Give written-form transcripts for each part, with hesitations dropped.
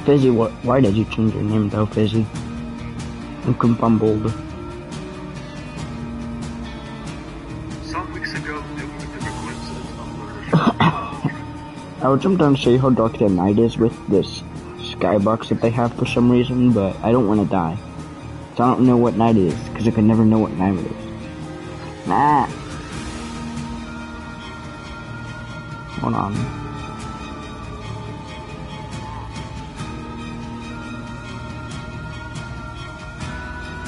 Fizzy, why did you change your name though, Fizzy? I'm confumbled. Some weeks ago, there was a coincidence of I would sometimes say how dark the night is with this skybox that they have for some reason, but I don't want to die. So I don't know what night it is, because I can never know what night it is. Nah. Hold on.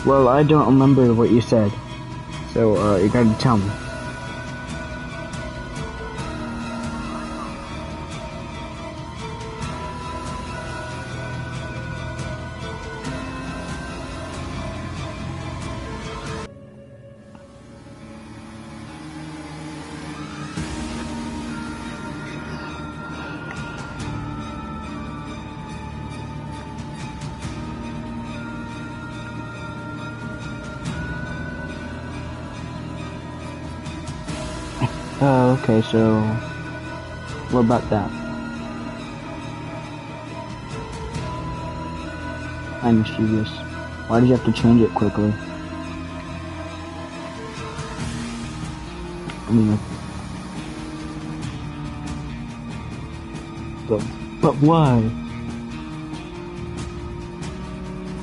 Well, I don't remember what you said, so you gotta tell me. Okay, so what about that? I'm mischievous. Why did you have to change it quickly? I mean, but why?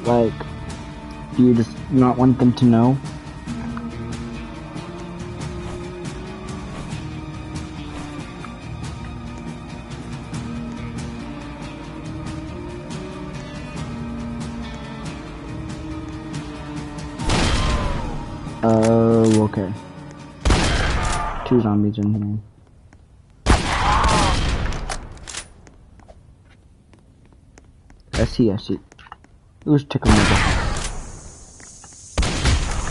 Like, do you just not want them to know? Okay. 2 zombies in here. I see. Who's tickling me?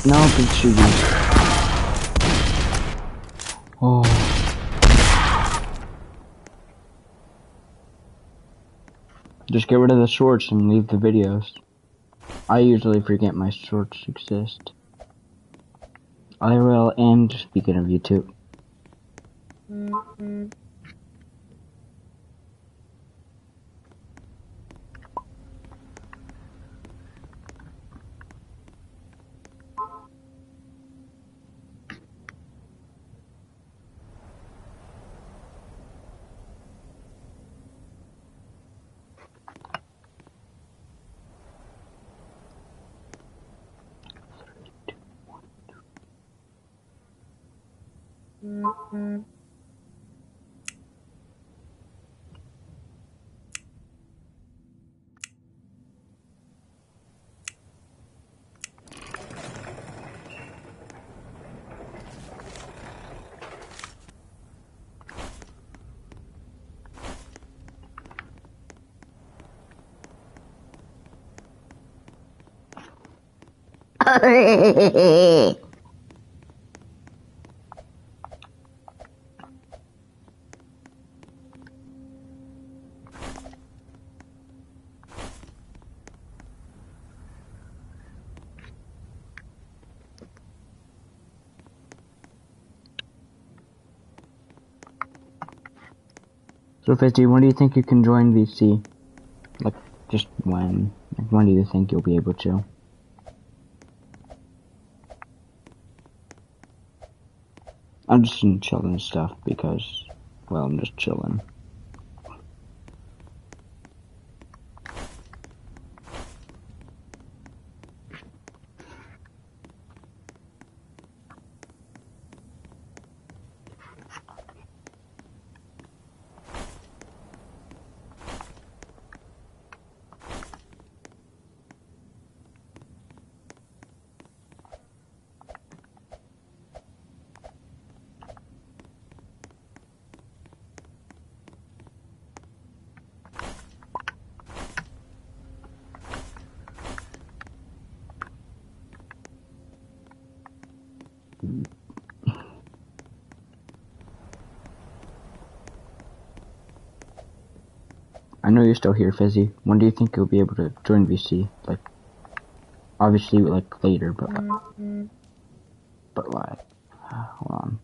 No, it's shooters. Oh. Just get rid of the shorts and leave the videos. I usually forget my shorts exist. IRL and speaking of YouTube. So, Fizzy, when do you think you can join VC? Like, just when? Like, when do you think you'll be able to? I'm just chilling stuff because, well, I'm just chilling. I know you're still here, Fizzy. When do you think you'll be able to join VC? Like, obviously, like, later, but like, hold on.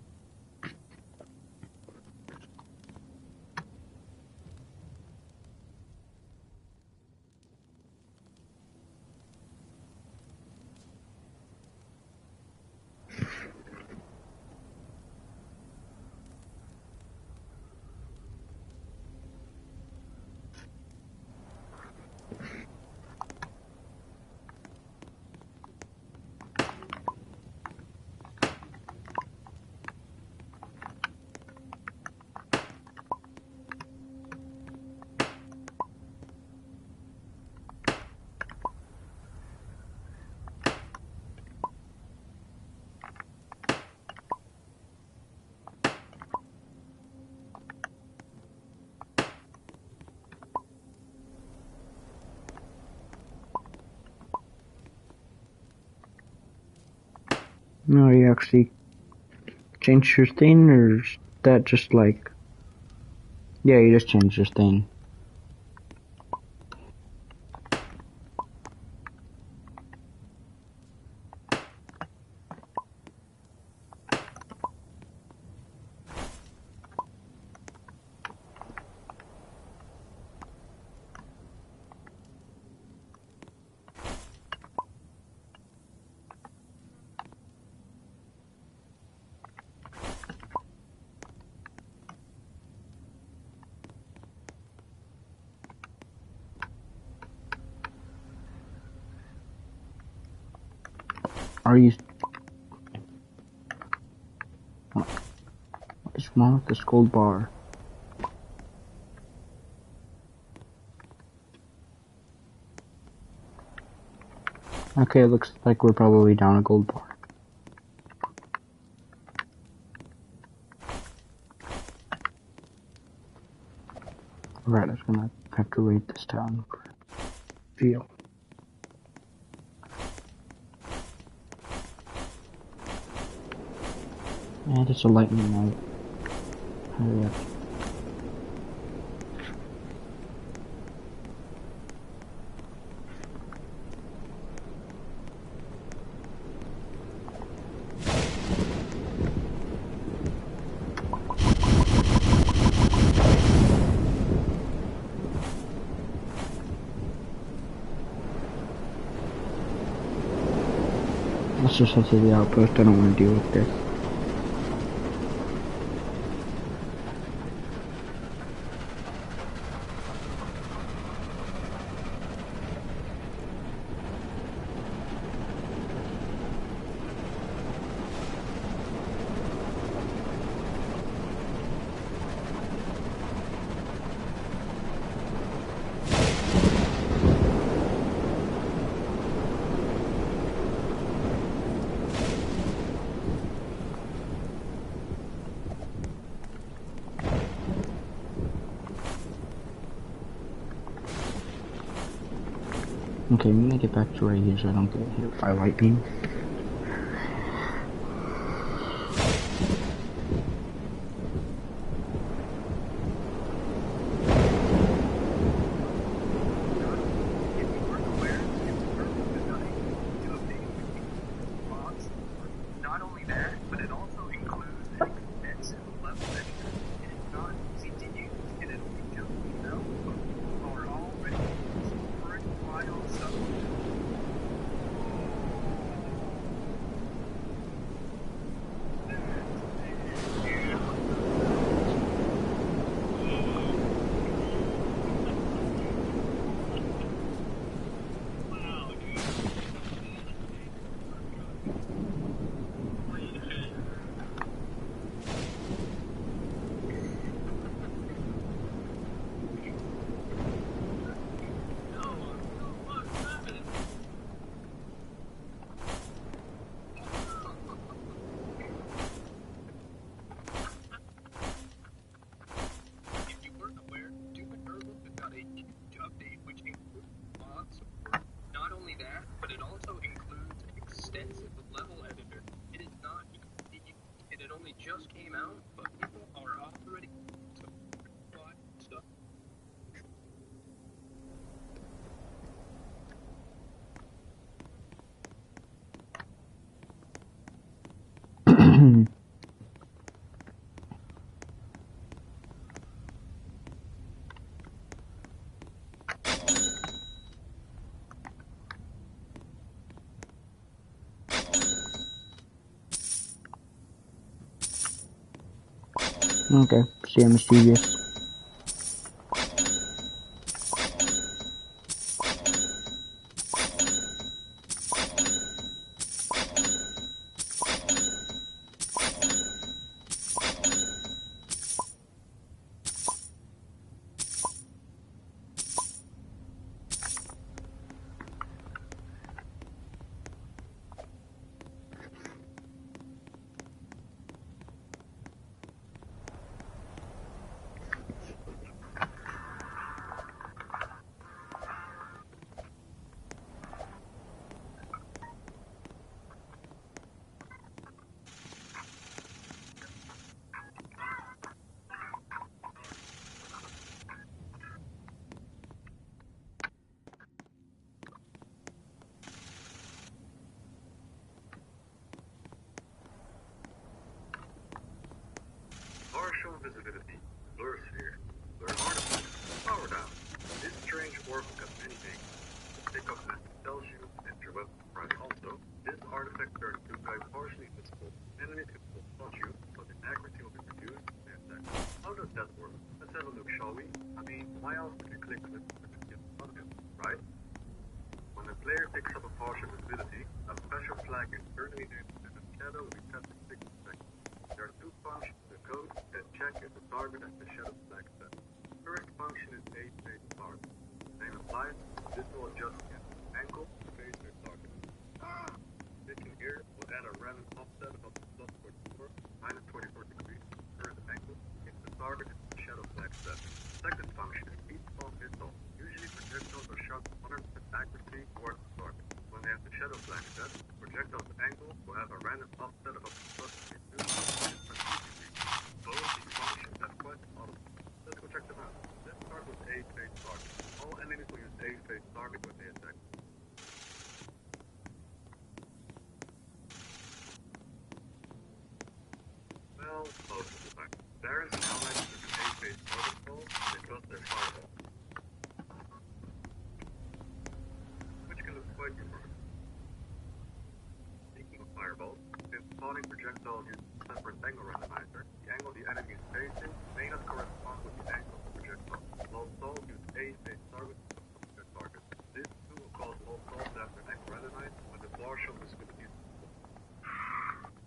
No, you actually changed your thing, or is that just like... Yeah, you just changed your thing. Are you... What's wrong with this gold bar? Okay, it looks like we're probably down a gold bar. Right, I was gonna have to raid this town for feel. And it's a lightning night. Hurry up. Let's just head to the outpost. I don't want to deal with this. Okay, I'm gonna get back to right here so I don't get hit by lightning. Not only that, but it also includes an extensive level editor. It is not easy to use, and it only just came out, but people are already storing files up. Not only that, but it also includes an extensive level editor. It is not easy to use, and it only just came out, but people are already stuff. Okay, see you, mischievous. visibility, blur sphere, blur artifact, power down. This strange orb can many names. Pick up as it tells you, and your weapon price also. This artifact turns two guys partially invisible. Enemies can still spot you, but the accuracy will be reduced and attack. How does that work? Let's have a look, shall we? I mean, why else would you click on it to get on him, right? When the player picks up a partial visibility, a special flag is permanently named and the shadow will be set for 60 seconds. There are two functions in the code that check if the target has the shadow flag set. First function is A-based target. Same applies, this will adjust the angle to face their target. Clicking here will add a random offset of plus 44, minus 24 degrees per the angle if the target is the shadow flag set. Second function is each spawn missile. Usually projectiles are shot with 100% accuracy towards the target. When they have the shadow flag set, the projectile's angle will have a random offset of up to plus 22 or minus 23 degrees. Both these functions have quite a lot of them. Let's go check them out. Let's start with A-phase target. All enemies will use A-phase target when they attack. Well, most of the time. Barons and allies use an A-phase target ball, they trust their fireball, which can look quite different. Speaking of fireballs, since spawning projectiles uses a separate angle randomizer, the angle the enemy is facing may not correspond with the angle of the projectile. Low souls use A-phase target to their target. This too will cause low souls to have their angle randomized when the partial visibility is visible.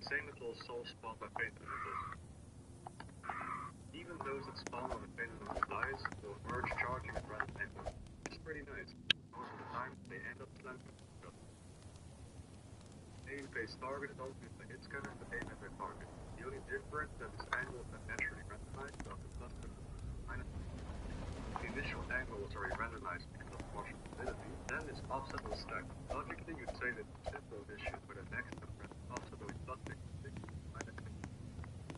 Same with low souls spawned by painted missiles. Even those that spawn when the painted missile dies will emerge charging at random angles. It's pretty nice. Most of the time, they end up slanting. A-phase target is also used by hit scanners to aim at their target. The only difference is that this angle is not naturally randomized, so the plus minus. The initial angle was already randomized because of partial stability, then this offset will stack. Logically, you'd say that the simple issue with the next offset will be plus 66 minus 60.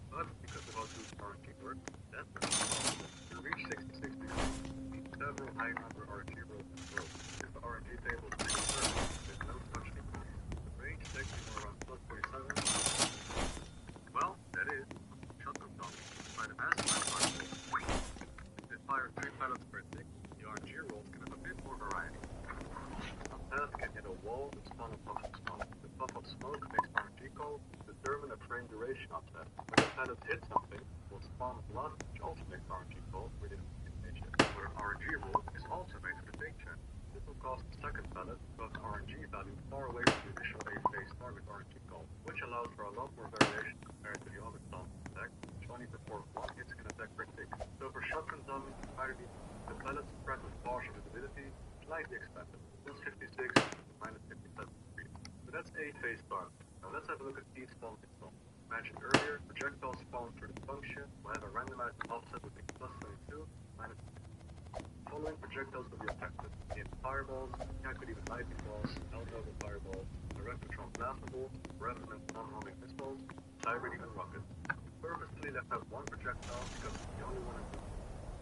But because of how two RNG work, that's not possible. To reach 66 degrees, you need several high number RNG rolls in a row. If the RNG table is predetermined, there's no such thing. The range takes you around plus 47. Well, that is shotgun zombies. By the massive particle, if they fire 3 pellets per tick, the RNG rolls can have a bit more variety. Some pellets can hit a wall and spawn a puff of smoke. The puff of smoke makes RNG calls to determine a frame duration offset. When the pellets hit something, it will spawn blood, which also makes RNG calls within the nation. But an RNG roll is also made for the big chance. This will cost the second pellet because the RNG value far away from the initial A-phase target RNG call, which allows for a lot more variation compared to the other zombie attack, which only performs 1 hit scan attack per tick. So for shotgun zombies, the pellets spread with partial visibility, slightly expanded, plus 56 to minus 57 degrees. So that's A-phase target. Now let's have a look at T-spawn install. Mentioned earlier, projectiles spawn through the function will have a randomized offset between plus 22 minus 50. Following projectiles will be affected. In fireballs, calculated lightning balls, L-noble fireballs, direct neutron blastable, resonant non-homing missiles, cyberding and rockets. Purposely left out one projectile because it's the only one in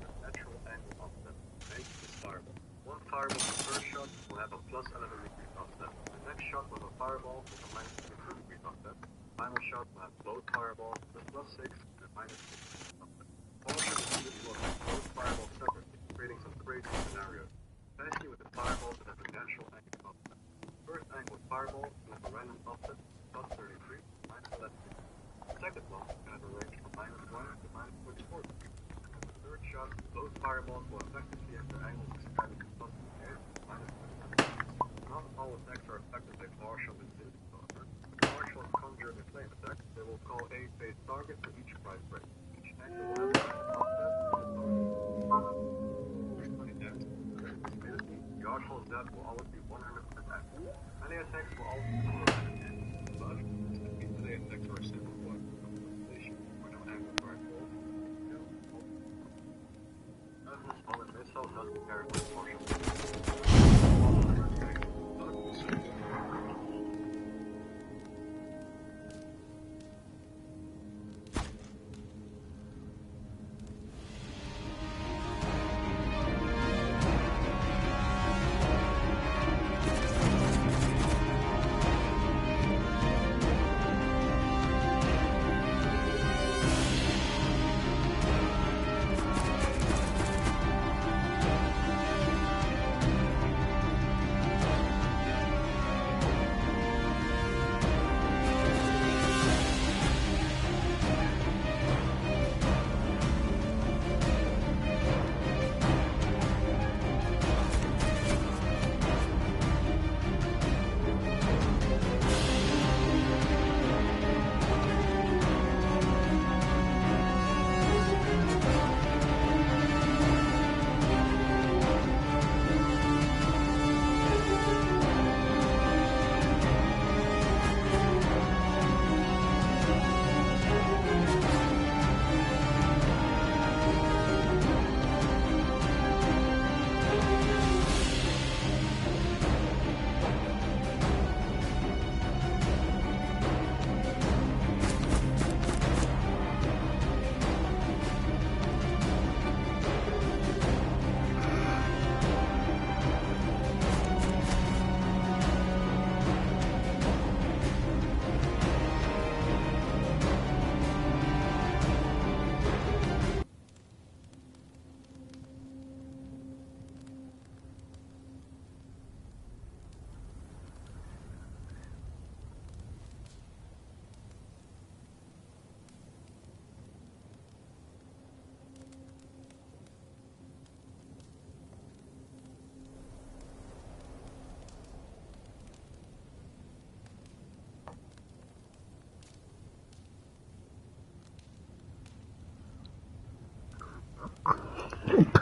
the natural angle offset. Make this fireball. One fireball in the first shot will have a plus 11 degrees offset. The next shot with a fireball with a minus 22 degrees offset. Final shot will have both fireballs with plus 6 and minus 6 degrees offset. Partial visibility will affect both fireballs separately, creating some crazy scenarios, especially with the fireballs that have a natural angle offset. First angle with fireball will have a random offset plus 33, minus 11 degrees. The second one can have a range from minus 1 to minus 24 degrees. And the third shot, both fireballs will effectively have their angles expanded to plus 28, minus 27 degrees. Not all attacks are affected by partial visibility, however. Partial conjure the flame attack, they will call A-phase target for each price break. Each angle will have an offset to the target. When it ends, the visibility, the arsenal depth will always be 100% accurate. Melee attacks will also be 100%, but since the melee attacks are a simple point of compensation where no angle card falls, even a smaller missile doesn't carry much partial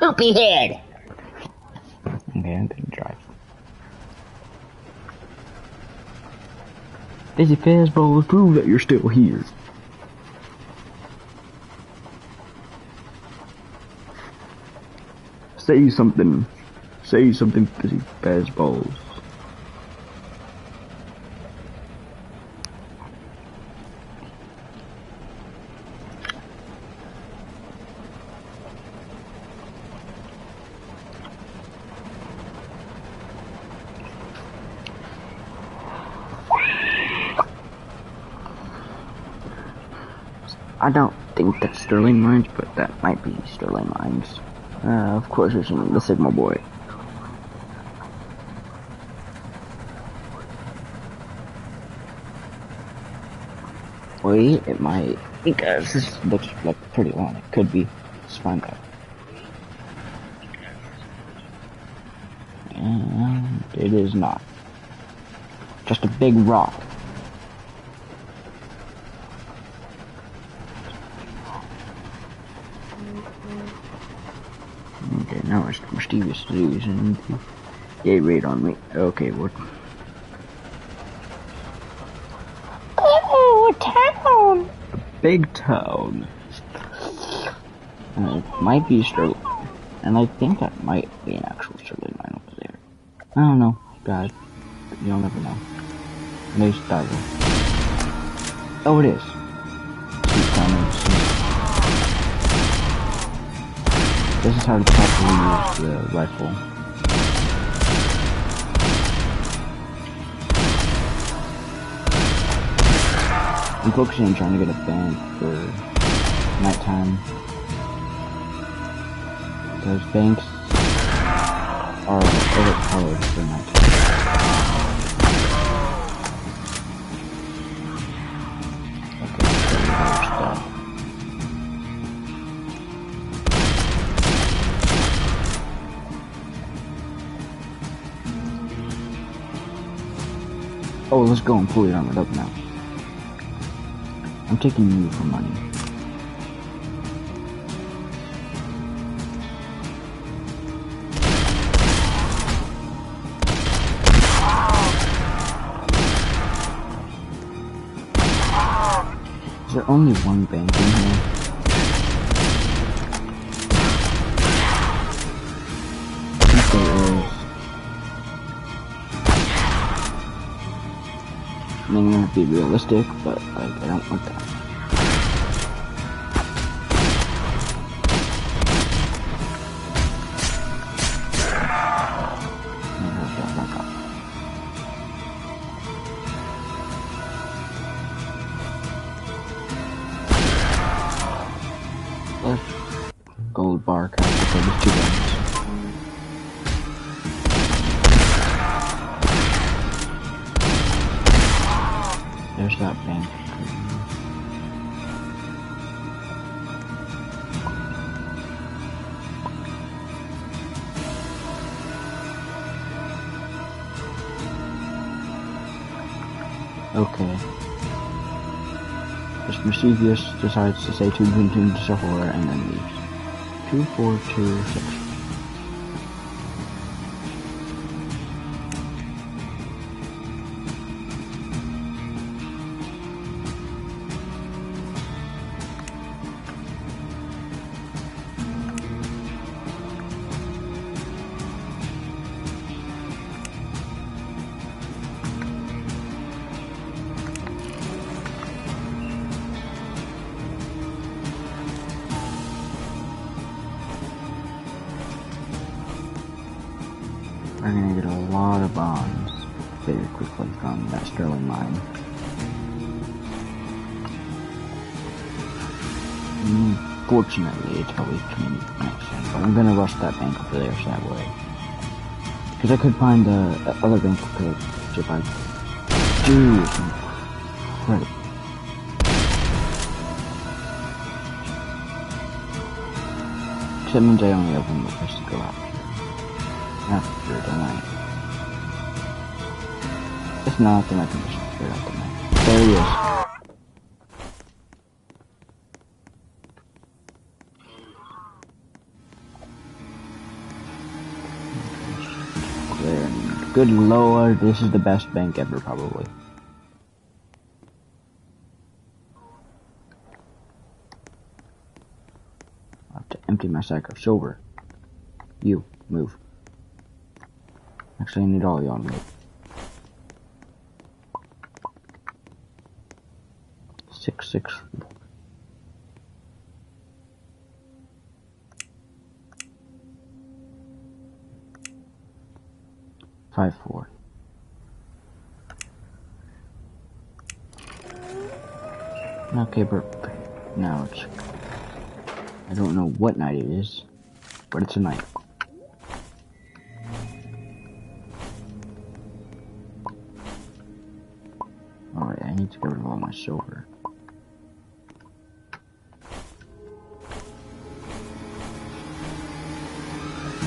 poopy head! Okay, I'm gonna drive. Fizzy Fazballs, prove that you're still here. Say something. Say something, Fizzy Fazballs. I don't think that's Sterling Mines, but that might be Sterling Mines. Of course it's in the Sigma Boy. Wait, it might, because this looks like pretty long. It could be. Let's find out. And it is not. Just a big rock. Okay, now it's mysterious disease and gate raid on me. Okay, what? Oh, a town! A big town. And it might be Sterling. And I think that might be an actual Sterling mine over there. I don't know. God, you'll never know. There's that one. Oh, it is. This is how to properly use the rifle. I'm focusing on trying to get a bank for nighttime. Because banks are overpowered for nighttime. Okay, so there's that. Oh, let's go and pull it armored up now. I'm taking you for money. Is there only one bank in here? I think there is. I mean, I'm gonna be realistic, but like, I don't want that. Gold bar cash for the 2 guns. There's that bank. Okay. This mischievous decides to say 2 to Sahora and then leaves. 2426. We're gonna get a lot of bombs very quickly from that Sterling mine. Fortunately, it's probably coming next time, but I'm gonna rush that bank over there so that way. Because I could find the other bank could if I do some credit. That means I only have one more place to go out. After the night. If not, then I can just straight out the night. There he is. Good lord, this is the best bank ever, probably. I have to empty my sack of silver. You, move. Actually, I need all y'all to move. 6, 6. 5, 4. Okay, but now it's... I don't know what night it is, but it's a night. Alright, I need to get rid of all my silver.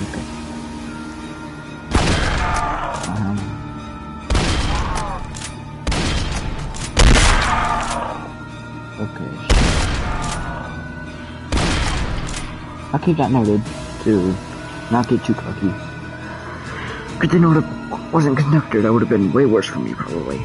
Okay. Okay. I'll keep that noted to not get too cocky. Good to know that it wasn't conductor, that would have been way worse for me, probably.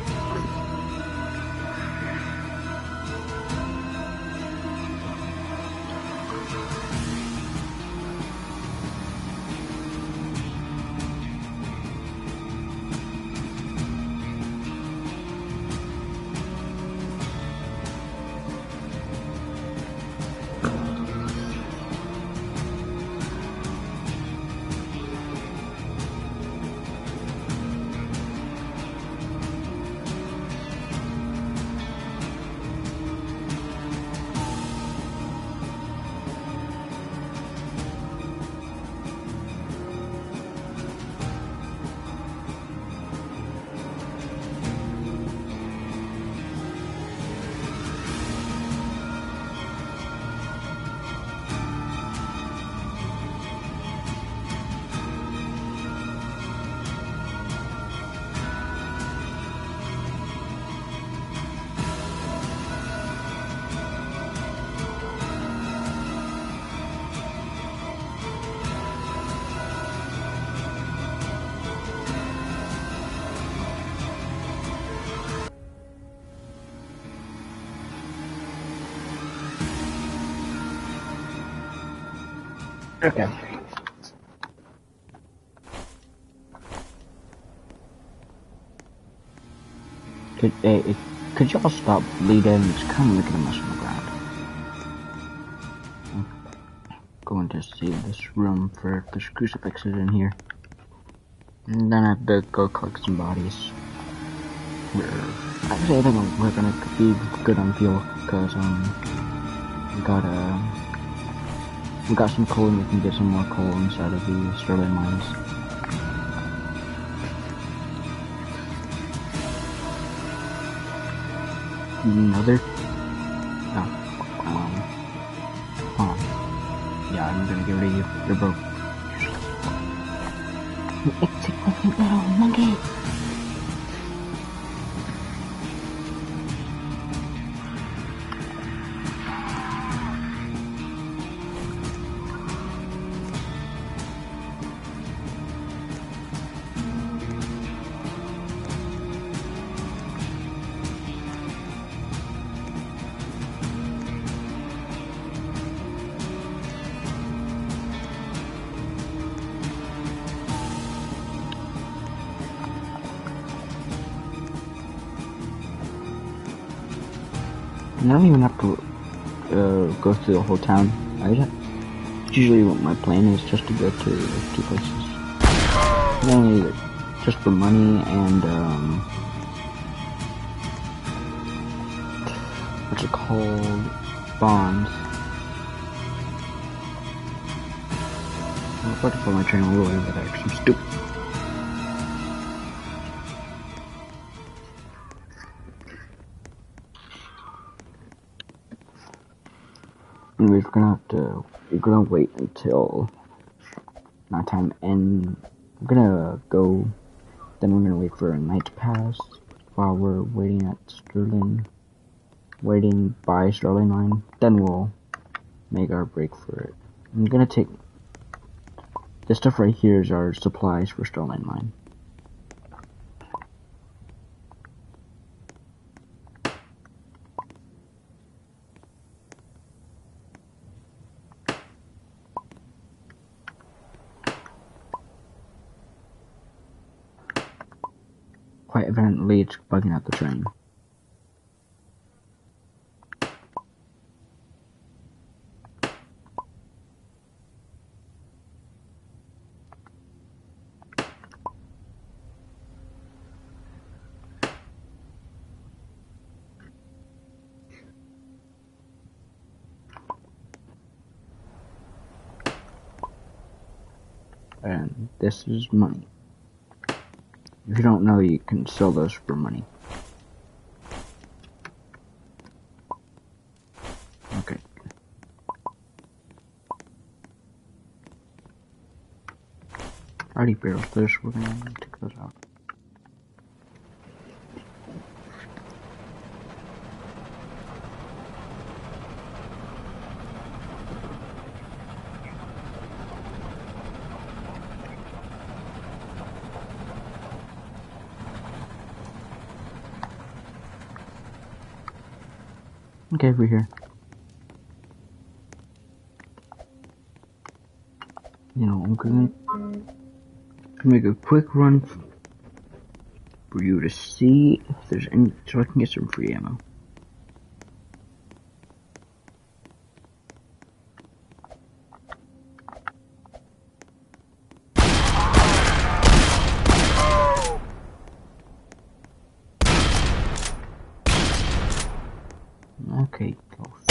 Okay. Could y'all stop bleeding? It's kind of making a mess on the ground. I'm going to save this room for the crucifixes in here. And then I have to go collect some bodies. Actually, I think we're gonna be good on fuel, because, we got some coal and we can get some more coal inside of the sterling mines. Another? No. Hold on. Yeah, I'm gonna get rid of you. You're broke. You insignificant little monkey! And I don't even have to go through the whole town. Usually what my plan is just to go to like 2 places. Mainly just for money and what's it called? Bonds. I'm about to follow my train all the way over there because I'm stupid. Anyways, we're gonna wait until nighttime, and we're gonna go, then we're gonna wait for a night to pass while we're waiting by Sterling Line, then we'll make our break for it. I'm gonna take, this stuff right here is our supplies for Sterling Line. Quite evidently, it's bugging out the train. And this is money. If you don't know, you can sell those for money. Okay. Alrighty, barrels. We're gonna take those out. Okay, we're here. You know, I'm gonna make a quick run for you to see if there's any, so I can get some free ammo. Okay, close.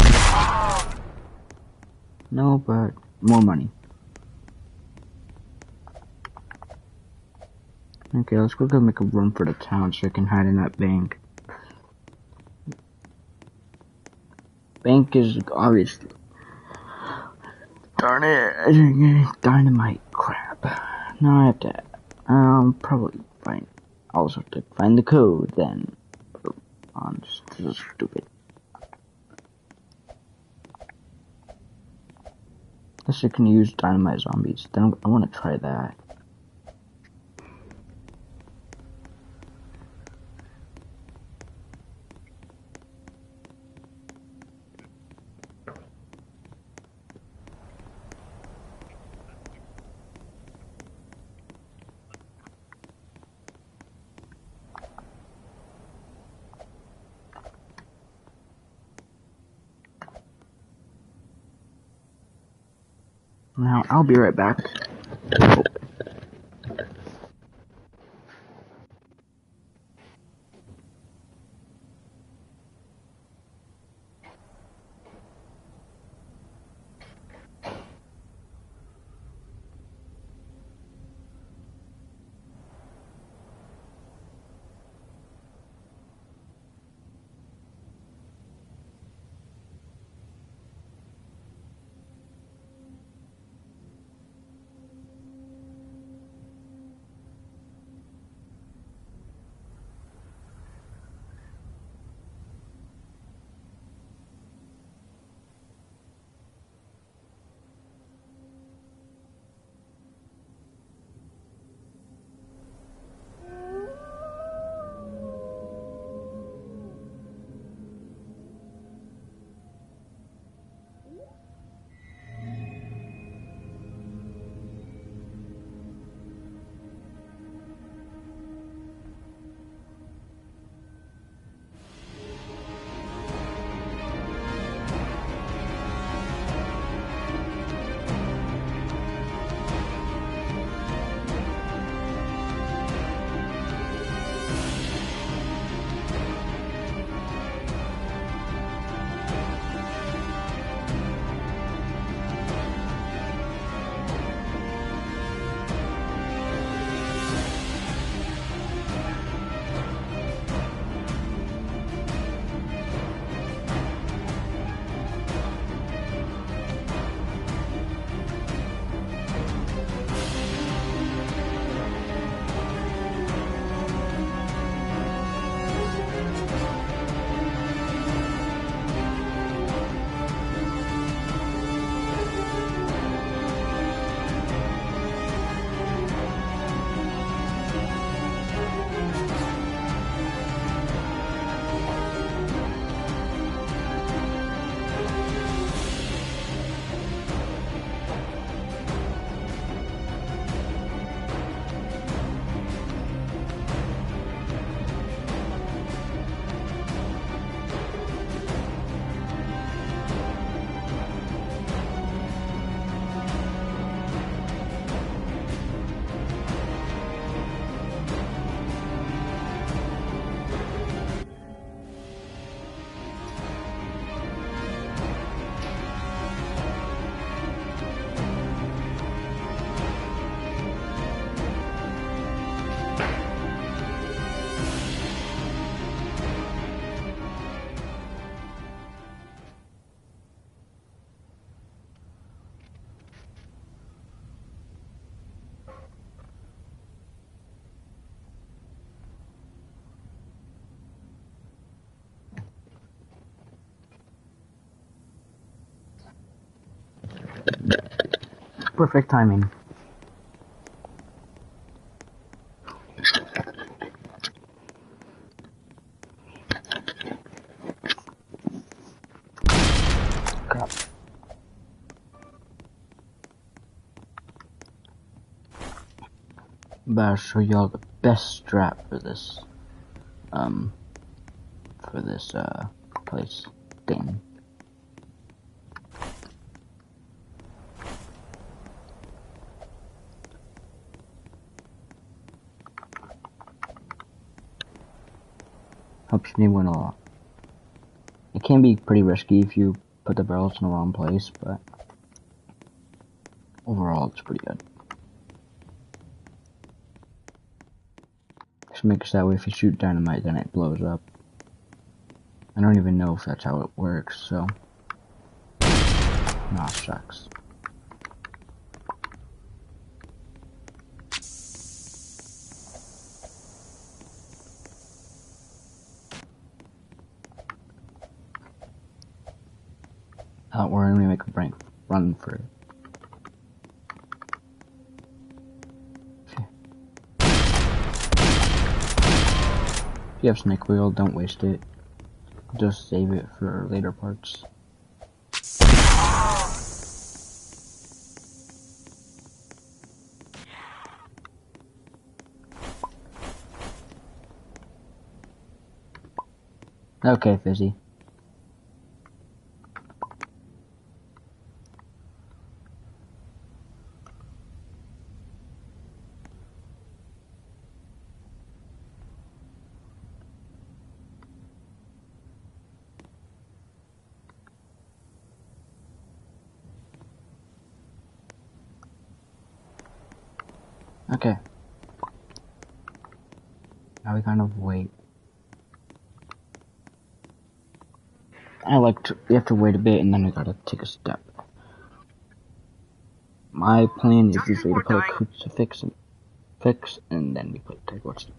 No, but more money. Okay, let's quickly make a run for the town so I can hide in that bank. Bank is obviously... Darn it, dynamite crap. Now I have to, probably find, I'll also have to find the code then. This is stupid. Unless you can use dynamite zombies, then I want to try that. Now, I'll be right back. perfect timing. Crap. Better show y'all the best strap for this, place thing. Helps me win a lot. It can be pretty risky if you put the barrels in the wrong place, but overall it's pretty good. Just makes that way if you shoot dynamite then it blows up. I don't even know if that's how it works, so... Nah, shucks. We're gonna make a break run for it. Okay. If you have snake oil, don't waste it. Just save it for later parts. Okay, Fizzy. Okay. Now we kind of wait. We have to wait a bit and then we gotta take a step. My plan is usually to put a crucifix and then we put the what's it?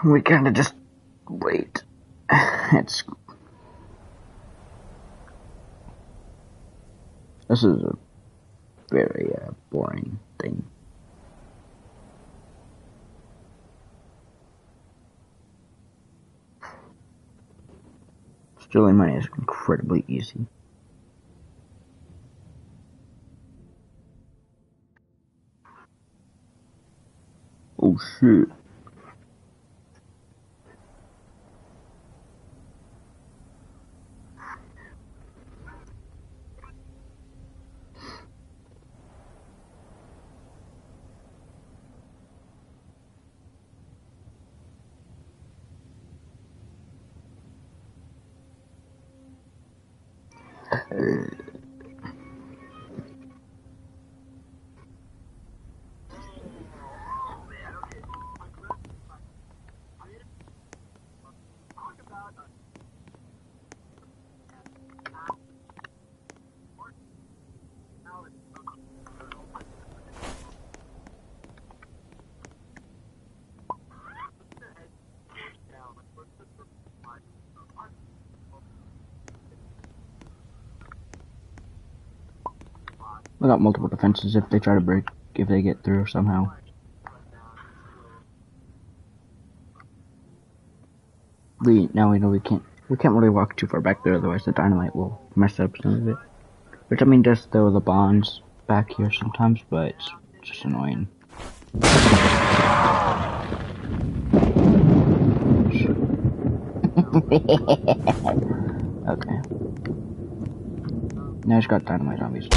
We kinda just wait. This is a very boring thing. Stealing money is incredibly easy. Oh shit. We got multiple defenses if they try to break, if they get through somehow. Now we know we can't really walk too far back there, otherwise the dynamite will mess up some of it. Which I mean does throw the bombs back here sometimes, but it's just annoying. Okay. Now it's got dynamite zombies.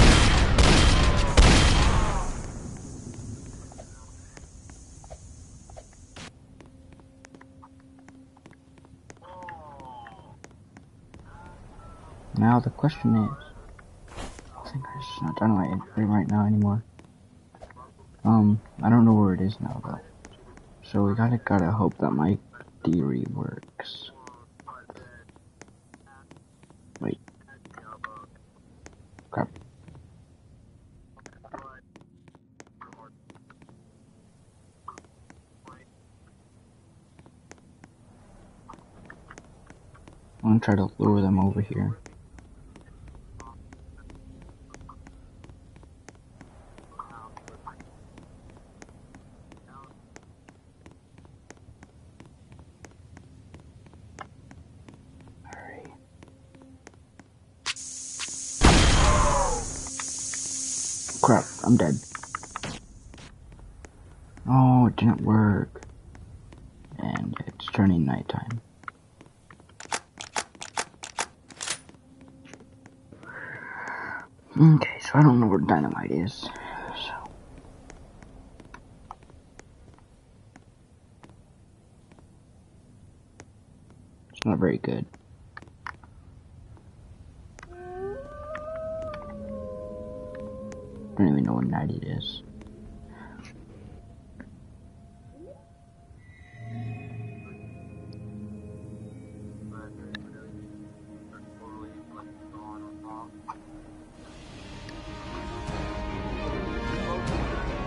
Now the question is, I think there's not dynamite right now anymore. I don't know where it is now though. So we gotta hope that my theory works. Wait. Crap. I'm gonna try to lure them over here. I'm dead. Oh, it didn't work. And it's turning nighttime. Okay, so I don't know where dynamite is. So it's not very good. I don't even know what night it is.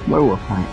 Werewolf night.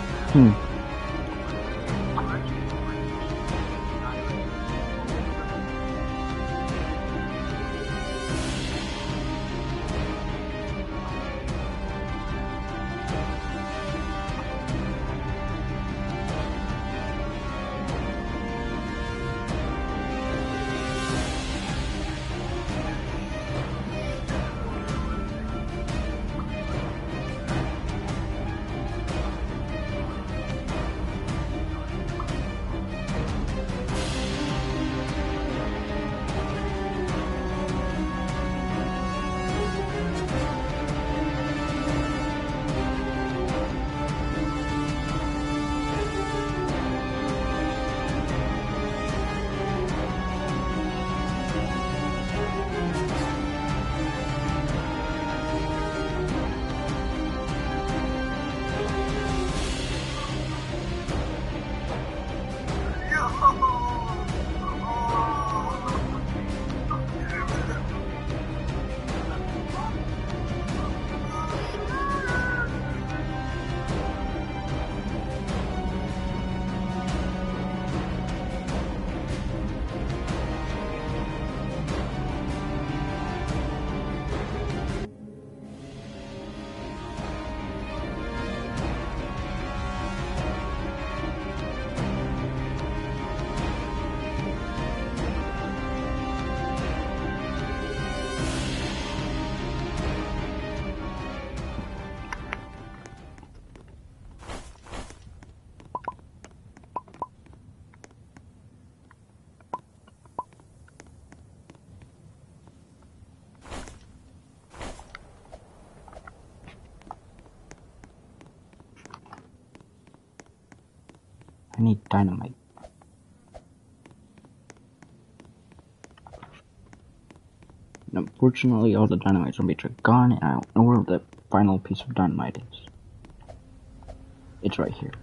I need dynamite. And unfortunately, all the dynamite zombies are gone, and I don't know where the final piece of dynamite is. It's right here.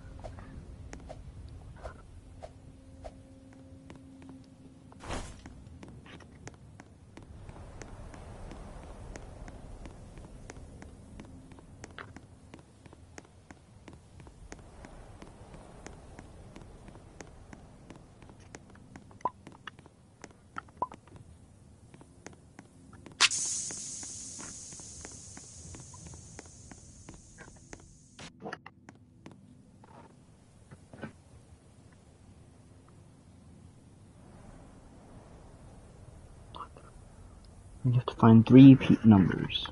You have to find 3 numbers.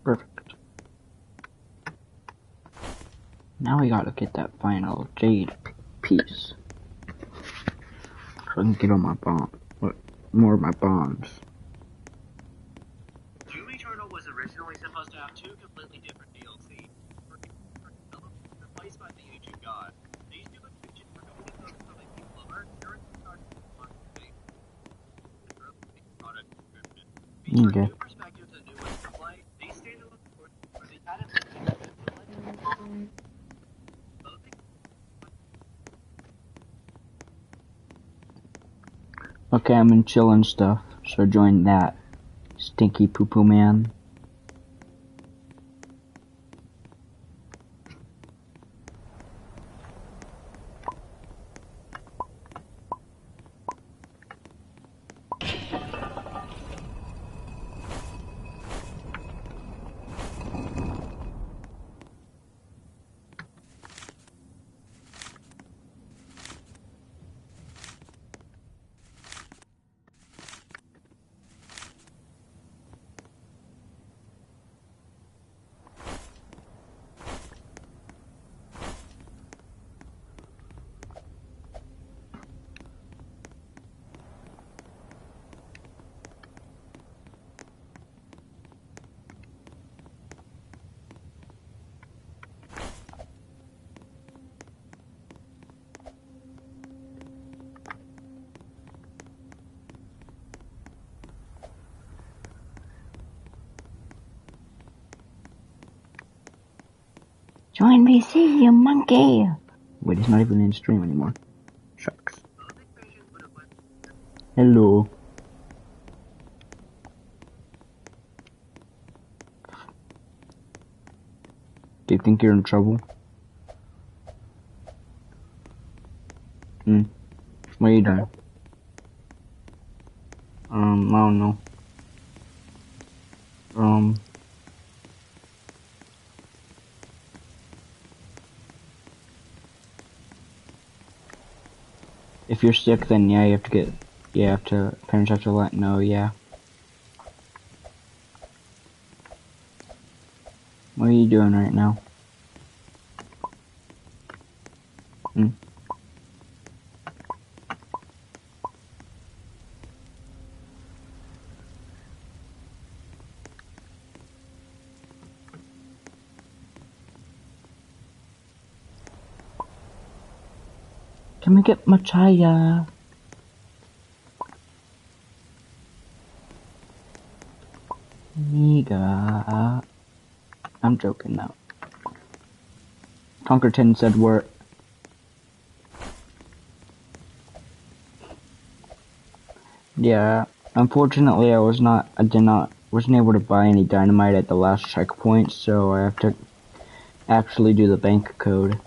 Perfect. Now we gotta get that final jade piece. So I can get on my bomb. More of my bombs. Doom Eternal was originally supposed to have 2 completely different DLC. Replaced by the Age of God. These 2 expansions were going to focus on the people of Earth during the start of the product description. Featuring Okay. new perspectives and new ways to play, these standalone stories were the added Okay, I'm in chill and stuff, so join that. Stinky poo poo man. Join me, see you monkey! Wait, he's not even in stream anymore. Shucks. Hello. Do you think you're in trouble? What are you doing? I don't know. If you're sick, then yeah, parents have to let know, yeah. What are you doing right now? Can we get Machaya? Niga. I'm joking now. Conkerton said we're... Yeah, unfortunately wasn't able to buy any dynamite at the last checkpoint, so I have to actually do the bank code.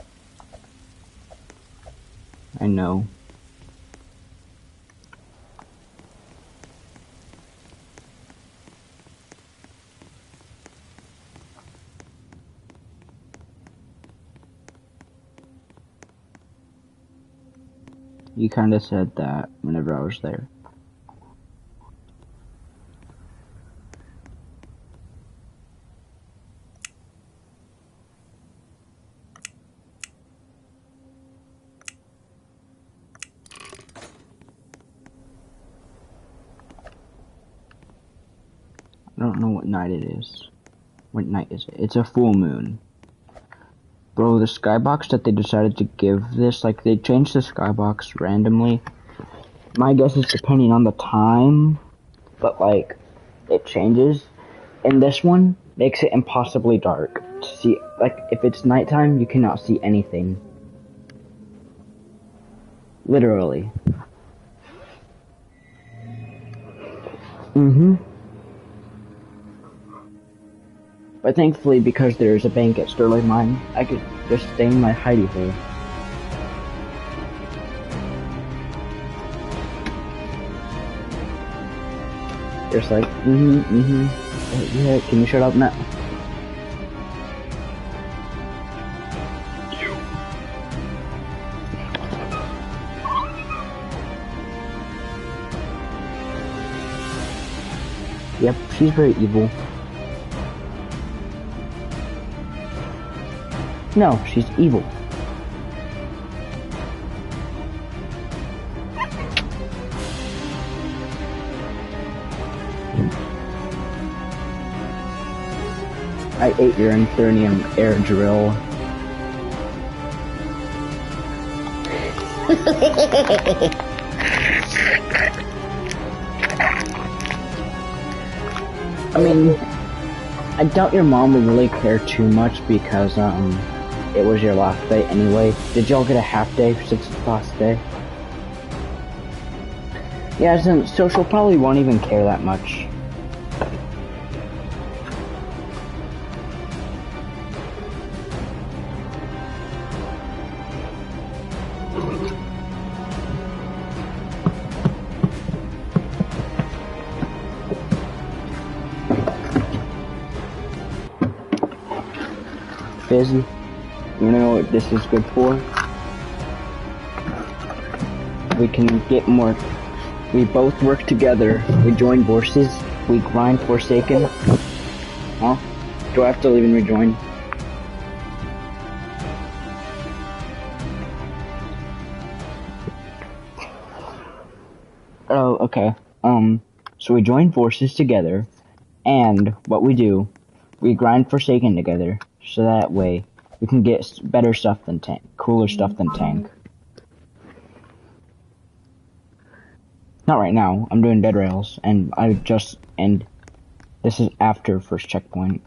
I know. You kinda said that whenever I was there. I don't know what night it is. What night is it? It's a full moon. Bro, the skybox that they decided to give this, like, they changed the skybox randomly. My guess is depending on the time, but, like, it changes. And this one makes it impossibly dark to see. Like, if it's nighttime, you cannot see anything. Literally. But thankfully, because there's a bank at Sterling Mine, I could just stay in my hidey hole. Just like, yeah, can you shut up now? Yep, she's very evil. No, she's evil. I ate your Infernium air drill. I mean, I doubt your mom would really care too much because, it was your last day anyway. Did y'all get a half day since it's the last day? Yeah, so she'll probably won't even care that much. Fizzy, you know what this is good for? We can get more. We both work together. We join forces. We grind Forsaken. Huh? Do I have to leave and rejoin? Oh, okay. So we join forces together, and what we do, we grind Forsaken together, so that way we can get better stuff than Tank, cooler stuff than Tank. Not right now. I'm doing dead rails, and this is after first checkpoint.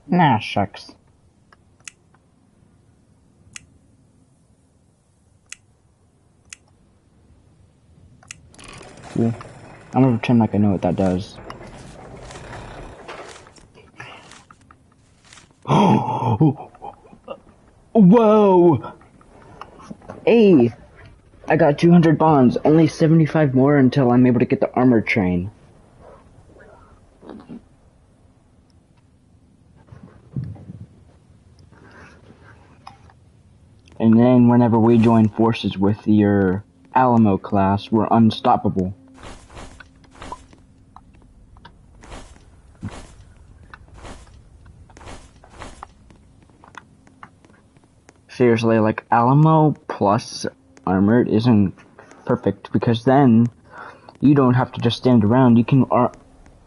Nah, shucks. Cool. I'm gonna pretend like I know what that does. Whoa! Hey! I got 200 bonds, only 75 more until I'm able to get the armor train. And then whenever we join forces with your Alamo class, we're unstoppable. Seriously, like, Alamo plus armored isn't perfect, because then you don't have to just stand around. You can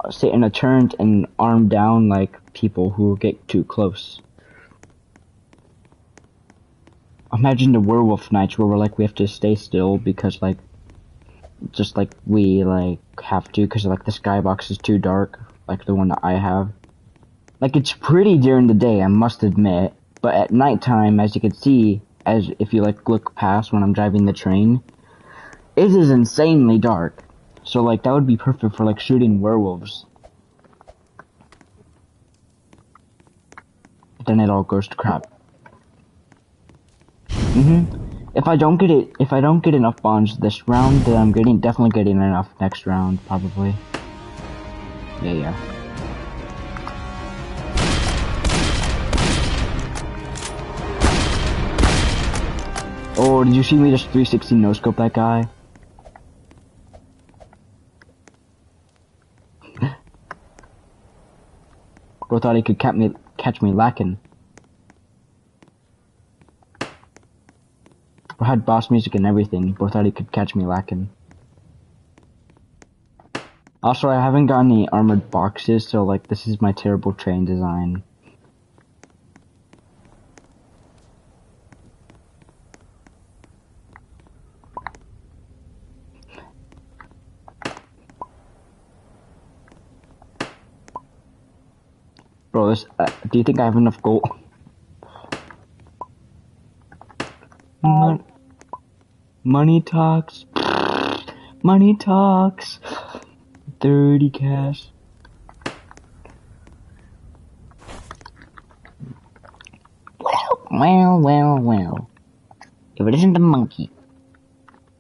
sit in a turn and arm down, like, people who get too close. Imagine the werewolf nights where we have to stay still because, like, just like we, like, have to because, like, the skybox is too dark, like the one that I have. Like, it's pretty during the day, I must admit, but at nighttime, as you can see, as if you, like, look past when I'm driving the train, it is insanely dark. So, like, that would be perfect for, like, shooting werewolves. But then it all goes to crap. If I don't get enough bonds this round, then I'm definitely getting enough next round, probably. Yeah. Oh, did you see me just 360 no-scope that guy? Bro thought he could catch me lacking. Bro had boss music and everything. Bro thought he could catch me lacking. Also, I haven't gotten any armored boxes, so, like, this is my terrible train design. Bro, this, do you think I have enough gold? Money talks. Money talks. 30 cash. Well. If it isn't the monkey.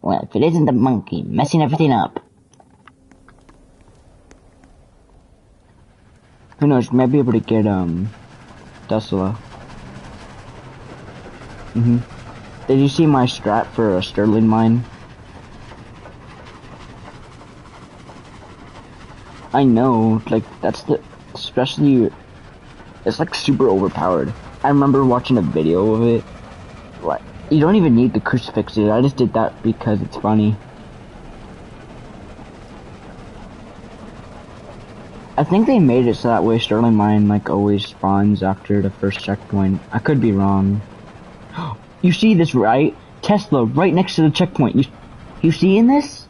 Well, if it isn't the monkey messing everything up. Who knows, might be able to get, Tesla. Did you see my strat for a Sterling mine? I know, like, especially, it's like super overpowered. I remember watching a video of it. Like, you don't even need the crucifixes, I just did that because it's funny. I think they made it so that way Sterling Mine, like, always spawns after the first checkpoint. I could be wrong. You see this, right? Tesla, right next to the checkpoint. You seeing this?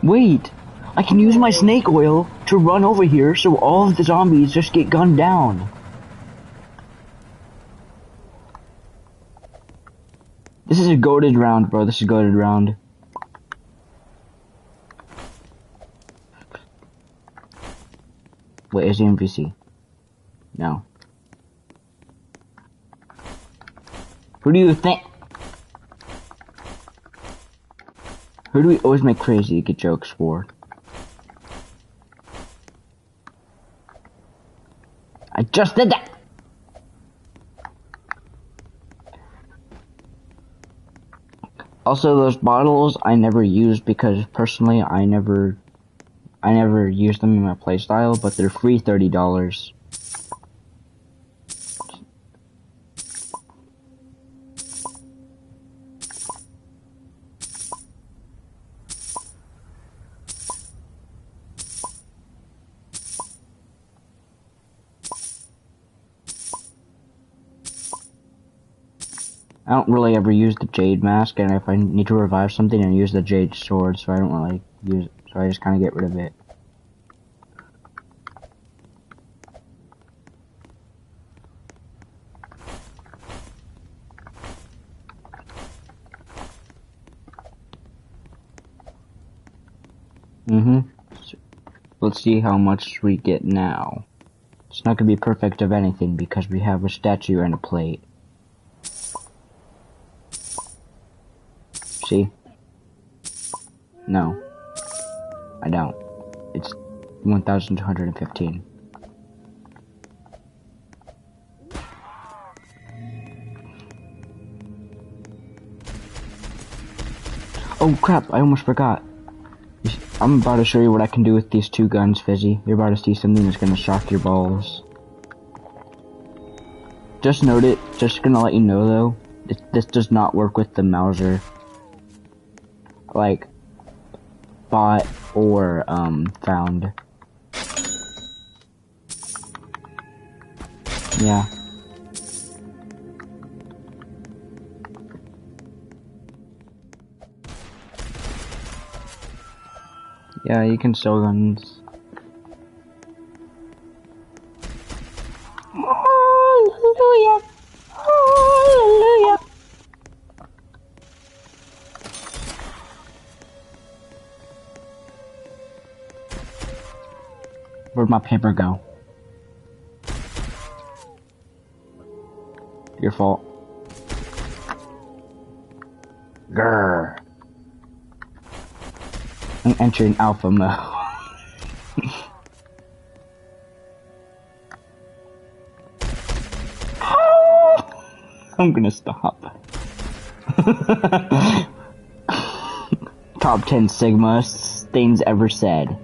Wait! I can use my snake oil to run over here so all of the zombies just get gunned down. This is a goated round, bro. This is a goated round. Wait, is the NPC? No. Who do you think? Who do we always make crazy get jokes for? I just did that! Also, those bottles I never used because personally I never used them in my playstyle, but they're free $30. I don't really ever use the jade mask, and if I need to revive something, I use the jade sword, so I don't really use it, so I just kind of get rid of it. Let's see how much we get now. It's not gonna be perfect of anything because we have a statue and a plate. See? No. I don't. It's 1,215. Oh crap, I almost forgot. I'm about to show you what I can do with these two guns, Fizzy. You're about to see something that's gonna shock your balls. Just note it, just gonna let you know though, this does not work with the Mauser. Like, bought or, found. Yeah. Yeah, you can sell guns. Hallelujah! Hallelujah! Where'd my paper go? Your fault. Grrr. I'm entering alpha mode. I'm gonna stop. Top 10 Sigma things ever said.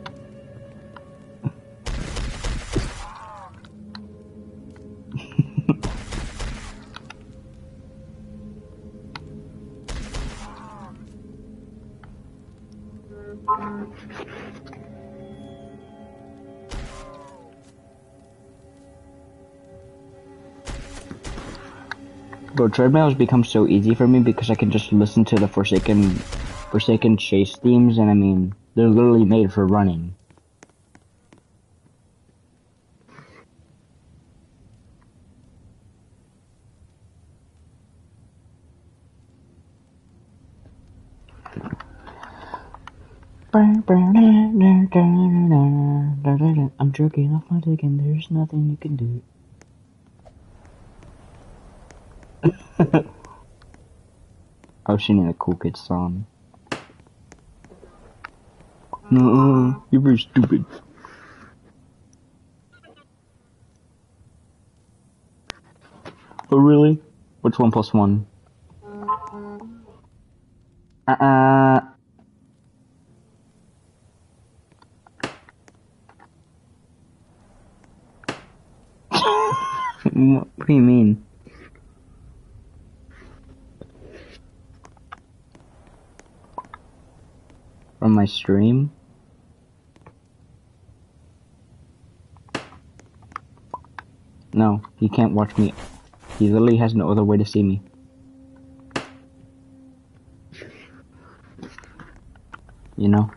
Bro, treadmill has become so easy for me because I can just listen to the Forsaken chase themes, and I mean, they're literally made for running. I'm jerking off my dick and there's nothing you can do. I was singing a Cool Kids song. No, you're very stupid. Oh really? What's 1 plus 1? What do you mean? From my stream? No, he can't watch me. He literally has no other way to see me. You know?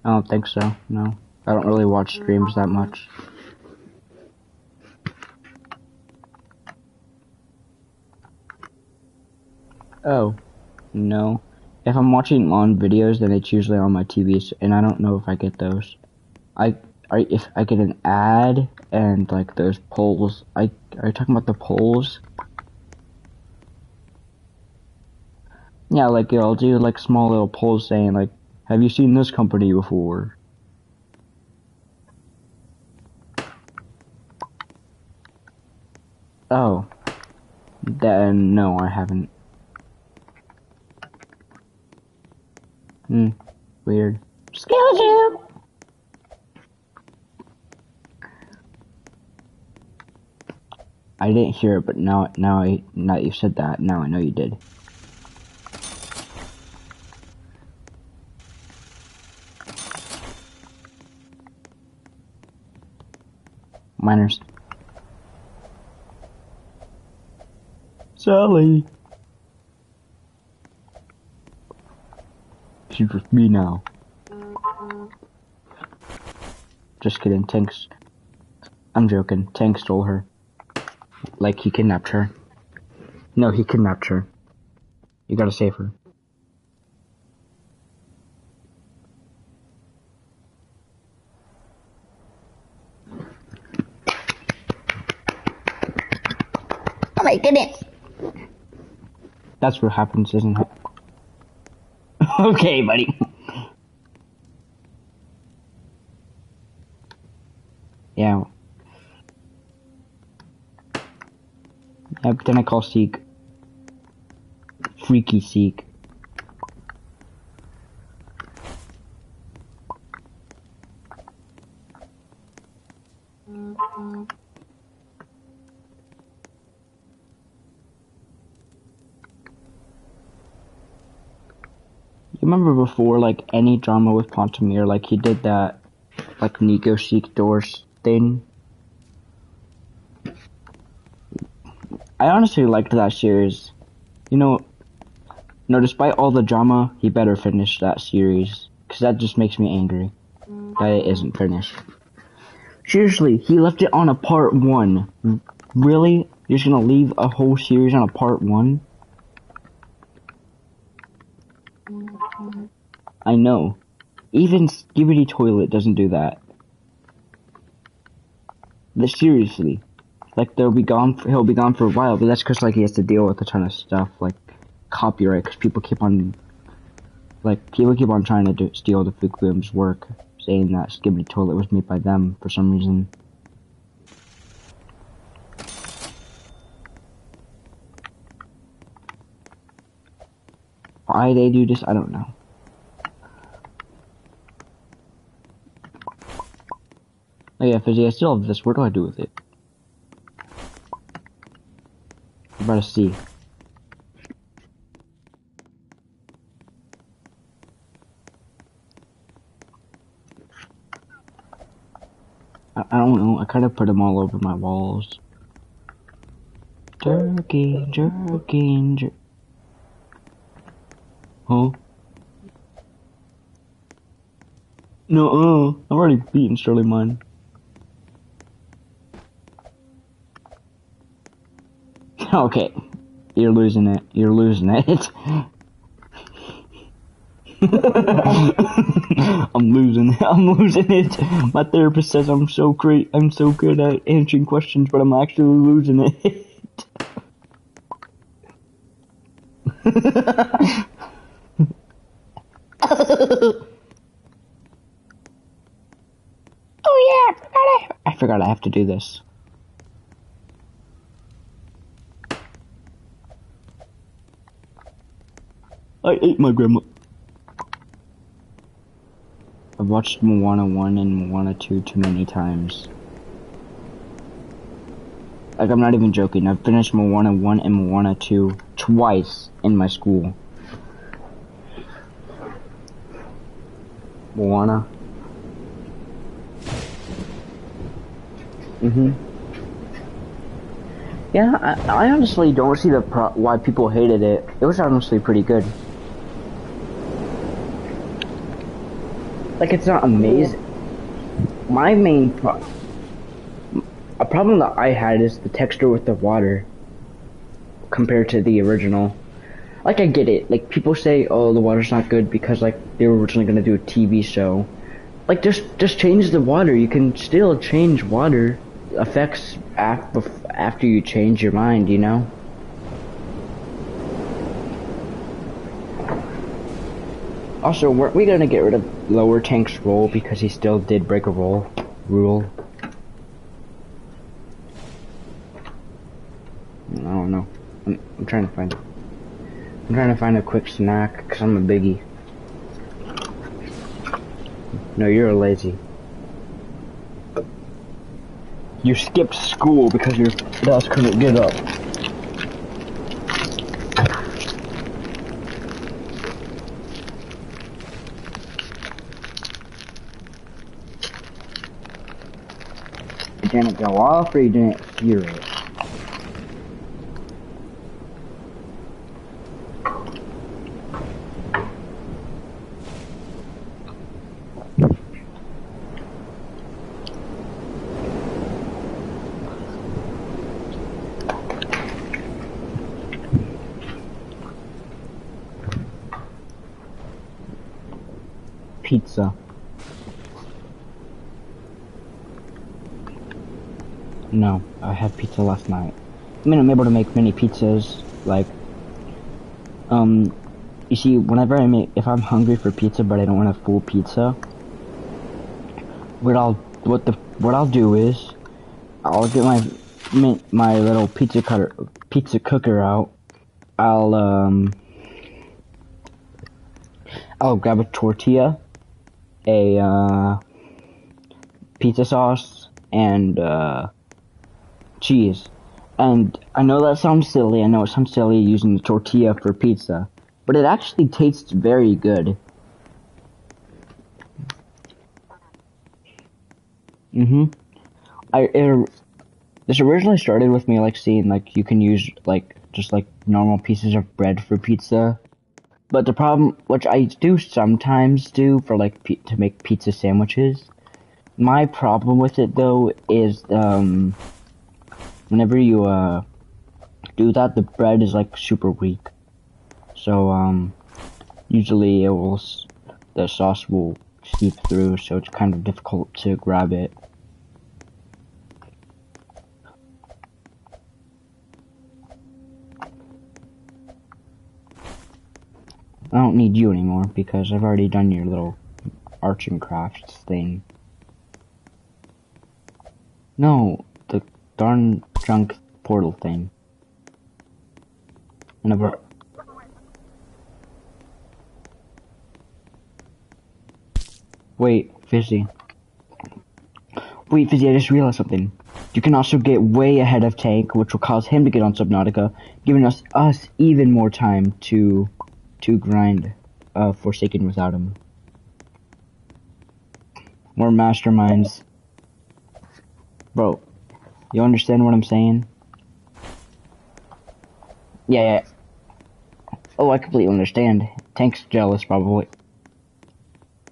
I don't think so, no. I don't really watch streams that much. Oh, no. If I'm watching long videos, then it's usually on my TV, and I don't know if I get those. If I get an ad and like those polls, are you talking about the polls? Yeah, like I'll do like small little polls saying like, have you seen this company before? Oh, then no, I haven't. Weird. Skeleton! I didn't hear it, but now that you said that, now I know you did. Miners. Sally! She's with me now. Just kidding, Tanks. I'm joking. Tank stole her. Like, he kidnapped her. No, he kidnapped her. You gotta save her. Oh my goodness! That's what happens, isn't it? Okay, buddy. Yeah. Yeah, but then I call Seek. Freaky Seek. You remember before, like, any drama with Pontamir, like, he did that, like, Nico Seek Doors thing? I honestly liked that series. You know, despite all the drama, he better finish that series. Because that just makes me angry that it isn't finished. Seriously, he left it on a part 1. Really? You're just gonna leave a whole series on a part 1? I know. Even Skibidi Toilet doesn't do that. But seriously. Like, he'll be gone for a while, but that's because, like, he has to deal with a ton of stuff, like, copyright, because people keep on trying to steal the Fukuboom's work, saying that Skibidi Toilet was made by them for some reason. Why they do this, I don't know. Oh yeah, Fizzy, I still have this. What do I do with it? I'm about to see. I don't know. I kind of put them all over my walls. Jerky. Huh? No, I've already beaten Sterling mine. Okay. You're losing it. I'm losing it. My therapist says I'm so great. I'm so good at answering questions, but I'm actually losing it. Oh yeah, I forgot I have to do this. I ate my grandma. I've watched Moana 1 and Moana 2 too many times. Like, I'm not even joking. I've finished Moana 1 and Moana 2 twice in my school. Moana. Yeah, I honestly don't see why people hated it. It was honestly pretty good. Like, it's not amazing. My main a problem that I had is the texture with the water compared to the original. Like, I get it. Like, people say, oh, the water's not good because, like, they were originally gonna do a TV show. Like, just change the water. You can still change water effects after you change your mind, you know? Also, weren't we gonna get rid of Lower Tank's role because he still did break a rule? I don't know. I'm trying to find it. I'm trying to find a quick snack because I'm a biggie. No, you're a lazy. You skipped school because your boss couldn't get up. It didn't go off or you didn't hear it? Pizza. No, I had pizza last night. I mean, I'm able to make mini pizzas, like, you see, whenever if I'm hungry for pizza but I don't want a full pizza, what I'll do is, I'll get my little pizza cooker out. I'll grab a tortilla, a, pizza sauce, and, cheese. And I know that sounds silly, I know it sounds silly using the tortilla for pizza, but it actually tastes very good. This originally started with me like seeing like you can use like just like normal pieces of bread for pizza. But the problem, which I do sometimes do for like to make pizza sandwiches, my problem with it though is whenever you do that, the bread is like super weak. So usually the sauce will seep through, so it's kind of difficult to grab it. I don't need you anymore because I've already done your little arts and crafts thing. No, the darn junk portal thing. I never. Wait, Fizzy. Wait, Fizzy, I just realized something. You can also get way ahead of Tank, which will cause him to get on Subnautica, giving us even more time to grind Forsaken without him. More masterminds. Bro, you understand what I'm saying? Yeah. Oh, I completely understand. Tank's jealous, probably.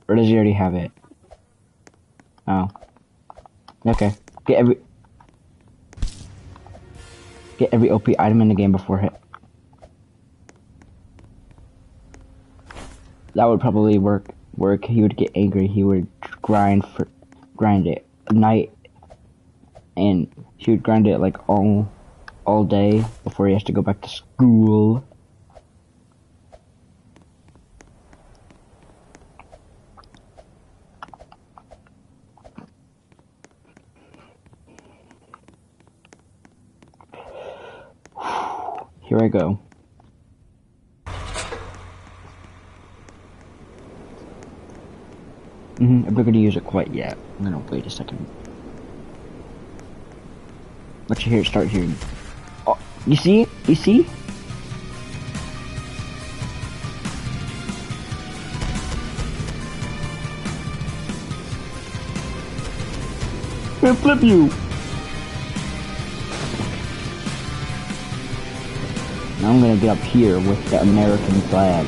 Or does he already have it? Oh. Okay. Get every OP item in the game before hit. That would probably work. He would get angry. He would grind it night, and he would grind it like all day before he has to go back to school. Here I go. I'm not gonna use it quite yet. I'm gonna wait a second. Let you start hearing. Oh, you see? You see? I'll flip you. Now I'm gonna get up here with the American flag.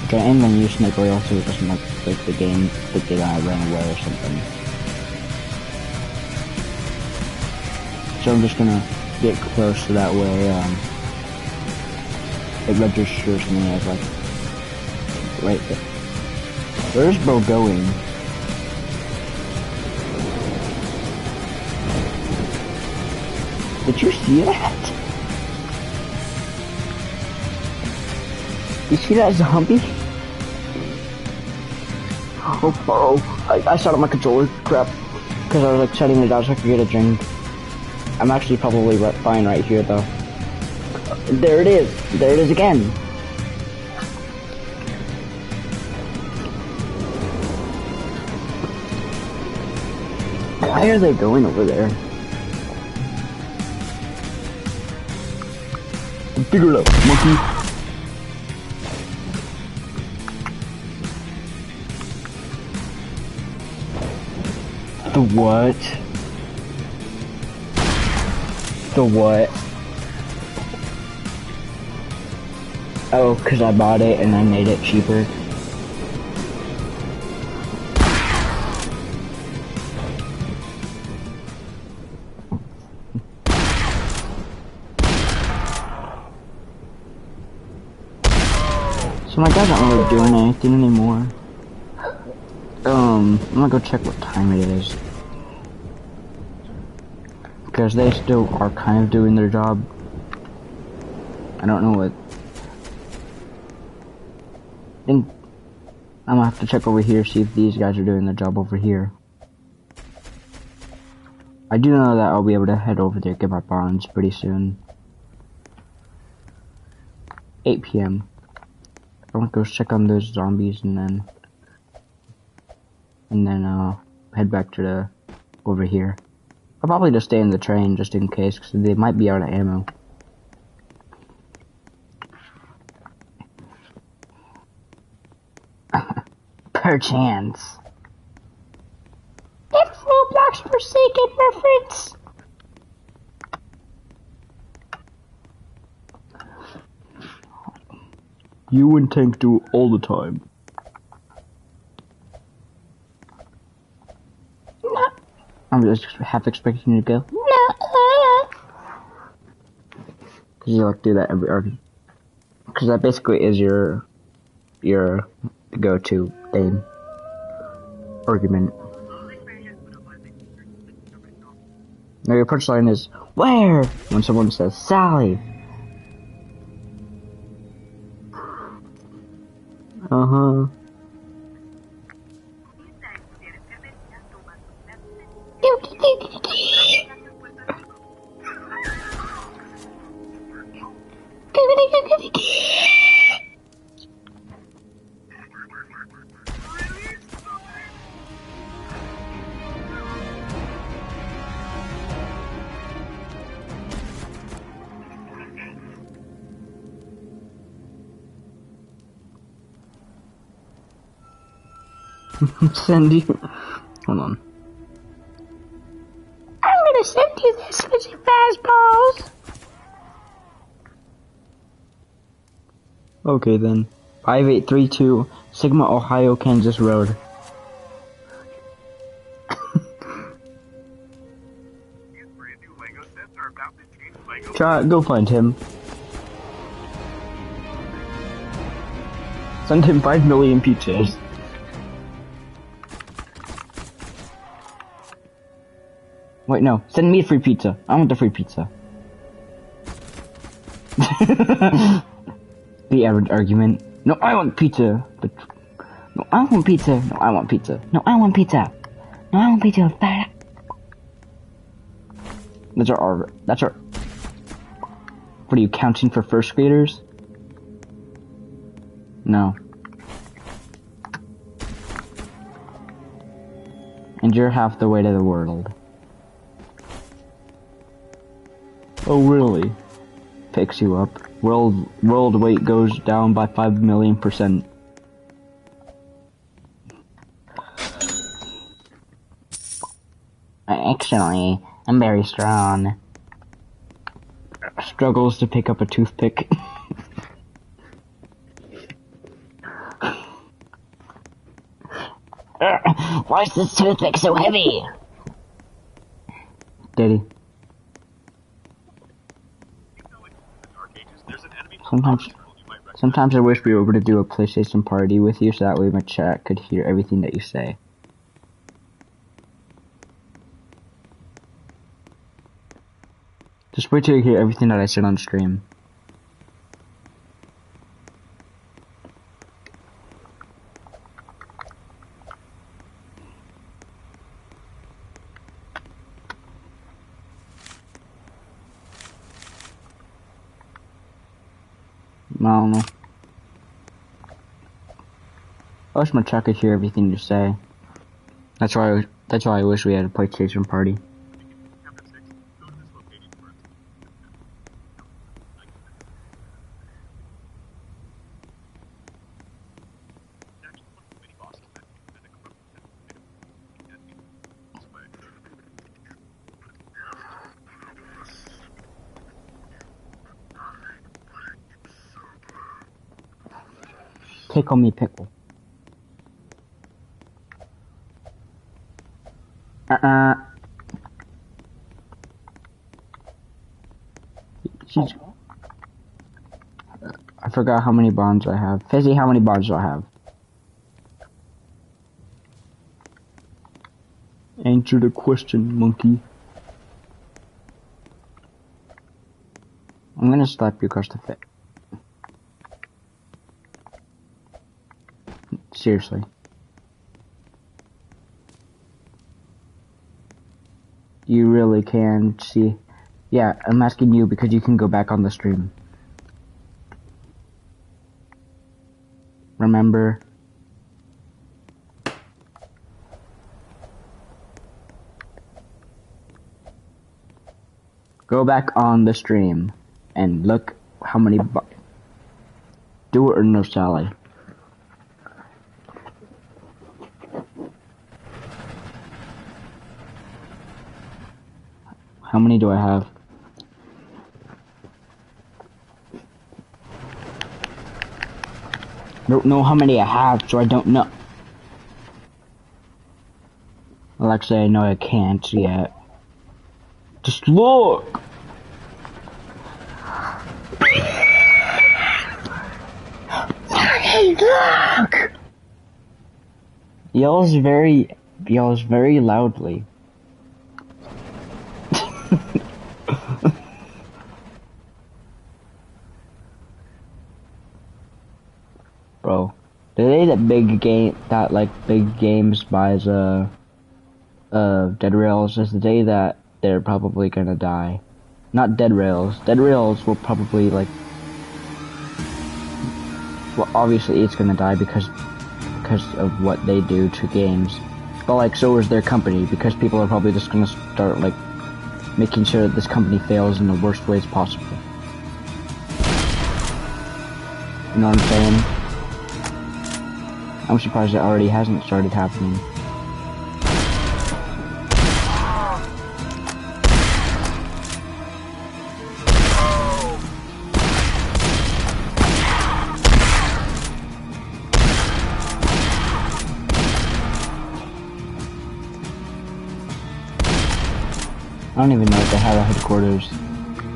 Okay, I'm gonna use sniper rifle so it doesn't like the game think that I ran away or something. So I'm just gonna get close so that way it registers me as like right there. Where's Bo going? Did you see that? You see that zombie? Oh, I shot up my controller, crap. Because I was like setting it down so I could get a drink. I'm actually probably fine right here though. There it is again. Why are they going over there? Figure it out, monkey. The what? The what? Oh, cause I bought it and I made it cheaper. So my guy's not really doing anything anymore. I'm gonna go check what time it is. Because they still are kind of doing their job. I don't know what. I think I'm gonna have to check over here, see if these guys are doing their job over here. I do know that I'll be able to head over there, get my bonds pretty soon. 8 PM. I'm gonna go check on those zombies and then head back to the over here. I'll probably just stay in the train just in case, because they might be out of ammo. Perchance. It's Roblox Forsaken reference. You and Tank do it all the time. No. I'm just half expecting you to go. No. Cause you like do that every argument. Cause that basically is your go-to thing. Argument. Now your punchline is where when someone says Sally. Uh-huh. Send you. Hold on. I'm gonna send you this Fizzy fastballs. Okay then. 5832 Sigma, Ohio, Kansas Road. Try, go find him. Send him 5 million pizzas. Wait, no. Send me a free pizza. I want the free pizza. The average argument. No, I want pizza. But no, I want pizza. No, I want pizza. No, I want pizza. No, I want pizza. That's our. What are you counting for first graders? No. And you're half the way to the world. Oh really? Picks you up. World weight goes down by 5 million%. Actually, I'm very strong. Struggles to pick up a toothpick. Why is this toothpick so heavy? Daddy. Sometimes I wish we were able to do a PlayStation party with you so that way my chat could hear everything that you say. Just wait till you hear everything that I said on stream. I don't know. I wish my chat could hear everything you say. That's why I wish we had a PlayStation party. Pickle me pickle. She's... I forgot how many bonds I have. Fizzy, how many bonds do I have? Answer the question, monkey. I'm gonna slap you across the face. Seriously. You really can see. Yeah, I'm asking you because you can go back on the stream. Remember? Go back on the stream and look how many do it or no, Sally. How many do I have? I don't know how many I have, so I don't know. Well, actually, I know I can't yet. Just look! Hey, look! Yells very loudly. Bro, the day that Big Games buys Dead Rails is the day that they're probably gonna die. Not Dead Rails. Dead Rails will probably well, obviously it's gonna die because of what they do to games. But so is their company, because people are probably just gonna start making sure that this company fails in the worst ways possible. You know what I'm saying? I'm surprised it already hasn't started happening. I don't even know if they have a headquarters.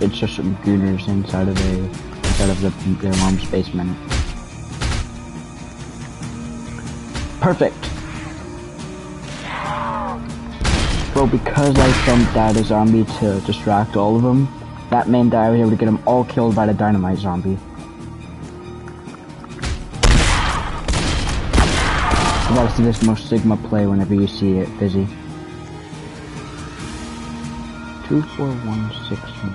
It's just some gooners inside of their mom's basement. Perfect. Bro, because I thumped out a zombie to distract all of them, that meant that I was able to get them all killed by the dynamite zombie. You gotta see this most Sigma play whenever you see it, Fizzy. 24161.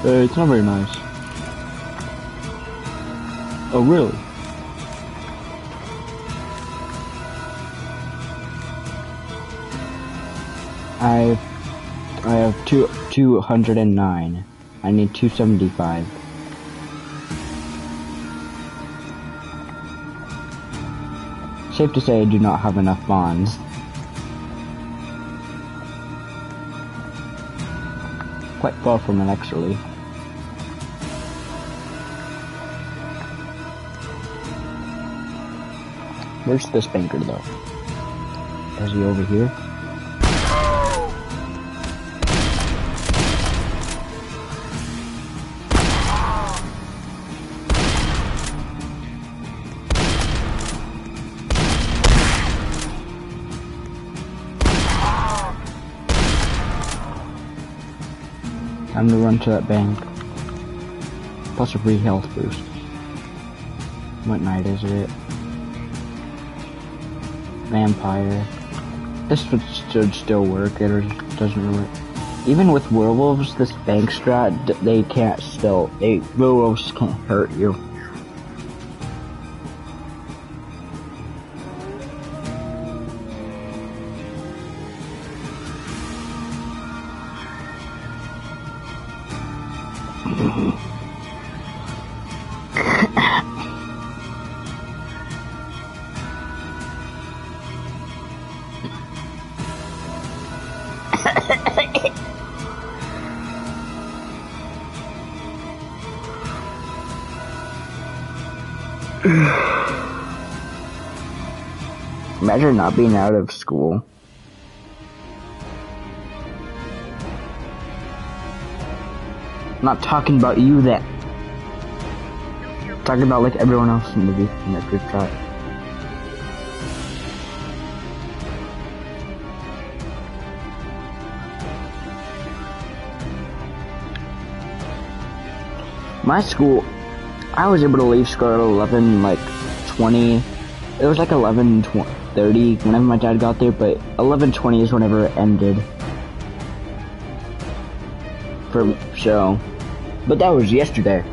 It's not very nice. Oh, really? I have 209. I need 275. Safe to say I do not have enough bonds. quite far from it actually. Where's this banker though? Is he over here? Time to run to that bank. Plus a free health boost. What night is it? Vampire. This should still work. It doesn't work. Even with werewolves, this bank strat, they can't still. Werewolves can't hurt you. Imagine not being out of school. I'm not talking about you then. I'm talking about like everyone else in that group chat. My school, I was able to leave school at 11, like 20. It was like 11:30 whenever my dad got there, but 11:20 is whenever it ended. For show. But that was yesterday.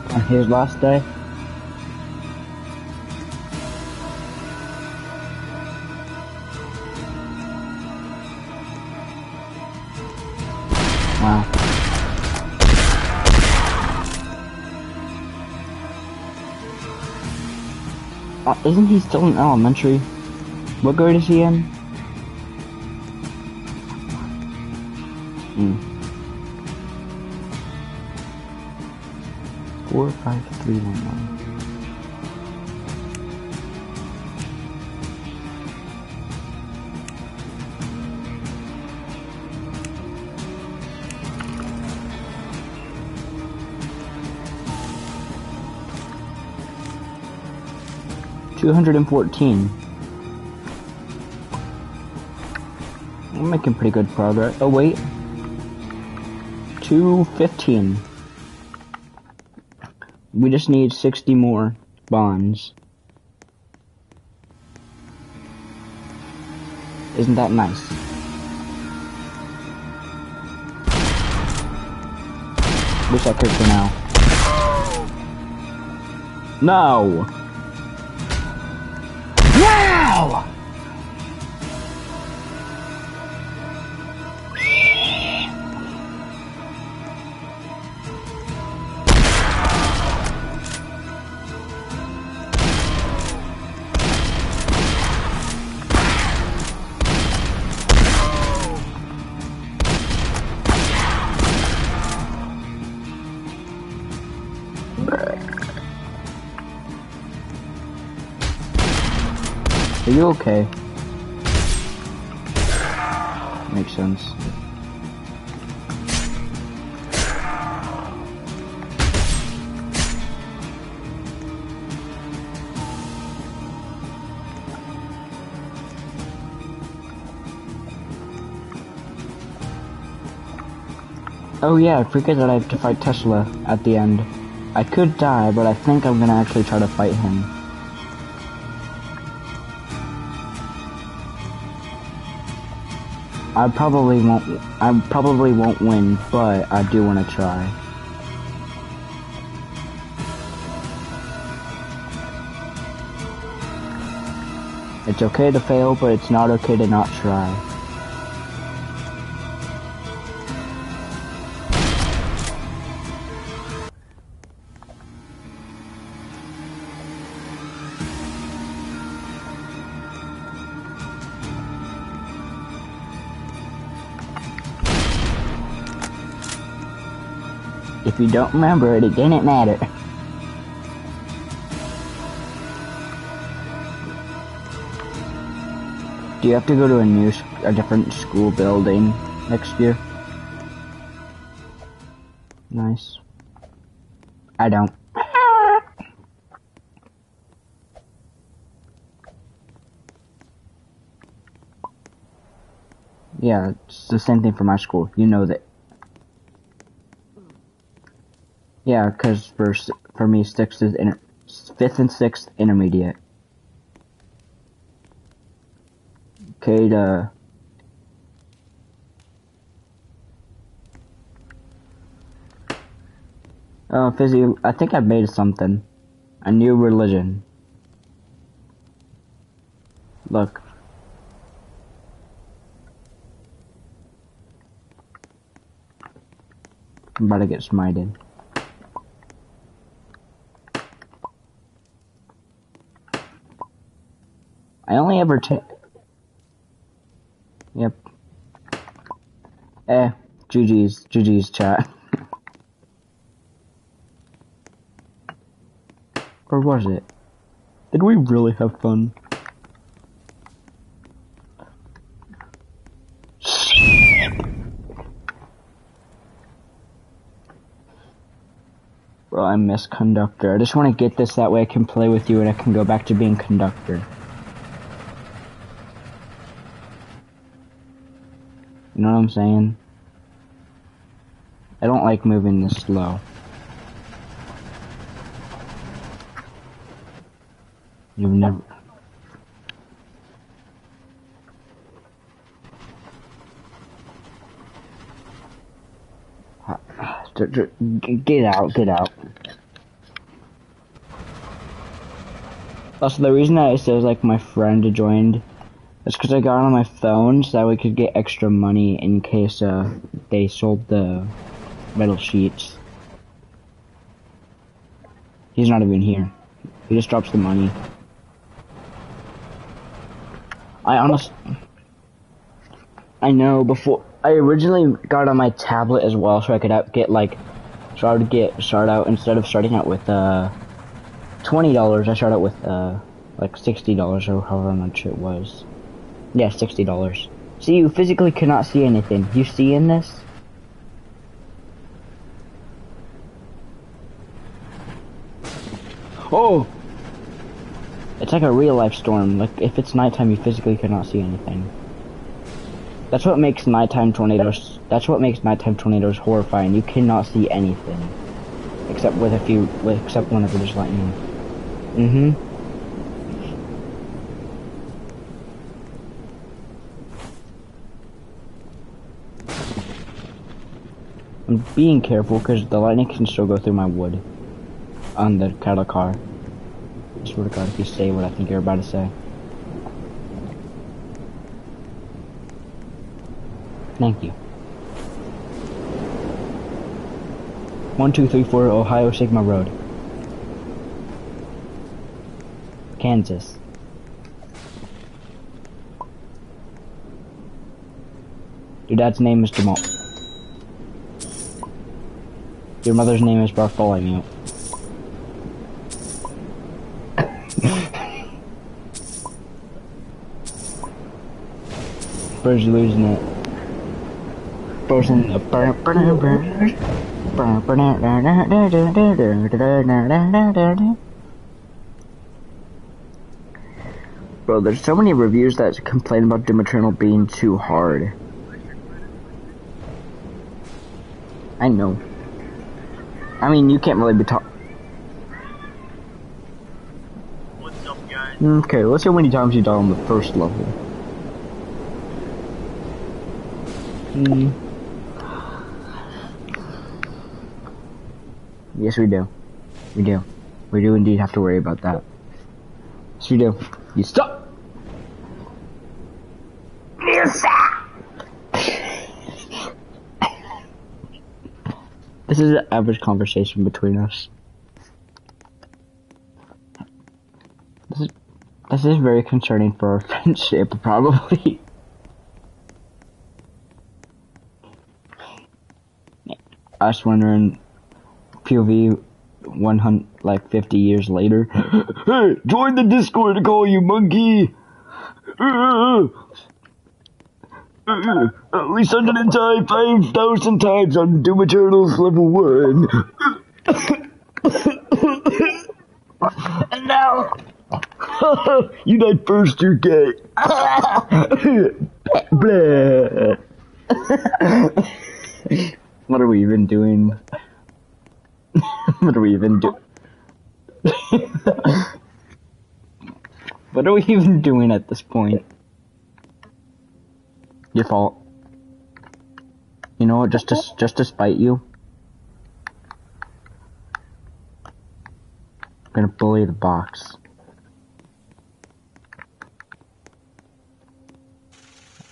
On his last day. Wow. Isn't he still in elementary? What grade is he in? Hmm. 4, 5, 3, 1, 1. $214. We're making pretty good progress. Oh wait. 215. We just need 60 more bonds. Isn't that nice? Wish I could for now. No! Wow! Are you okay? Makes sense. Oh yeah, I forget that I have to fight Tesla at the end. I could die, but I think I'm gonna actually try to fight him. I probably won't win, but I do want to try. It's okay to fail, but it's not okay to not try. If you don't remember it, it didn't matter. Do you have to go to a different school building next year? Nice. I don't. Yeah, it's the same thing for my school. You know that. Yeah, because for me, 5th and 6th intermediate. K to... Oh, Fizzy, I think I made something. A new religion. Look. I'm about to get smited. I only ever take... Yep. GG's chat. Or was it? Did we really have fun? Bro, I miss conductor. I just want to get this, that way I can play with you and I can go back to being conductor. You know what I'm saying? I don't like moving this slow. You've never... Get out. Also, the reason that it says, like, my friend joined is because I got on my phone so that we could get extra money in case, they sold the metal sheets. He's not even here. He just drops the money. I know, before, I originally got on my tablet as well so I could get, like, so I would start out, instead of starting out with, $20, I started out with, like $60 or however much it was. Yeah, $60. See, you physically cannot see anything. You see in this? Oh! It's like a real life storm. Like, if it's nighttime, you physically cannot see anything. That's what makes nighttime tornadoes horrifying. You cannot see anything. Except except whenever there's lightning. I'm being careful because the lightning can still go through my wood on the cattle car. I swear to God, if you say what I think you're about to say. Thank you. 1234 Ohio Sigma Road. Kansas. Your dad's name is Jamal. Your mother's name is Bartholomew. Bro's losing it. Bro's in the Bro, there's so many reviews that complain about Doom Eternal being too hard. I know. I mean, you can't really be talking. What's up, guys? Okay, let's see how many times you die on the first level. Yes, we do. We do. We do indeed have to worry about that. Yes, we do. You stop! This is an average conversation between us. This is very concerning for our friendship, probably. Us wondering POV 100, like 50 years later. Hey, join the Discord to call you monkey! At least 105,000 times on Doom Eternal's level 1. And now, you died first, you're gay. Blah. What are we even doing? What are we even doing? What are we even doing at this point? Your fault. You know what? Just to spite you, I'm gonna bully the box.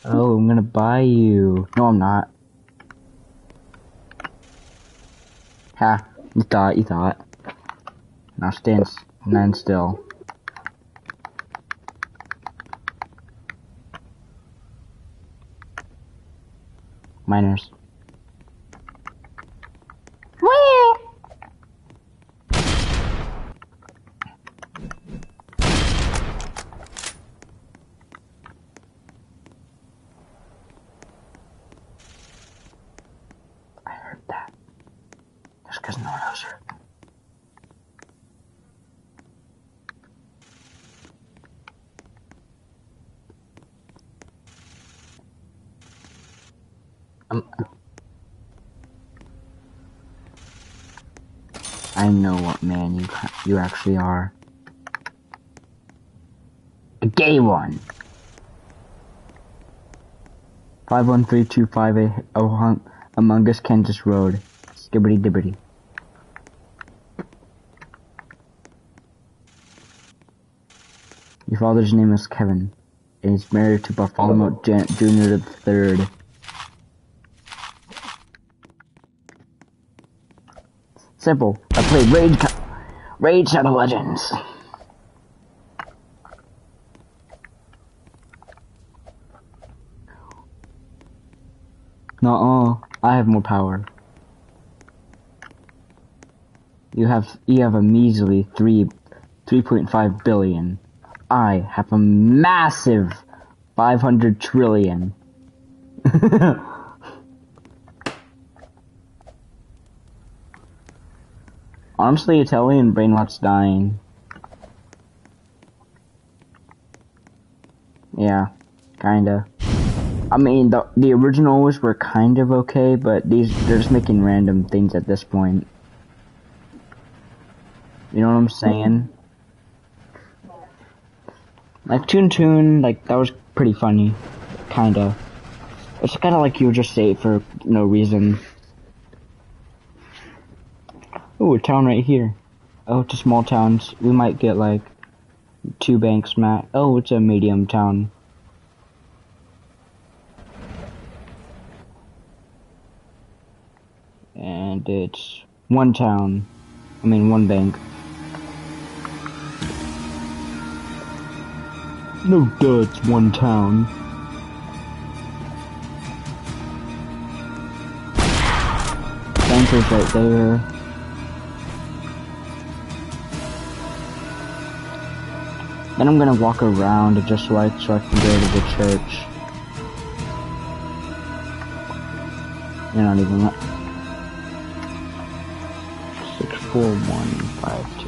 Oh, I'm gonna buy you. No, I'm not. Ha! You thought. Now stand still. Miners. Whee! I heard that. Just because no one else heard. I know what man you actually are. A gay one. 513258 Among Us, Kansas Road. Skibbity dibbity. Your father's name is Kevin, and he's married to Bartholomew Jr. III. Simple. I play Raid Shadow Legends. Nuh-uh. I have more power. You have a measly 3.5 billion. I have a massive 500 trillion. Honestly, Italian brainrot's dying. Yeah, kinda. I mean, the originals were kind of okay, but they're just making random things at this point. You know what I'm saying? Like Toon, like that was pretty funny, kinda. It's kinda like you would just say it for no reason. Ooh, a town right here. Oh, it's a small town. We might get like 2 banks max. Oh, it's a medium town. And it's 1 town. I mean 1 bank. No duh, it's 1 town. Banker's right there. Then I'm gonna walk around just so I can go to the church. You're not even that. 64152.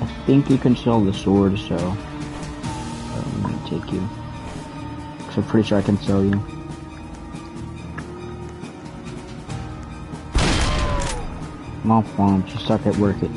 I think you can sell the sword, so I'm gonna take you. Cause I'm pretty sure I can sell you. Mom farm, just suck at work it.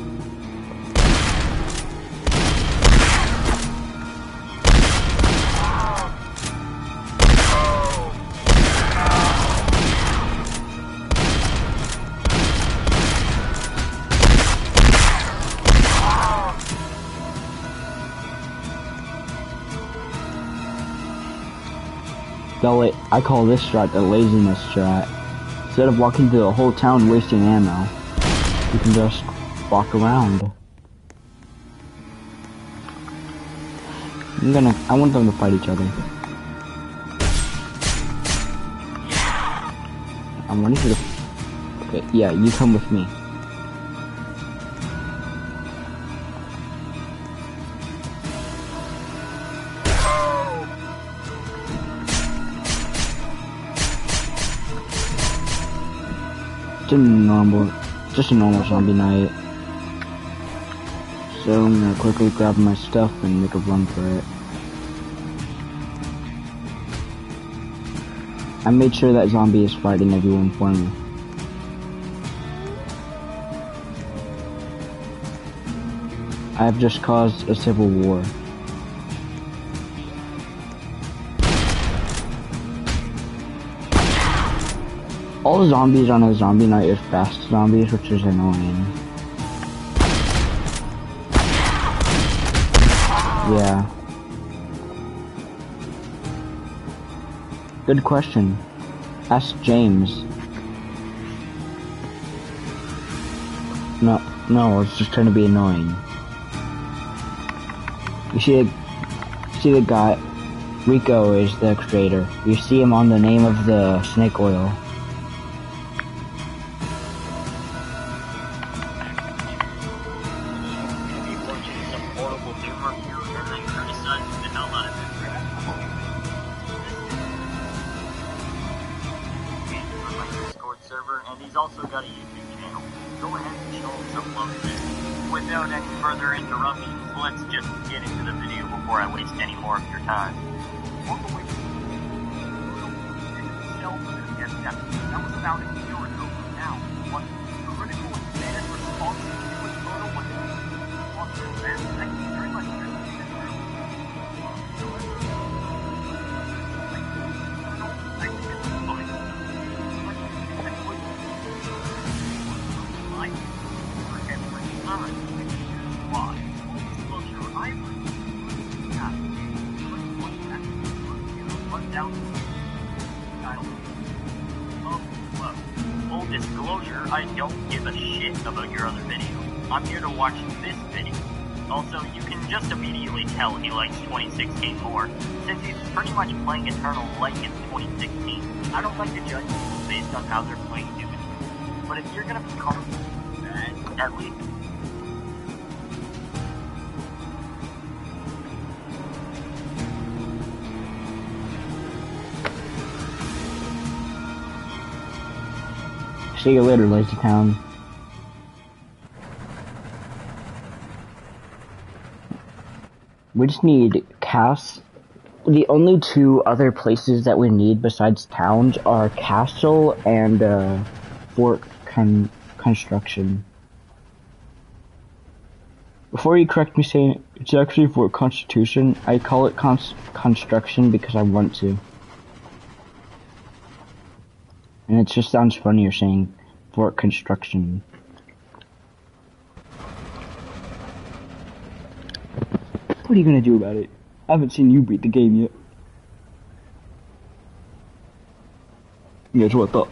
I call this strat the laziness strat. Instead of walking through the whole town wasting ammo, you can just walk around. I want them to fight each other. I'm ready for the... Okay, yeah, you come with me. Just a normal zombie night. So I'm gonna quickly grab my stuff and make a run for it. I made sure that zombie is fighting everyone for me. I have just caused a civil war. All the zombies on a zombie night are fast zombies, which is annoying. Yeah. Good question. Ask James. No, I was just trying to be annoying. You see the guy, Rico is the creator. You see him on the name of the snake oil. Server, and he's also got a YouTube channel. Go ahead and show him some love there. Without any further interruptions, let's just get into the video before I waste any more of your time. All the way to that was about a year ago from now. What critical and bad response to the photo was on the event. Thank you very much. Full disclosure, I don't give a shit about your other video. I'm here to watch this video. Also, you can just immediately tell he likes 2016 more, since he's pretty much playing Eternal like it's 2016. I don't like to judge people based on how they're playing Doom, but if you're gonna be comfortable with that, at least... See you later, Lazy Town. We just need casts. The only two other places that we need besides towns are castle and fort construction. Before you correct me saying it's actually Fort Constitution, I call it construction because I want to. And it just sounds funnier saying Fort Construction. What are you gonna do about it? I haven't seen you beat the game yet. Guess what though?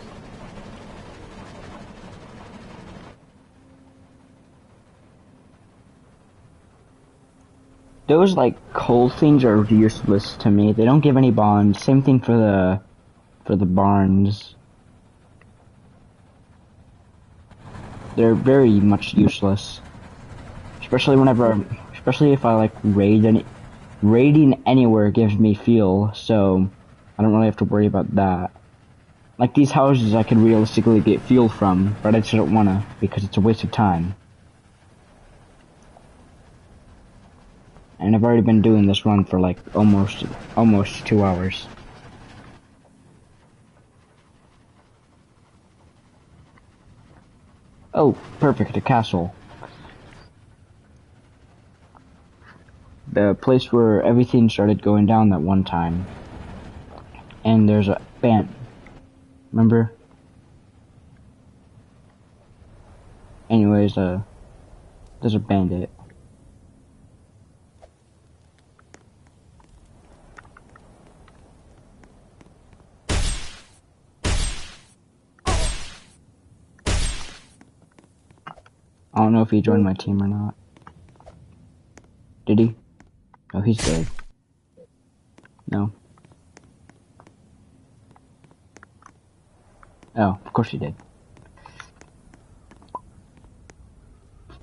Those like coal things are useless to me. They don't give any bonds. Same thing for the barns. They're very much useless. Especially if I like raiding anywhere gives me fuel, so I don't really have to worry about that. Like these houses I could realistically get fuel from, but I just don't wanna because it's a waste of time. And I've already been doing this run for like almost 2 hours. Oh, perfect, a castle. The place where everything started going down that one time. And there's a band. Remember? Anyways, there's a bandit. I don't know if he joined my team or not. Did he? Oh, he's dead. No. Oh, of course he did.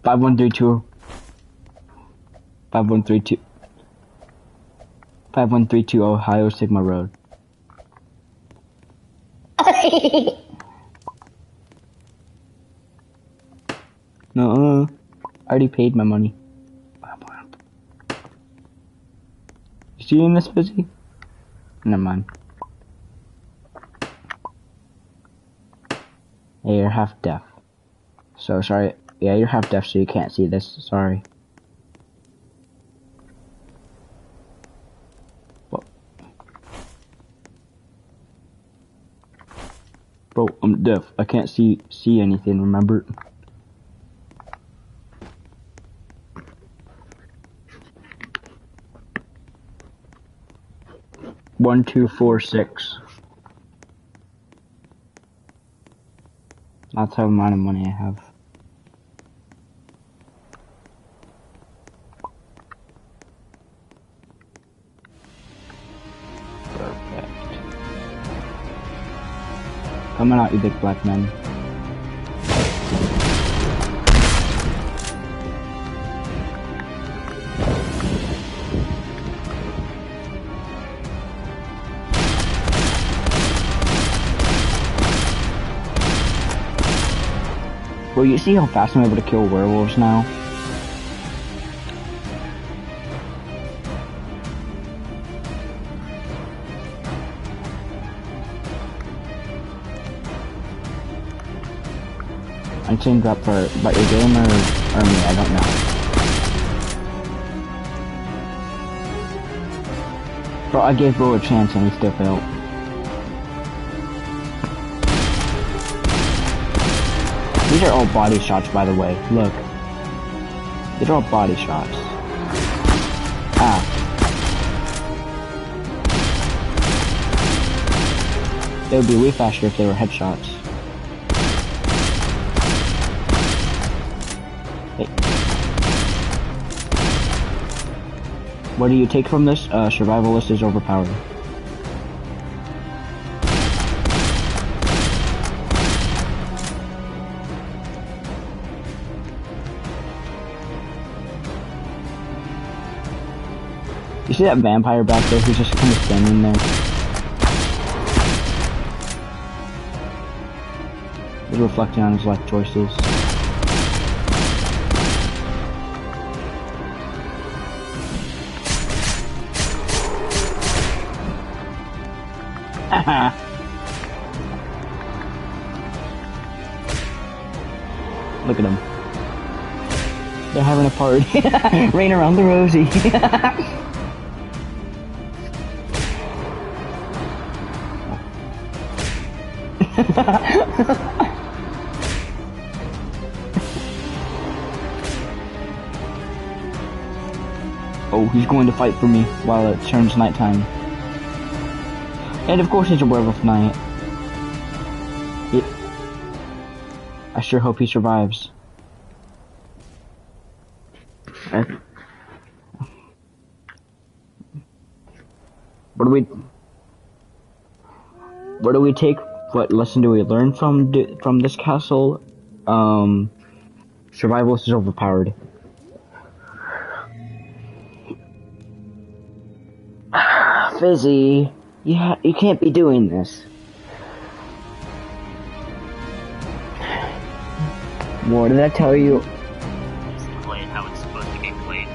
5132. 5132. 5132 Ohio Sigma Road. No, I already paid my money. You seeing this, Fizzy? Never mind. Hey, you're half deaf. So sorry. Yeah, you're half deaf, so you can't see this. Sorry. Well, bro, I'm deaf. I can't see anything. Remember? One, 2, 4, 6. That's how amount of money I have. Perfect. Coming out, you big black men. Well, you see how fast I'm able to kill werewolves now? I'm saying that about your game or me, I don't know. Bro, I gave Bro a chance and he still failed. These are all body shots, by the way. Look. These are all body shots. Ah. They would be way faster if they were headshots. Hey. What do you take from this? Survivalist is overpowered. You see that vampire back there who's just kind of standing there? He's reflecting on his life choices. Look at them. They're having a party. Rain around the rosy. Oh, he's going to fight for me while it turns nighttime. And of course it's a werewolf night. I sure hope he survives. What do we take? What lesson do we learn from this castle? Survivalist is overpowered. Fizzy, you can't be doing this. What did I tell you? Just play it how it's supposed to get played.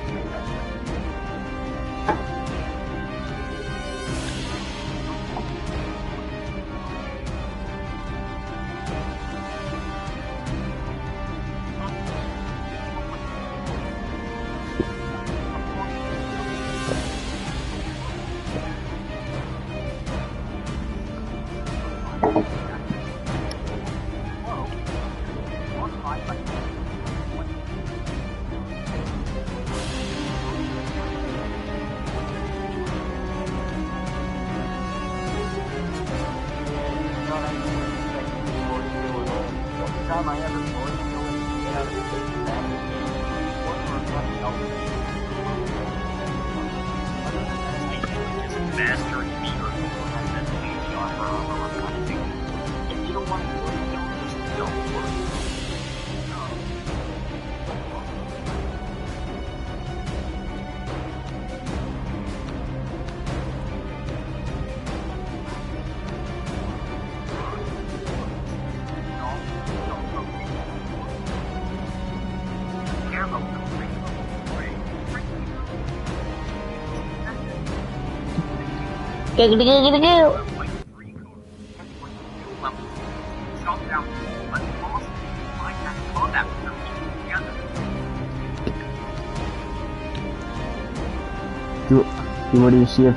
You ready to see if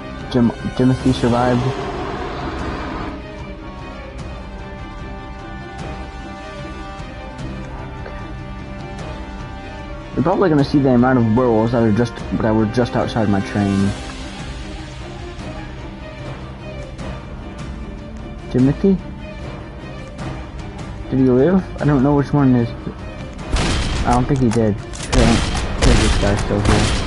Timothy survived? You're probably gonna see the amount of werewolves that were just outside my train. Timothy? Did he live? I don't know which one is. I don't think he did. Because this guy's still here.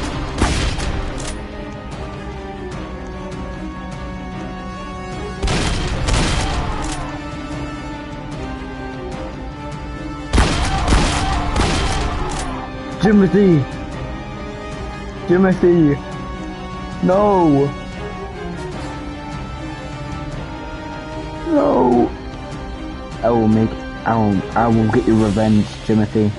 Timothy! Timothy! No! No! I will get your revenge, Timothy.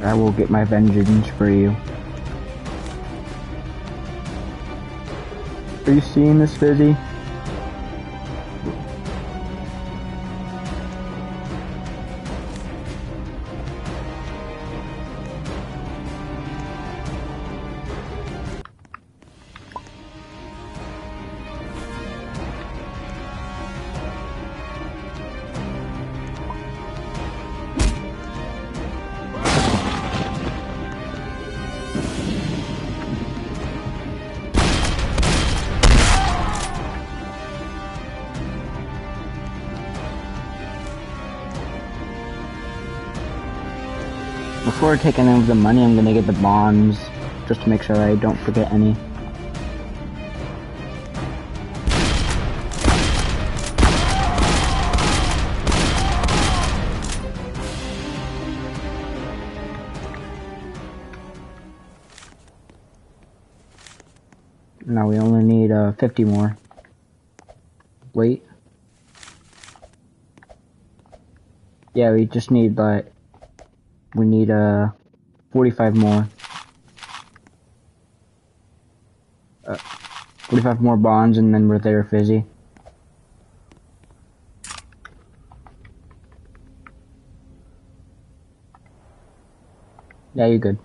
I will get my vengeance for you. Are you seeing this, Fizzy? Before taking any of the money, I'm gonna get the bonds, just to make sure I don't forget any. Now we only need 50 more. Wait. Yeah, we just need we need 45 more. 45 more bonds and then we're there, Fizzy. Yeah, you're good.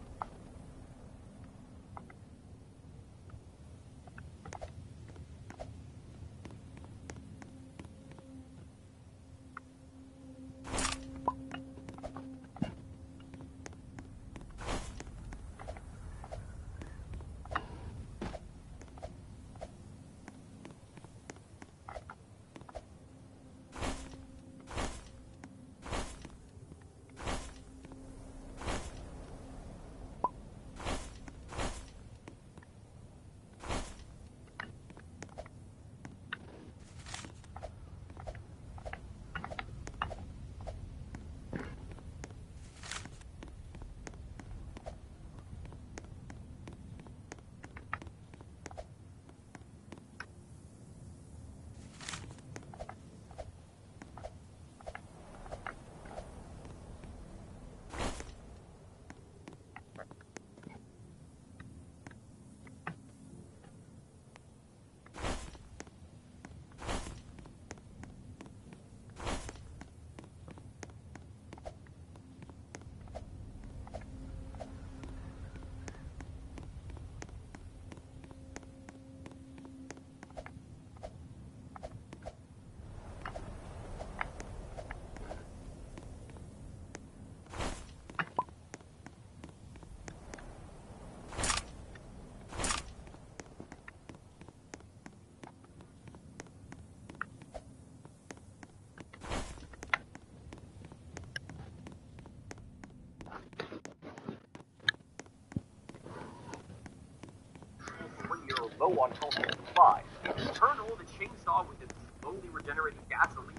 low on total supply. Internal, the chainsaw with its slowly regenerating gasoline,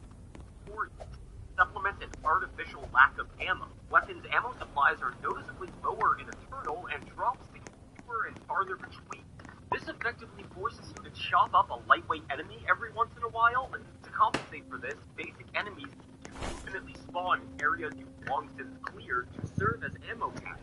or supplement an artificial lack of ammo. Weapons ammo supplies are noticeably lower in Eternal and drops to fewer and farther between. This effectively forces you to chop up a lightweight enemy every once in a while, and to compensate for this, basic enemies you infinitely spawn in areas you've long since cleared to serve as ammo packets.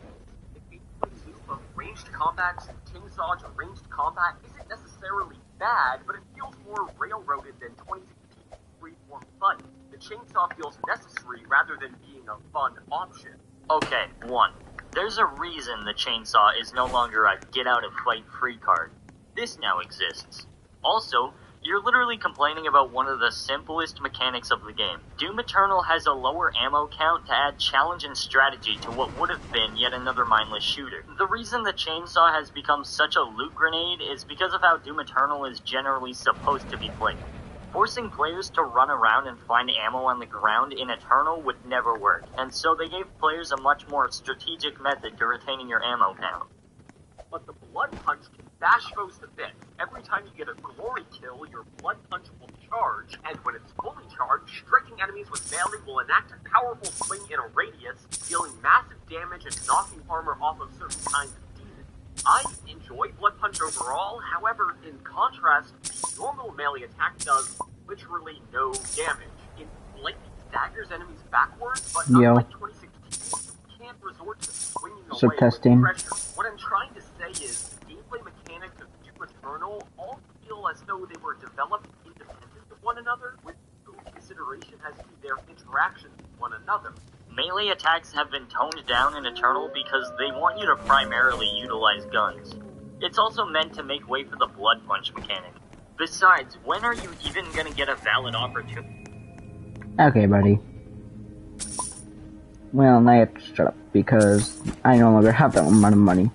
The gameplay loop of ranged combat to chainsaw to ranged combat isn't necessarily bad, but it feels more railroaded than 2016's freeform fun. The chainsaw feels necessary rather than being a fun option. Okay, 1. There's a reason the chainsaw is no longer a get-out-of-fight-free card. This now exists. Also, you're literally complaining about one of the simplest mechanics of the game. Doom Eternal has a lower ammo count to add challenge and strategy to what would have been yet another mindless shooter. The reason the chainsaw has become such a loot grenade is because of how Doom Eternal is generally supposed to be played. Forcing players to run around and find ammo on the ground in Eternal would never work, and so they gave players a much more strategic method to retaining your ammo count. But the Blood Punch can bash foes to bits. Every time you get a glory kill, your Blood Punch will charge, and when it's fully charged, striking enemies with melee will enact a powerful swing in a radius, dealing massive damage and knocking armor off of certain kinds of demons. I enjoy Blood Punch overall, however, in contrast, the normal melee attack does literally no damage. It slightly staggers enemies backwards, but unlike 2016, you can't resort to swinging away with pressure. What I'm trying to say is, gameplay mechanics of Doom Eternal all feel as though they were developed independent of one another, with no consideration as to their interactions with one another. Melee attacks have been toned down in Eternal because they want you to primarily utilize guns. It's also meant to make way for the Blood Punch mechanic. Besides, when are you even gonna get a valid opportunity? Okay, buddy. Well, now you have to shut up, because I no longer have that amount of money.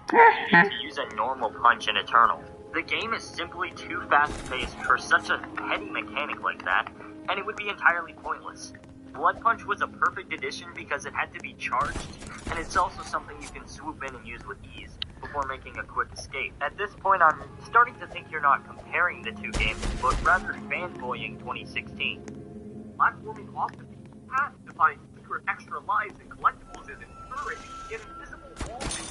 To use a normal punch in Eternal. The game is simply too fast-paced for such a petty mechanic like that, and it would be entirely pointless. Blood Punch was a perfect addition because it had to be charged, and it's also something you can swoop in and use with ease, before making a quick escape. At this point, I'm starting to think you're not comparing the two games, but rather fanboying 2016. Platforming off the beaten path to find secret extra lives and collectibles is encouraging, yet invisible walls and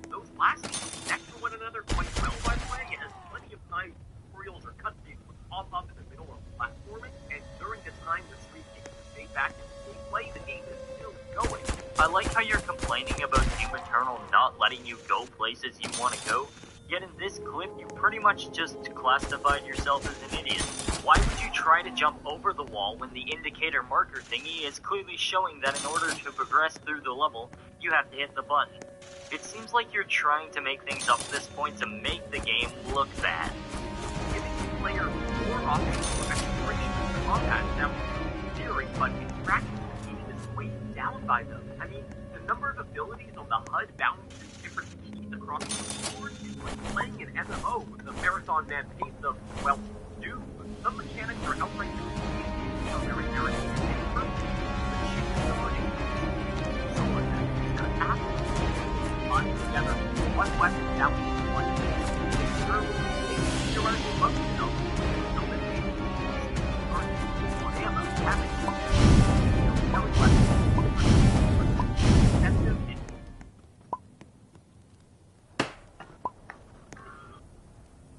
those last two next to one another quite well, by the way, as plenty of times tutorials or cutscenes would pop up in the middle of platforming, and during the time the street games stay back in gameplay, the game is still going. I like how you're complaining about Doom Eternal not letting you go places you want to go, yet in this clip you pretty much just classified yourself as an idiot. Why would you try to jump over the wall when the indicator marker thingy is clearly showing that in order to progress through the level, you have to hit the button? It seems like you're trying to make things up at this point to make the game look bad. Giving the player more options for exploration and combat sounds theory, but in practice the game is weighed down by them. I mean, the number of abilities on the HUD balances different keys across the board is like playing an MMO with the Marathon Man pace of, well, Doom. Some mechanics are outright very, very together, one weapon down to one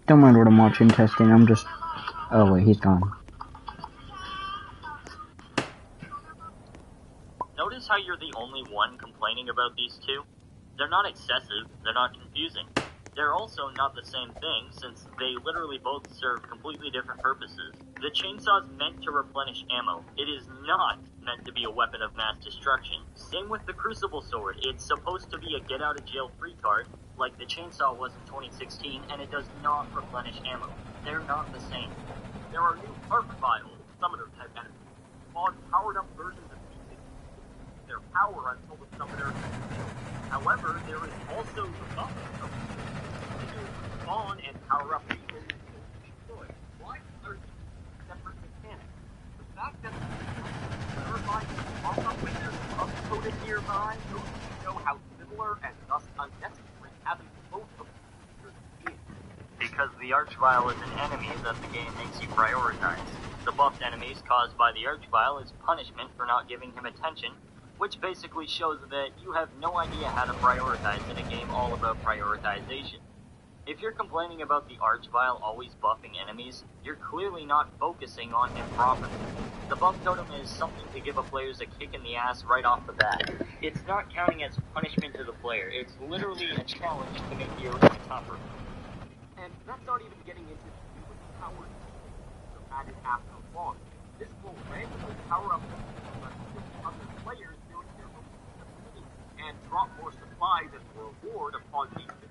Don't mind what I'm watching, testing, I'm just... Oh wait, he's gone. Notice how you're the only one complaining about these two? They're not excessive, they're not confusing. They're also not the same thing, since they literally both serve completely different purposes. The chainsaw is meant to replenish ammo. It is not meant to be a weapon of mass destruction. Same with the Crucible Sword. It's supposed to be a get-out-of-jail-free card, like the chainsaw was in 2016, and it does not replenish ammo. They're not the same. There are new arc files, summoner-type enemies, spawn powered-up versions of pieces, their power until the summoner can fail. However, there is also the buffet of spawn and power-up demons can be destroyed. Why are these separate mechanics? The fact that the verified pop-up when there's upcoded nearby goes to show how similar simpler and thus unnecessary having both of them in. Because the Archvile is an enemy that the game makes you prioritize. The buffed enemies caused by the Archvile is punishment for not giving him attention, which basically shows that you have no idea how to prioritize in a game all about prioritization. If you're complaining about the Archvile always buffing enemies, you're clearly not focusing on him properly. The buff totem is something to give a players a kick in the ass right off the bat. It's not counting as punishment to the player, it's literally a challenge to make the arena tougher. And that's not even getting into the power added after long. This will randomly power up other players doing their own thing and drop more supplies as a reward upon being defeated.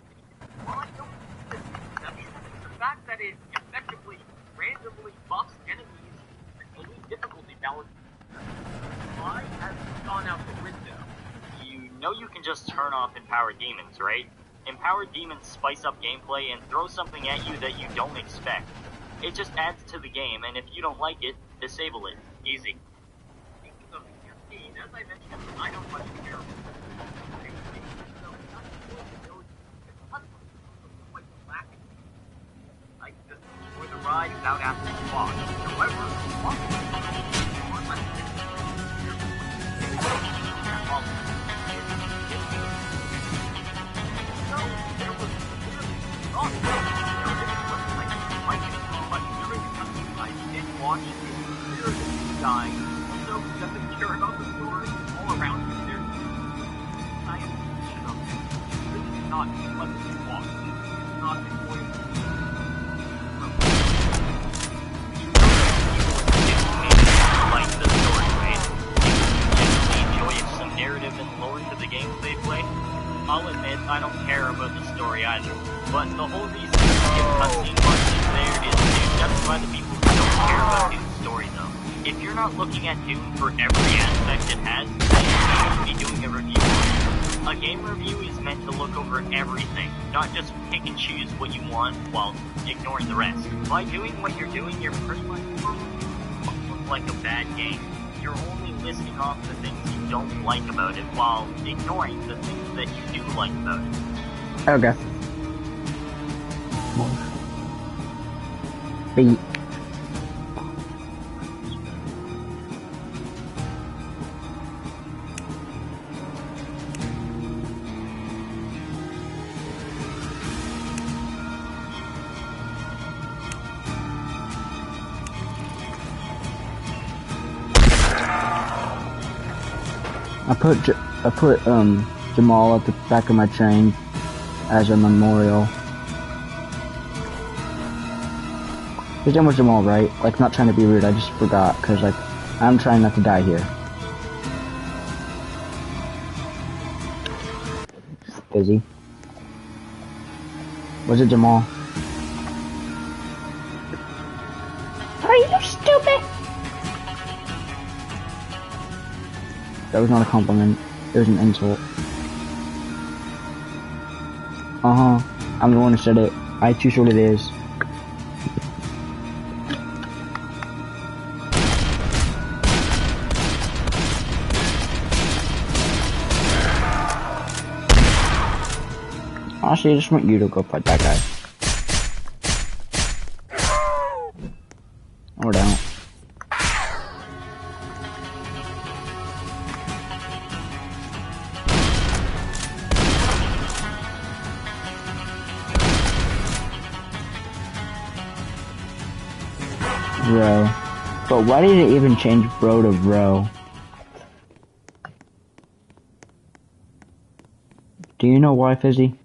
Well, I don't think this is exception. The fact that it effectively randomly buffs enemies and any difficulty balance has gone out the window. You know you can just turn off Empowered Demons, right? Empowered Demons spice up gameplay and throw something at you that you don't expect. It just adds to the game, and if you don't like it, disable it. Easy. Speaking of campaign, as I mentioned, I don't much care. I just enjoy the ride without asking why. However, watch it clear that he's dying. Also, doesn't care about the story all around him. There's science fiction of it. This is not pleasant to watch. It's not enjoyable. Like the story, right? You enjoy some narrative and lore to the games they play. I'll admit, I don't care about the story either. But the whole reason to skip cutscene parts is there is to justify the people who don't care about Doom's story, though. If you're not looking at Doom for every aspect it has, then you shouldn't be doing a review on it. A game review is meant to look over everything, not just pick and choose what you want while ignoring the rest. By doing what you're doing, you're pretty much look like a bad game. You're only listing off the things you don't like about it while ignoring the things that you do like about it. Okay. Beat. I put Jamal at the back of my train as a memorial. His name was Jamal, right? Like, not trying to be rude, I just forgot, cause like, I'm trying not to die here. Fizzy. Was it Jamal? Are you stupid? That was not a compliment. It was an insult. I'm the one who said it. I choose what it is. Honestly, I just want you to go fight that guy. Or don't. Bro. But why did it even change bro to bro? Do you know why, Fizzy?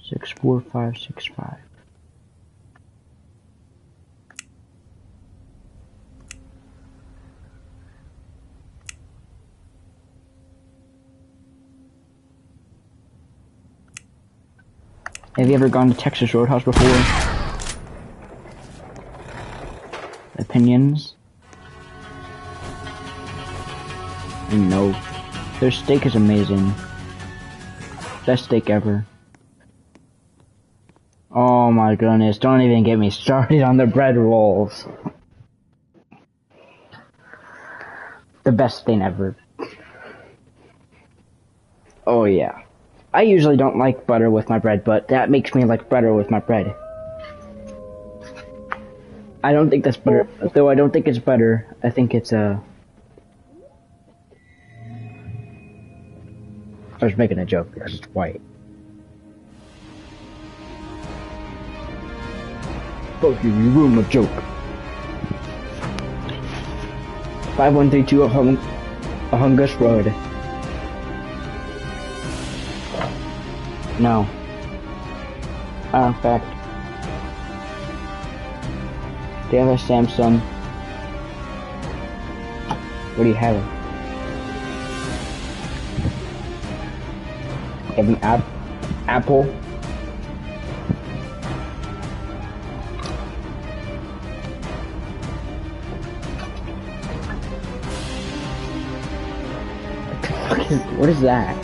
64565. Have you ever gone to Texas Roadhouse before? Opinions? No. Their steak is amazing. Best steak ever. Oh my goodness, don't even get me started on the bread rolls. The best thing ever. Oh yeah. I usually don't like butter with my bread, but that makes me like butter with my bread. I don't think that's butter, though I don't think it's butter. I think it's I was making a joke because it's white. Fuck you, you ruined my joke. 5132 Ahungus Road. No. In fact, do you have a Samsung? What do you have? You have an Apple? What is that?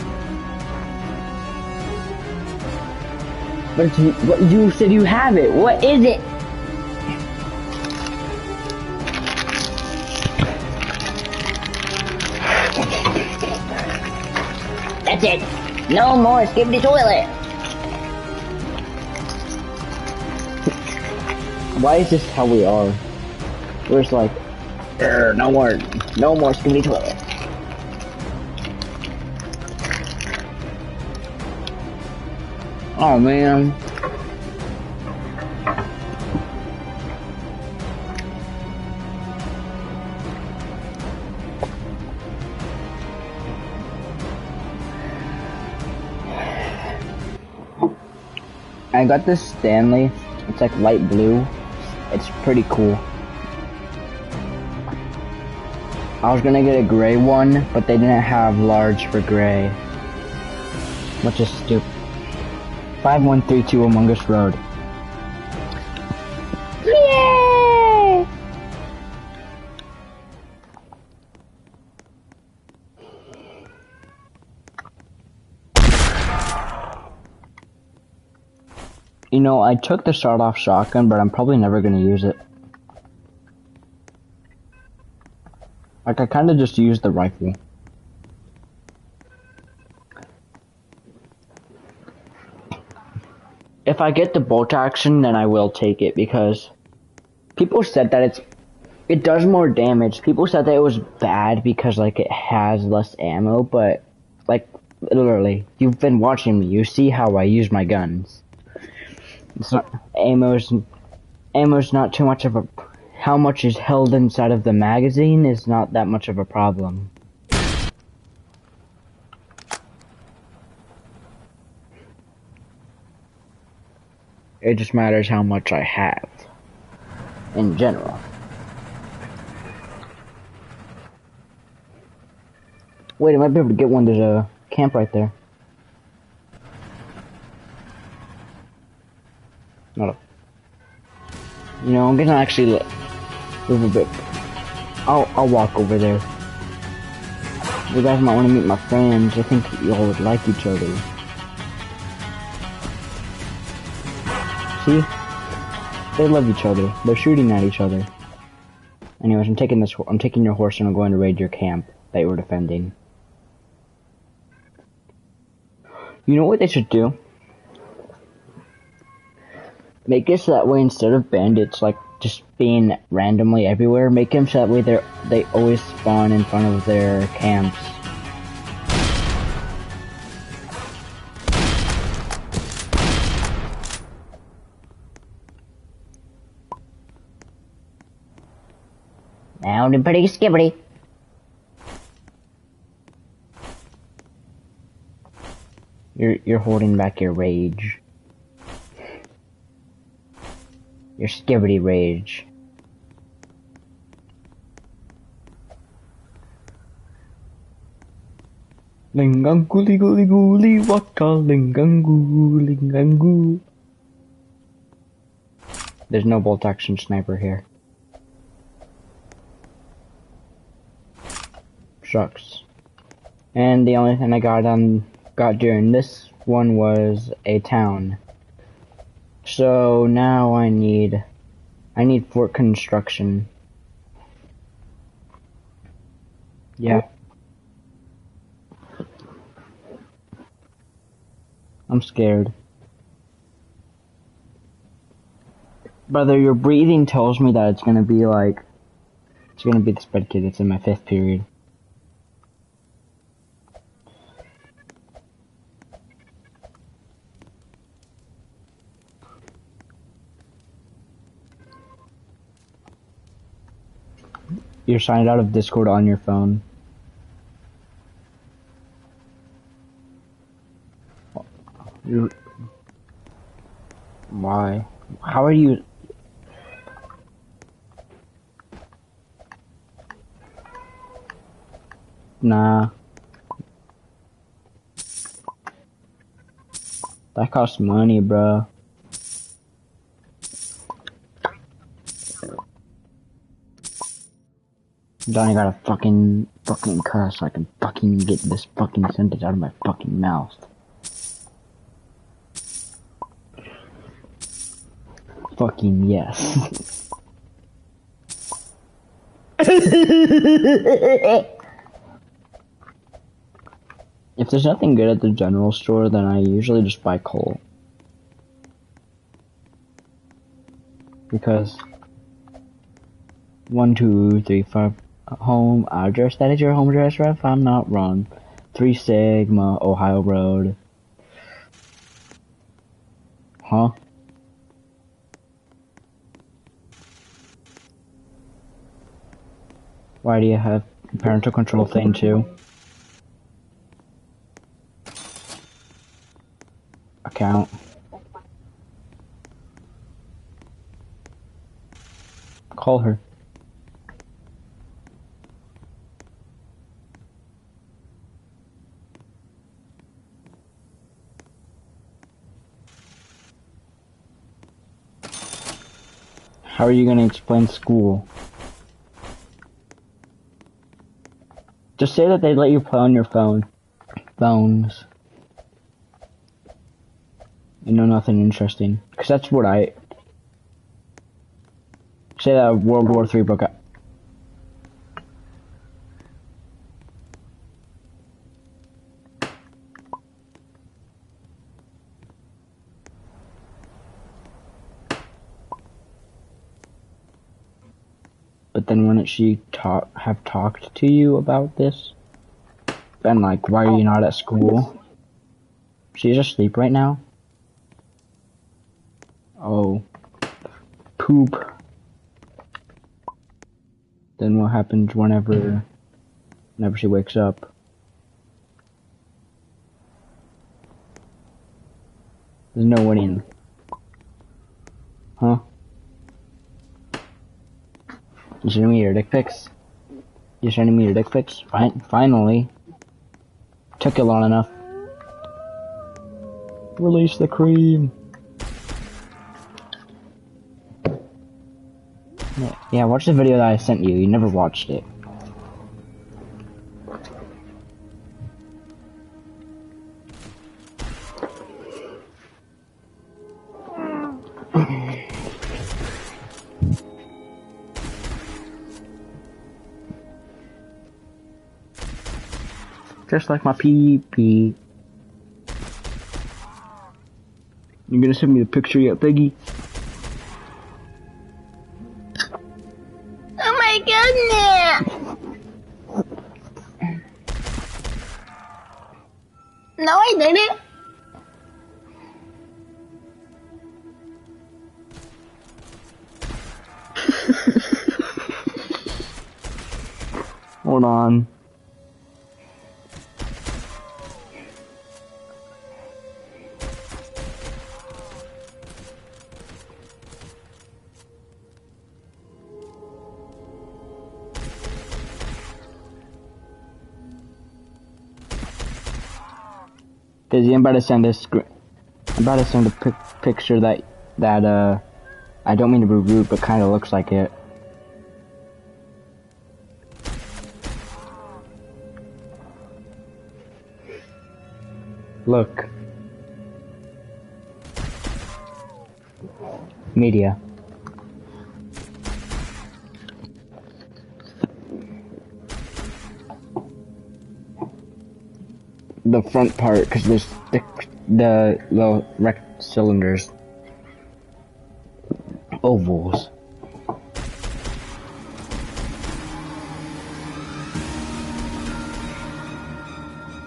But you said you have it. What is it? That's it. No more skibbity toilet. Why is this how we are? We're just like, no more skibbity toilet. Oh man. I got this Stanley. It's like light blue. It's pretty cool. I was gonna get a gray one, but they didn't have large for gray. Which is stupid. 5132 Among Us Road. Yay! You know, I took the start-off shotgun, but I'm probably never gonna use it. Like, I kinda just used the rifle. If I get the bolt action, then I will take it, because people said that it does more damage. People said that it was bad because, like, it has less ammo, but, like, literally, you've been watching me. You see how I use my guns. It's not, ammo's not too much of a, how much is held inside of the magazine is not that much of a problem. It just matters how much I have, in general. Wait, I might be able to get one. There's a camp right there. No. You know, I'm gonna actually move a bit. I'll walk over there. You guys might want to meet my friends. I think y'all would like each other. See? They love each other. They're shooting at each other. Anyways, I'm taking your horse and I'm going to raid your camp that you were defending. You know what they should do? Make it so that way instead of bandits like just being randomly everywhere, make them so that way they always spawn in front of their camps. Now the pretty skibbity. You're holding back your rage. Your skibbity rage. Lingangu liguli guli waka lingangu lingangu. There's no bolt action sniper here. Shucks. And the only thing I got during this one was a town. So now I need fort construction. Yeah. I'm scared. Brother, your breathing tells me that it's gonna be the spread kid that's in my 5th period. You're signed out of Discord on your phone. Why? How are you? Nah. That costs money, bro. Johnny got a fucking cuss so I can fucking get this fucking sentence out of my fucking mouth. Fucking yes. If there's nothing good at the general store, then I usually just buy coal. Because 1, 2, 3, 5 home address. That is your home address, if I'm not wrong. 3 Sigma, Ohio Road. Huh? Why do you have parental control thing too? Account. Call her. How are you gonna explain school? Just say that they let you play on your phones. You know, nothing interesting. Because that's what I... Say that World War III broke out. But then wouldn't she have talked to you about this? And like, why are you not at school? She's asleep right now? Oh. Poop. Then what happens whenever she wakes up? There's no winning. Huh? You sending me your dick pics? You sending me your dick pics? Finally. Took you long enough. Release the cream. Yeah, watch the video that I sent you. You never watched it. Just like my pee-pee. You gonna send me the picture yet, Peggy? Oh my goodness! No, I didn't. Hold on. Fizzy, I'm about to send a picture that I don't mean to be rude, but kind of looks like it. Look. Media. The front part, because there's The little rect cylinders. Ovals.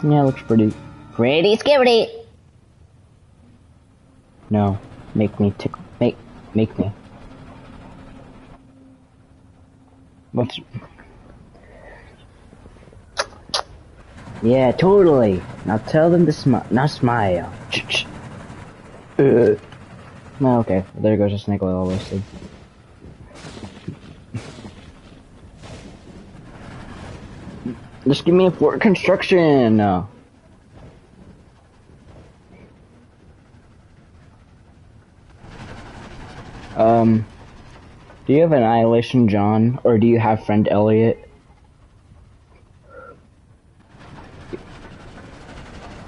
Yeah, it looks pretty. Pretty skibberty. No, make me make me. What's? Yeah, totally. Now tell them to not smile. No, okay. There goes a snake oil wasted. Just give me a fort construction. Do you have Annihilation John, or do you have Friend Elliot?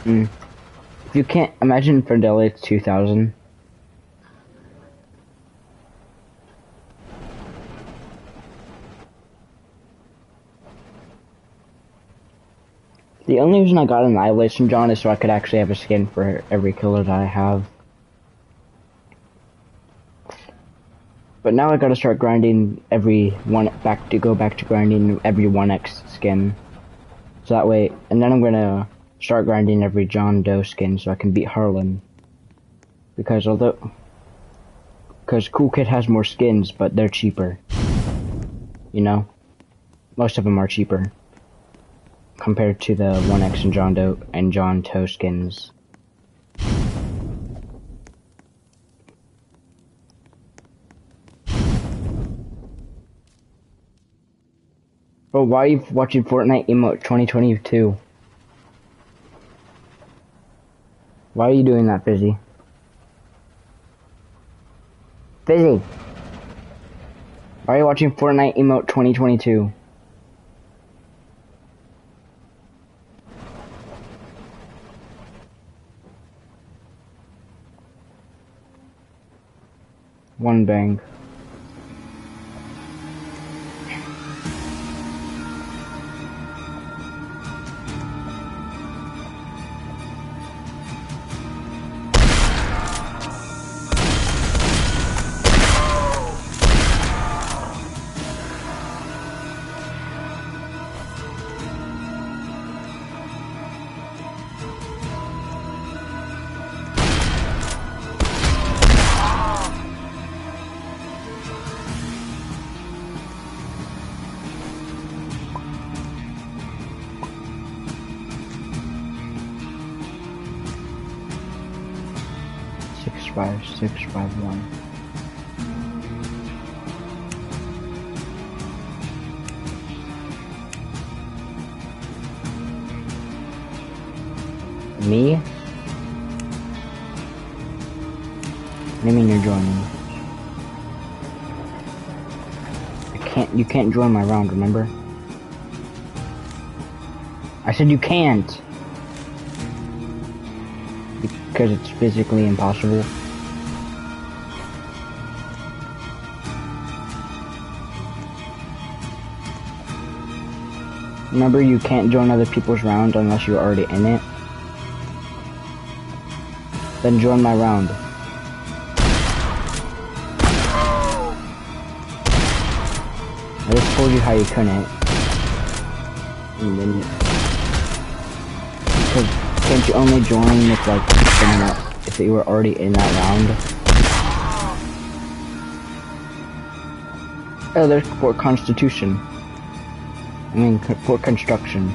If you can't, imagine Friend Elliot's 2000. The only reason I got Annihilation John is so I could actually have a skin for every killer that I have. But now I gotta start grinding go back to grinding every 1x skin. So that way, and then I'm gonna start grinding every John Doe skin so I can beat Harlan. Because Cool Kid has more skins, but they're cheaper. You know? Most of them are cheaper. Compared to the 1x and John Doe and John Toe skins. Bro, why are you watching Fortnite Emote 2022? Why are you doing that, Fizzy? Fizzy! Why are you watching Fortnite Emote 2022? One bang. Five, 6, 5, 1. Me? What do you mean you're joining? You can't join my round, remember? I said you can't! Because it's physically impossible. Remember, you can't join other people's round unless you're already in it. Then join my round. I just told you how you couldn't. And then because can't you only join if if you were already in that round? Oh, there's Fort Constitution. I mean, Fort Construction.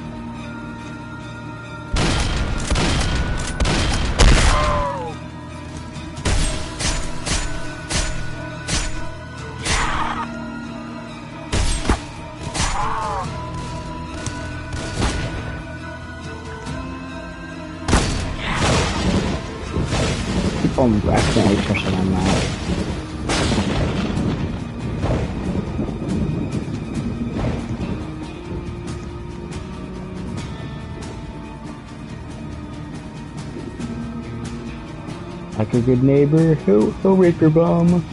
Oh, I'm accidentally pushing on that. Like a good neighbor, he'll rape your bum.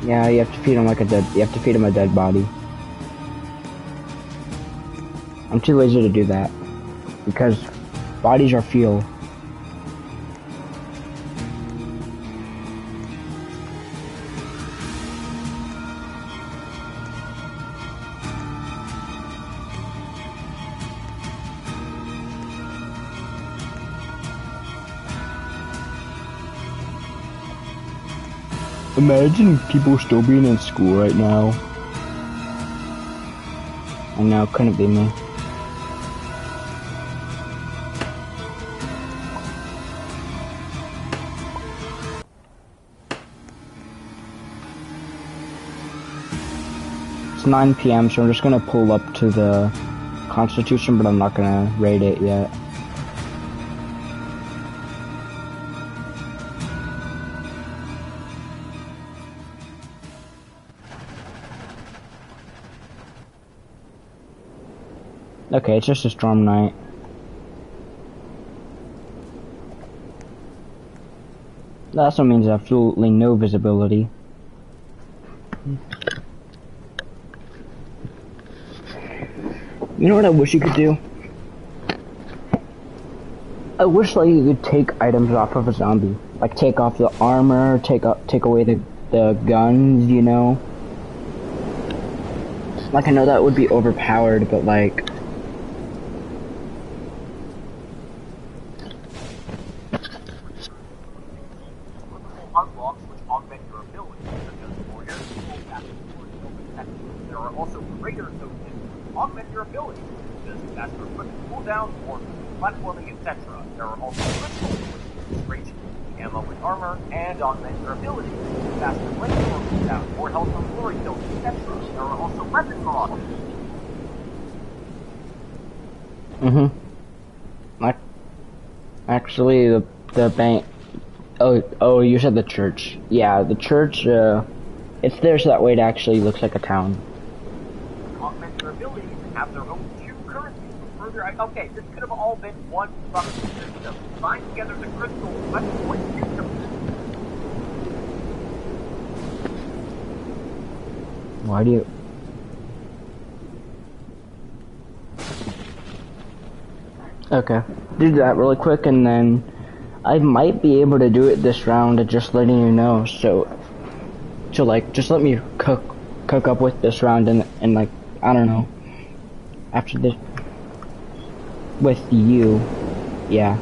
Yeah, you have to feed him a dead body. too lazy to do that. Because bodies are fuel. Imagine people still being in school right now. I know, couldn't be me. It's 9 p.m., so I'm just gonna pull up to the Constitution, but I'm not gonna raid it yet. Okay, it's just a storm night. That also means absolutely no visibility. You know what I wish you could do? I wish like you could take items off of a zombie. Like take off the armor, take away the guns, you know? Like I know that would be overpowered, but like unlocks which augment your abilities, such as warrior, there are also greater tokens which augment your abilities, such as faster equipment cooldown or platforming, etc. There are also crystals which raise ammo with armor and augment your abilities, faster flamethrower cooldown, more health from glory kills, etc. There are also weapon unlocks. Actually, the bank. Oh, you said the church. Yeah, the church. It's there so that way it actually looks like a town. Augment their abilities and have their own two currencies. Further, okay, this could have all been one fucking system. Bind together the crystal weapon point system. Why do you? Okay, do that really quick, and then I might be able to do it this round. Just letting you know. So like, just let me cook up with this round, and like, I don't know. After this, with you, yeah.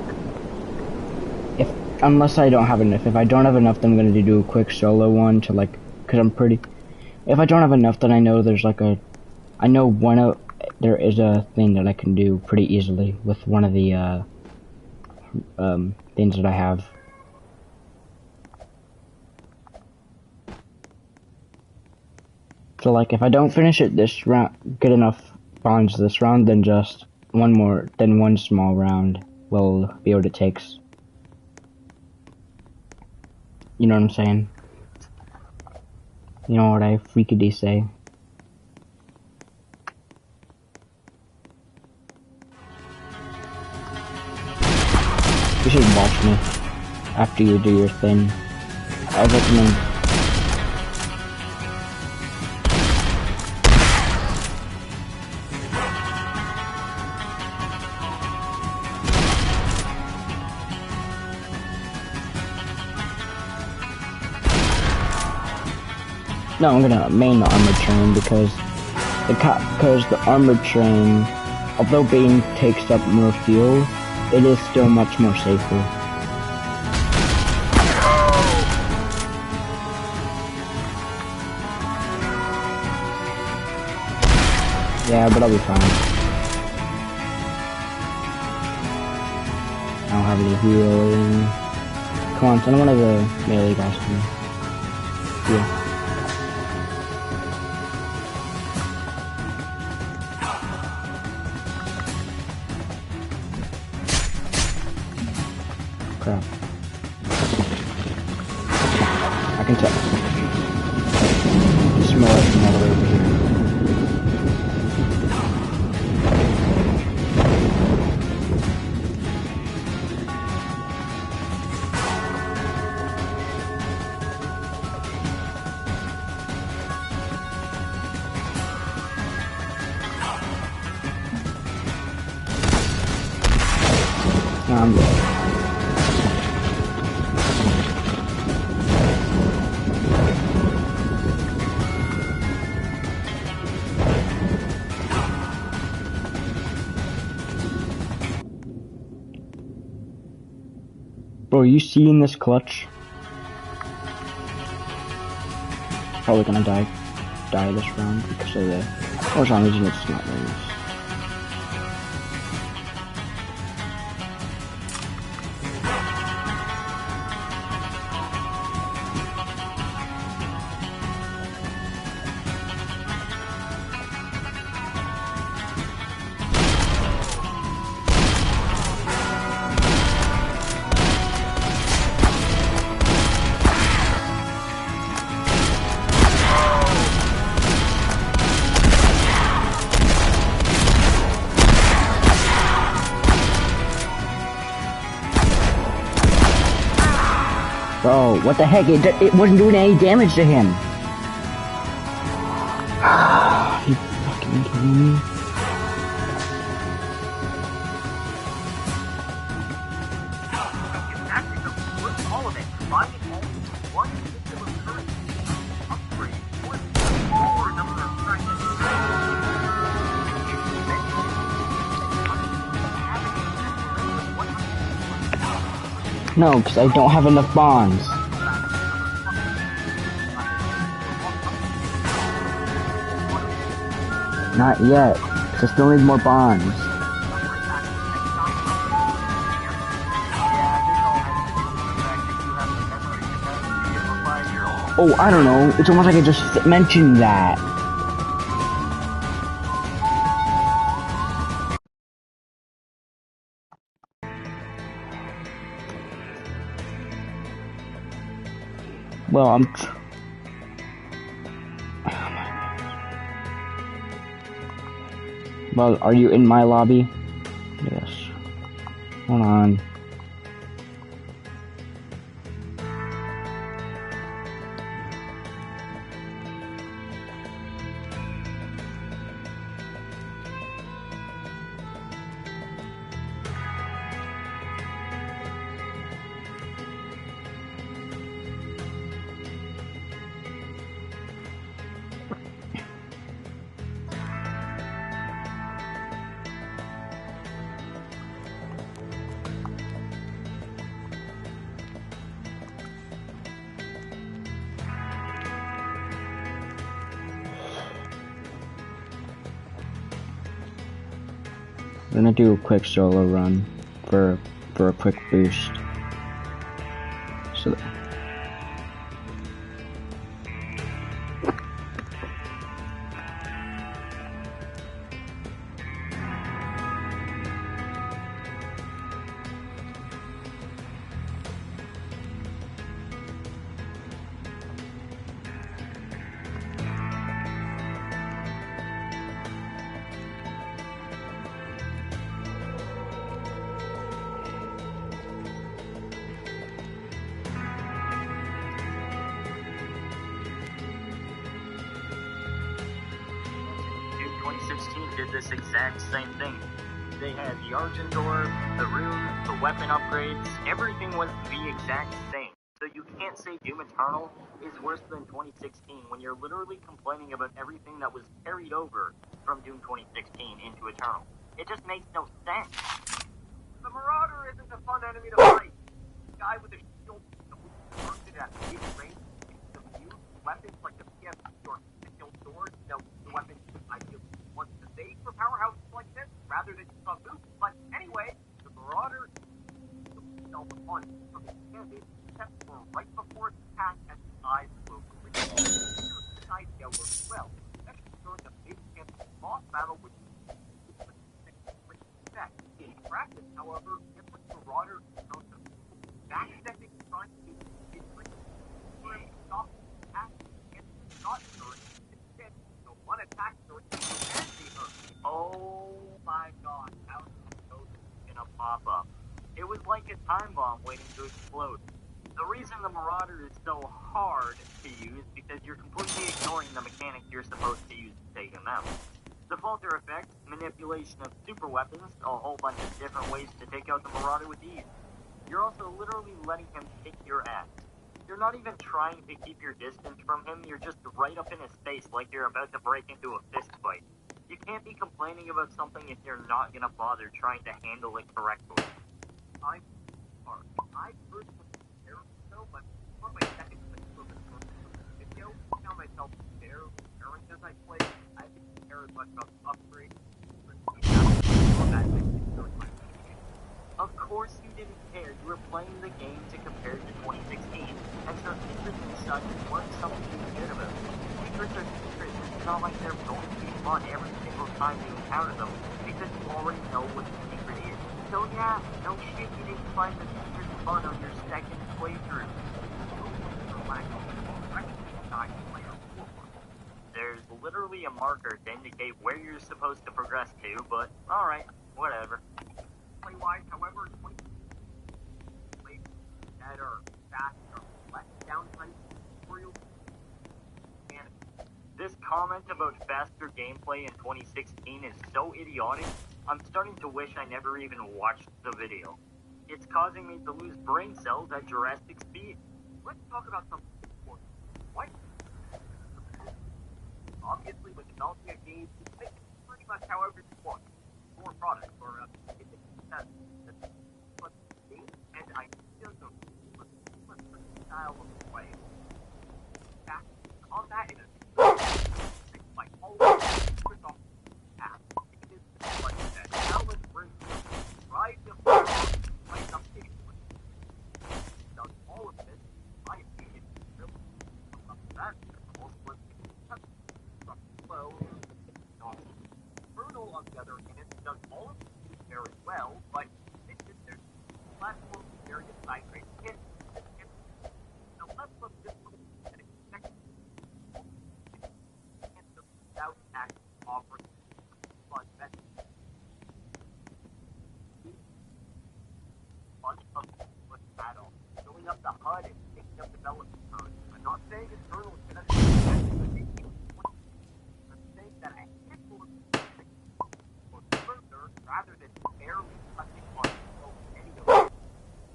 Unless I don't have enough. If I don't have enough, then I'm gonna do a quick solo one to like, cause I'm pretty. If I don't have enough, then I know there's like there is a thing that I can do pretty easily with one of the things that I have. So like, if I don't finish it this round, get enough bonds this round, then just one small round will be what it takes. You know what I'm saying? You know what I freakily say? You should watch me after you do your thing. I recommend. No, I'm gonna main the armored train because the armored train, although Bane takes up more fuel, it is still much more safer. Yeah, but I'll be fine. I don't have any healing. Come on, send one of the melee guys to me. Yeah. Crap. I can tell. Smell it from all the way over here. Bro, you seeing this clutch? Probably gonna die this round because of the... For some reason it's not rings. Bro, what the heck? It wasn't doing any damage to him. You fucking kidding me? All of it. Buy it all. One system of currency. Upgrade. One smaller number of fragments. No, because I don't have enough bonds. Not yet, because I still need more bonds. Oh, I don't know. It's almost like I just mentioned that. Well, Well, are you in my lobby? Yes. Hold on. I'm gonna do a quick solo run for a quick boost. So did this exact same thing. They had the Argent Door, the rune, the weapon upgrades, everything was the exact same. So you can't say Doom Eternal is worse than 2016 when you're literally complaining about everything that was carried over from Doom 2016 into Eternal. It just makes no sense. The Marauder isn't a fun enemy to fight. The guy with a shield works it at big range. The few weapons like the PFP or the kill sword, the weapons I feel want to save for powerhouses like this rather than just a boot. But anyway, the Marauder self on from his canvas except for right before its attack and his eyes closed. Which idea works well, especially during a big campus boss battle with effect. In practice, however, different Marauder knows the backstepping trying to do for him to stop the attack and not during instead the one attack during and be hurt. Oh my god, how is those gonna pop up? It was like a time bomb waiting to explode. The reason the Marauder is so hard to use is because you're completely ignoring the mechanics you're supposed to use to take him out. Defaulter effects, manipulation of super weapons, a whole bunch of different ways to take out the Marauder with ease. You're also literally letting him kick your ass. You're not even trying to keep your distance from him, you're just right up in his face like you're about to break into a fist fight. You can't be complaining about something if you're not gonna bother trying to handle it correctly. I personally as I play, I didn't care as much about the upgrades, but combat mechanics really my favorite. Of course you didn't care. You were playing the game to compare to 2016, and so secrets and such weren't something you cared about. Secrets are secrets. It's not like they're going to be fun every single time you encounter them, because you already know what the secret is. So yeah, no shit, you didn't find the secret fun on your second playthrough. There's literally a marker to indicate where you're supposed to progress to, but alright, whatever. Play-wise, however, plays that are faster, less downtime tutorials. And this comment about faster gameplay in 2016 is so idiotic, I'm starting to wish I never even watched the video. It's causing me to lose brain cells at Jurassic speed. Let's talk about something important. What? Obviously, when developing a game, you make it pretty much however you want. More products, or but game and ideas of style of play. Back combat in a like all of it off the path. It is like that. Now let's bring right the like something. Does all of this, my opinion, really that also well, Brutal, on the other hand, does all of these very well, but there's platform various side grade hits, the level of difficulty and expected without actually offering fun benefits. Fun of what's at all. Filling up the HUD and taking up development time. I'm not saying Eternal is going to that I handle further rather than barely touching on any of them.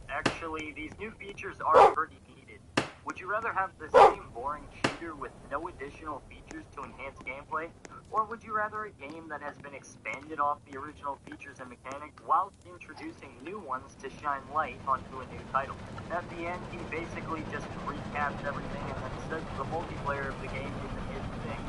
Actually, these new features are pretty needed. Would you rather have the same boring shooter with no additional features to enhance gameplay, or would you rather a game that has been expanded off the original features and mechanics while introducing new ones to shine light onto a new title? At the end, he basically just recaps everything and then says the multiplayer of the game isn't his thing.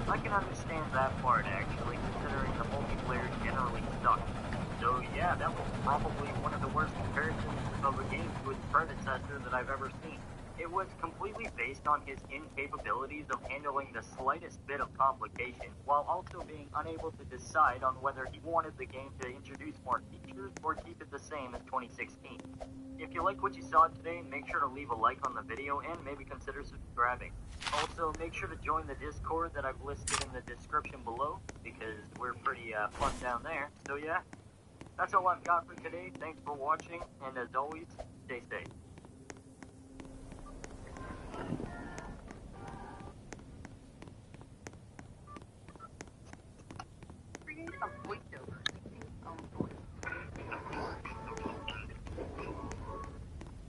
I can understand that part, actually, considering the multiplayer generally sucks. So yeah, that was probably one of the worst comparisons of a game to its predecessor that I've ever seen. It was completely based on his incapabilities of handling the slightest bit of complication, while also being unable to decide on whether he wanted the game to introduce more features or keep it the same as 2016. If you like what you saw today, make sure to leave a like on the video and maybe consider subscribing. Also, make sure to join the Discord that I've listed in the description below, because we're pretty fun down there. So yeah, that's all I've got for today. Thanks for watching, and as always, stay safe. Create a voiceover using phone voice.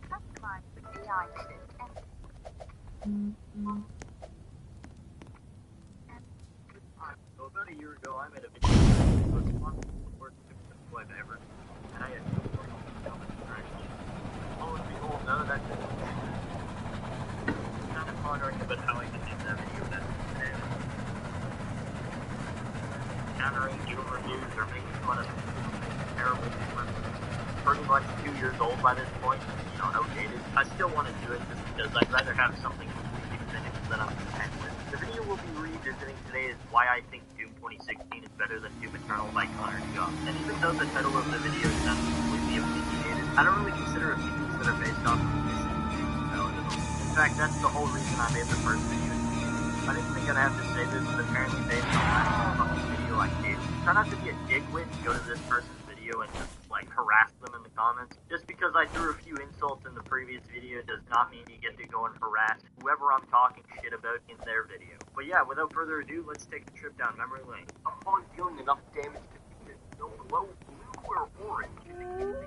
Customize with AI assist and So about a year ago, I made a video that was one of the worst successful I've ever, and I had no more interaction. Lo and behold, none of that did. Kind of pondering about how I could make that video better today. Countering, doing reviews, or making fun of terrible people. Pretty much 2 years old by this point, you know, outdated. I still want to do it just because I'd rather have something completely finished than I'm content with. The video we'll be revisiting today is why I think Doom 2016 is better than Doom Eternal by Connor Scott. And even though the title of the video sounds completely opinionated, I don't really consider opinions that are based off of this valid at all. In fact, that's the whole reason I made the first video. I didn't think I'd have to say this, but apparently based on that fucking video I did. Try not to be a dickwit and go to this person's video and just, like, harass them in the comments. Just because I threw a few insults in the previous video does not mean you get to go and harass whoever I'm talking shit about in their video. But yeah, without further ado, let's take a trip down memory lane. Upon dealing enough damage to the no glow blue or orange, indicating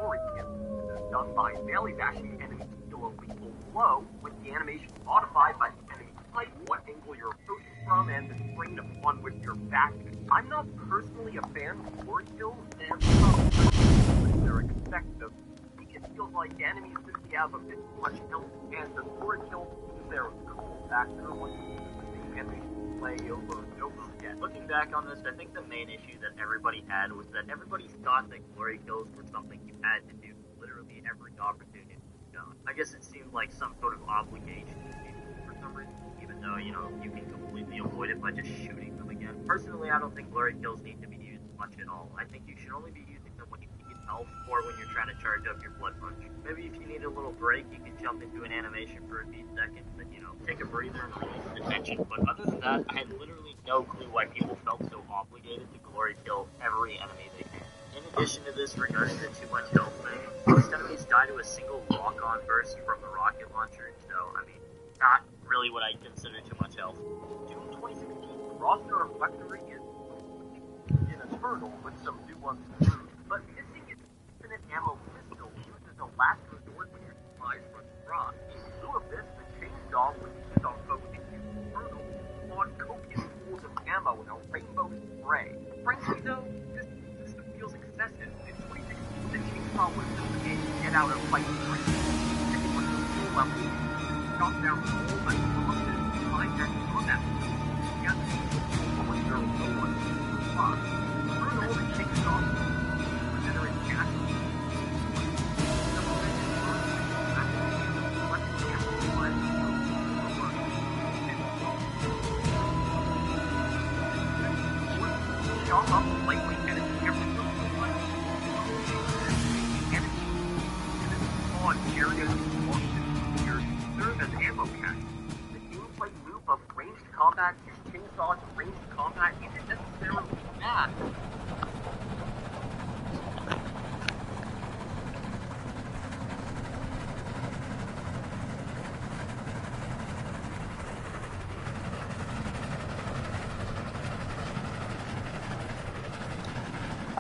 orange damage is done by melee bashing enemies to deal a lethal blow, with the animation modified by the enemy type, what angle you're approaching from, and the terrain upon which you're backing. I'm not personally a fan of forward kills, and they're expected. It feels like enemies simply have a bit too much health, and the forward kills lose their cool factor once you use the same animation. way over and over again. Looking back on this, I think the main issue that everybody had was that everybody thought that glory kills were something you had to do literally every opportunity you got. I guess it seemed like some sort of obligation to people for some reason, even though, you know, you can completely avoid it by just shooting them again. Personally, I don't think glory kills need to be used much at all. I think you should only be using them when you need health or when you're trying to charge up your blood punch. Maybe if you need a little break, you can jump into an animation for a few seconds and, you know, take a breather and release the tension. But other than that, I had literally no clue why people felt so obligated to glory kill every enemy they can. In addition to this, regarding the too much health thing, most enemies die to a single rock-on burst from the rocket launcher, so, I mean, not really what I consider too much health. Doom 2016 roster reflectory is in a turtle with some nuanced moves, but missing its infinite ammo pistol used as a last resort when your supplies run dry. In lieu of this, the chainsaw was used on foes in the turtle, spawned copious pools of ammo in a rainbow spray. Frankly though, this system feels excessive. In 2016, the chainsaw was just a get out and fight free. And it was the full level, shot down all but limited high-tech combat. Yes, when there was no one to respond. Bruno the chainsaw consider it casual. Shot up lightweight enemy every spawn areas of here serve as ammo caches. The gameplay loop of ranged combat, use chainsaw to ranged combat isn't necessarily bad.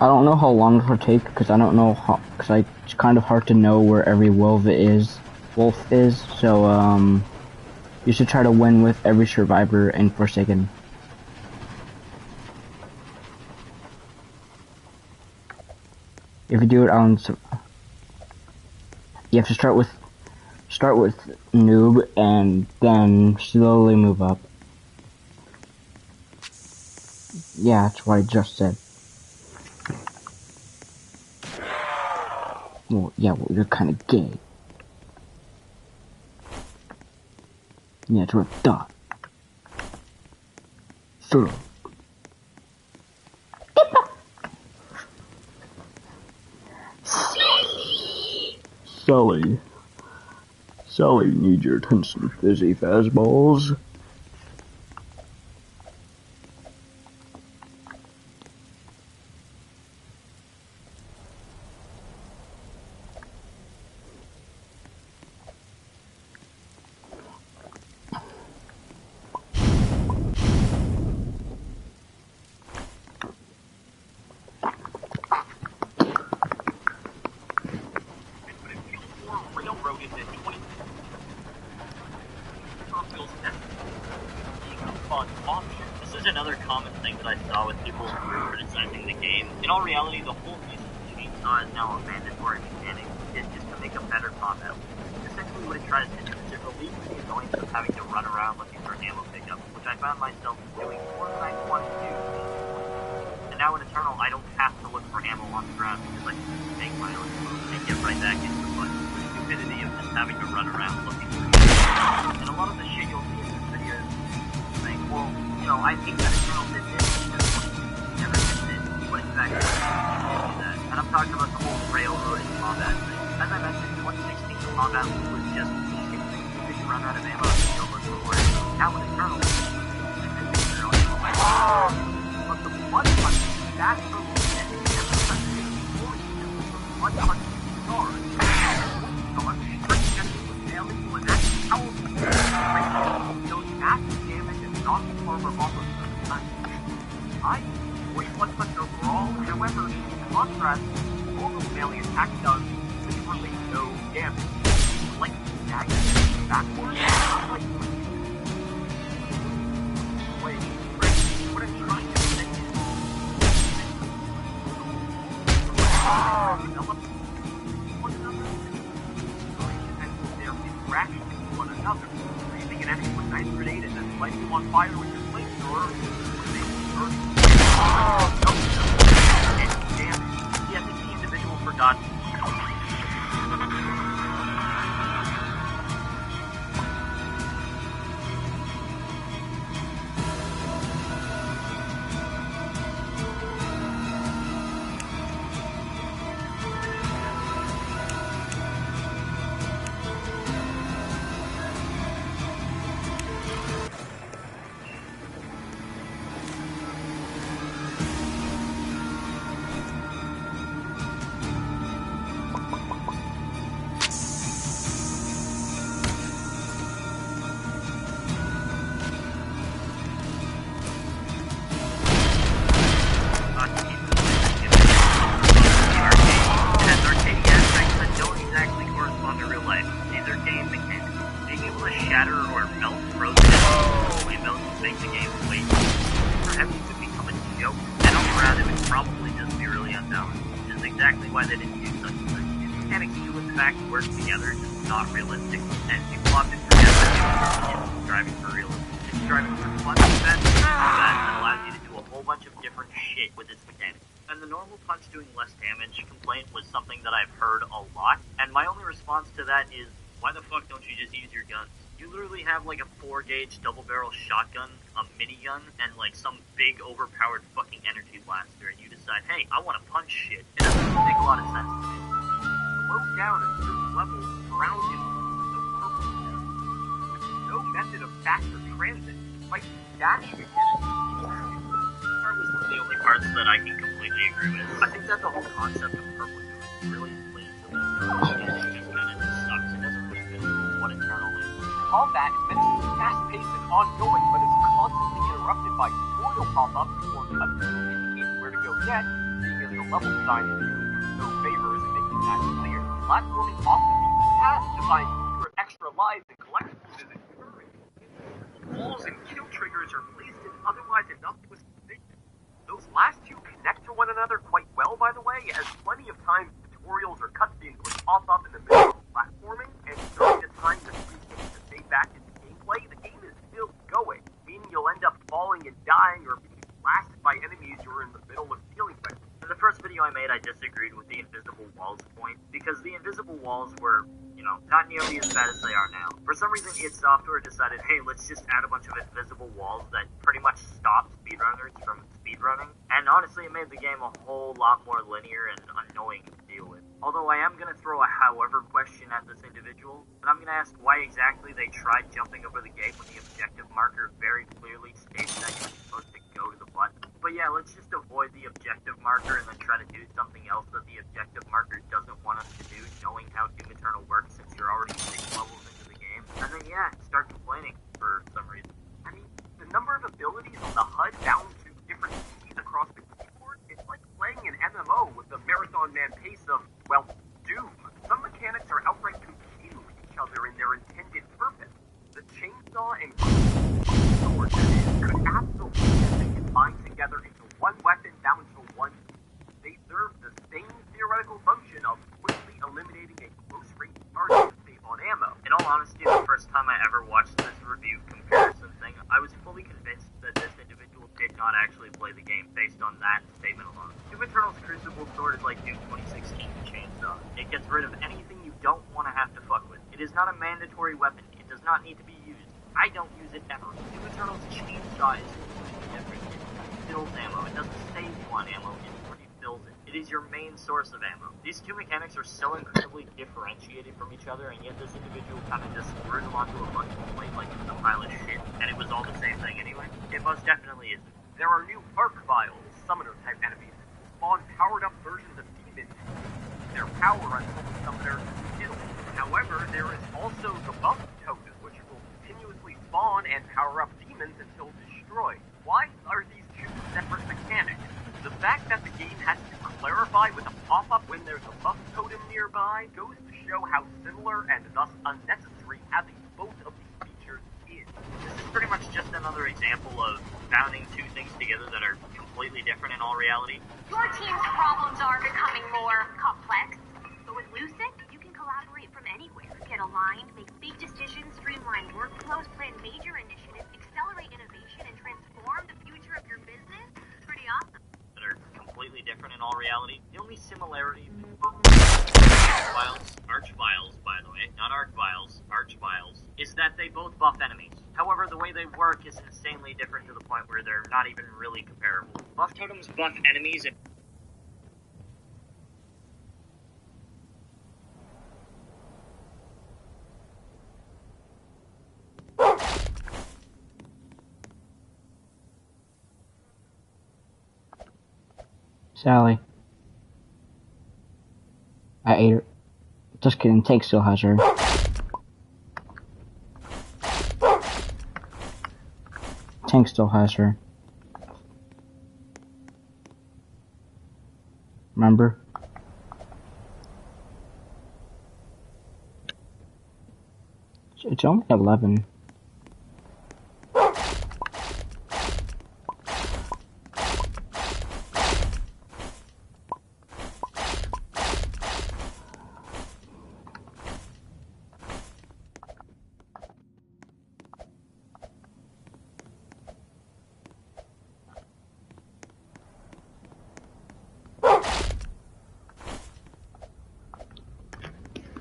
I don't know how long it'll take because I don't know how, because it's kind of hard to know where every wolf is, so you should try to win with every survivor in Forsaken. If you do it on, you have to start with noob and then slowly move up. Yeah, that's what I just said. Well, yeah, well, you're kind of gay. Yeah, that's what I thought. Sure. Sally, need your attention, Fizzy Fastballs. This is another common thing that I saw with people criticizing the game. In all reality, the whole reason the chainsaw is now a mandatory mechanic is just to make a better combat. Essentially what it tries to do is it relieves the annoyance of having to run around looking for ammo pickup, which I found myself doing more than I wanted to do. And now in Eternal, I don't have to look for ammo on the ground because I can just make my own move and get right back into the fight. The stupidity of just having to run around looking for ammo. And a lot of the shit you'll see in this video is saying, well, you know, I think that Eternal did this because never did this. What exactly did that? And I'm talking about the whole railroading combat thing. As I mentioned, 2016 combat was just easy. You could run out of ammo and still look for it. Now in Eternal, but the blood punch, that's the shit. Every time you get a bullet, blood punch is hard. So I'm strict enemy with daily when that's powerful. Deals massive damage and knocks armor off of the time. I enjoy blood punch overall, however, in contrast, normal melee attack does literally no damage. Like dagger backwards, like wait, what I'm trying to say is develop one another and their interaction with one another. Breathing an enemy with nice grenade and then lighting them on fire with your flame. Damn it. Yeah, I think the individual forgot. Exactly why they didn't do such a thing. These mechanics do in fact work together, just not realistic, and people often forget that it's driving for realism. It's driving for fun that allows you to do a whole bunch of different shit with its mechanics. And the normal punch doing less damage complaint was something that I've heard a lot, and my only response to that is, why the fuck don't you just use your guns? You literally have like a 4-gauge double-barrel shotgun, a minigun, and like some big overpowered fucking energy blaster, and you decide, hey, I want to punch shit. It doesn't really make a lot of sense to me. Low down at certain levels, surrounded with the purple with no method of faster transit, like dashing again. That was one of the only parts that I can completely agree with. I think that the whole concept of purple is really plain to me. It just kind of sucks. It doesn't really fit what Eternal is. Combat is meant to be fast-paced and ongoing, but is constantly interrupted by tutorial pop-ups or cutscenes indicating where to go next, seeing as the level design is doing no favors in making that clear. Platforming off the beaten path to find secret extra lives and collectibles is encouraged. Walls and kill triggers are placed in otherwise innocuous positions. Those last two connect to one another quite well, by the way, as plenty of times tutorials or cutscenes would pop up in the middle of platforming, and during the time that you take to stay back into gameplay, the game is still going, meaning you'll end up falling and dying or being blasted by enemies you're in the middle of dealing with. In the first video I made, I disagreed with the invisible walls point, because the invisible walls were, not nearly as bad as they are now. For some reason, id Software decided, hey, let's just add a bunch of invisible walls that pretty much stop speedrunners from speedrunning, and honestly, it made the game a whole lot more linear and annoying to deal with. Although I am going to throw a however question at this individual, and I'm going to ask why exactly they tried jumping over the gate when the objective marker very clearly states that you're supposed to go to the button. But yeah, let's just avoid the objective marker and then try to do something else that the objective marker doesn't want us to do, knowing how Doom Eternal works since you're already 6 levels into the game. And then yeah, start complaining for some reason. I mean, the number of abilities on the HUD down to different keys across the keyboard, it's like playing an MMO with the Marathon Man pace of, well, Doom. Some mechanics are outright competing with each other in their intended purpose. The chainsaw and sword could absolutely have been combined together into one weapon down to one. They serve the same theoretical function of quickly eliminating a close-range target to save on ammo. In all honesty, the first time I ever watched this review comparison thing, I was fully convinced that this individual did not actually play the game based on that statement alone. Doom Eternal's Crucible Sword is like Doom 2016 Chainsaw. It gets rid of anything you don't want to have to fuck with. It is not a mandatory weapon. It does not need to be used. I don't use it ever. Doom Eternal's Chainsaw is completely different. It fills ammo. It doesn't save you on ammo. It refills it. It is your main source of ammo. These two mechanics are so incredibly differentiated from each other, and yet this individual kind of just threw them onto a fucking plate like it's a pile of shit, and it was all the same thing anyway. It most definitely isn't. There are new arc vials, summoner-type enemies, spawn powered-up versions of demons. Their power until the summoner is killed. However, there is also the buff token, which will continuously spawn and power up demons until destroyed. Why are these two separate mechanics? The fact that the game has to clarify with a pop-up when there's a buff totem nearby goes to show how similar and thus unnecessary having both of these features is. This is pretty much just another example of bounding two things together that are completely different in all reality. Your team's problems are becoming more complex, but with Lucid, you can collaborate from anywhere. Get aligned, make big decisions, streamline workflows, plan major initiatives, accelerate innovation, and transform your business? Pretty awesome. That are completely different in all reality. The only similarity Archviles, by the way, not Archviles, Archviles, is that they both buff enemies. However, the way they work is insanely different to the point where they're not even really comparable. Buff totems buff enemies and Sally. I ate her. Just kidding, Tank still has her. Tank still has her. Remember? It's only 11.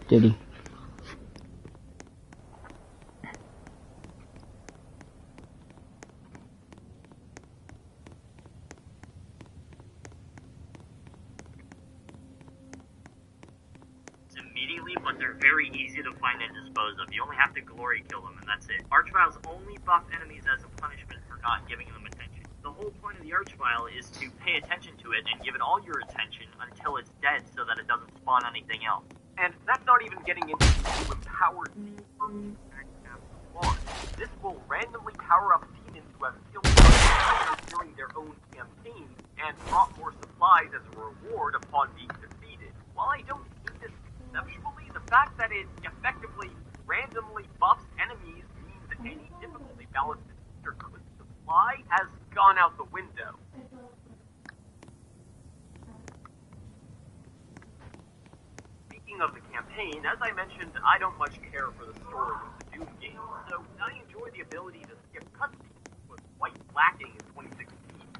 Did he? immediately, but they're very easy to find and dispose of. You only have to glory kill them, and that's it. Archviles only buff enemies as a punishment for not giving them attention. The whole point of the Archvile is to pay attention to it and give it all your attention until it's dead so that it doesn't spawn anything else. And that's not even getting into the new empowered demons launch. This will randomly power up demons who have killed others during their own campaigns and brought more supplies as a reward upon being defeated. While I don't see this conceptually, the fact that it effectively randomly buffs enemies means that any difficulty balance this feature could supply has gone out the window. Speaking of the campaign, as I mentioned, I don't much care for the story of the Doom game, so I enjoy the ability to skip cutscenes, which was quite lacking in 2016.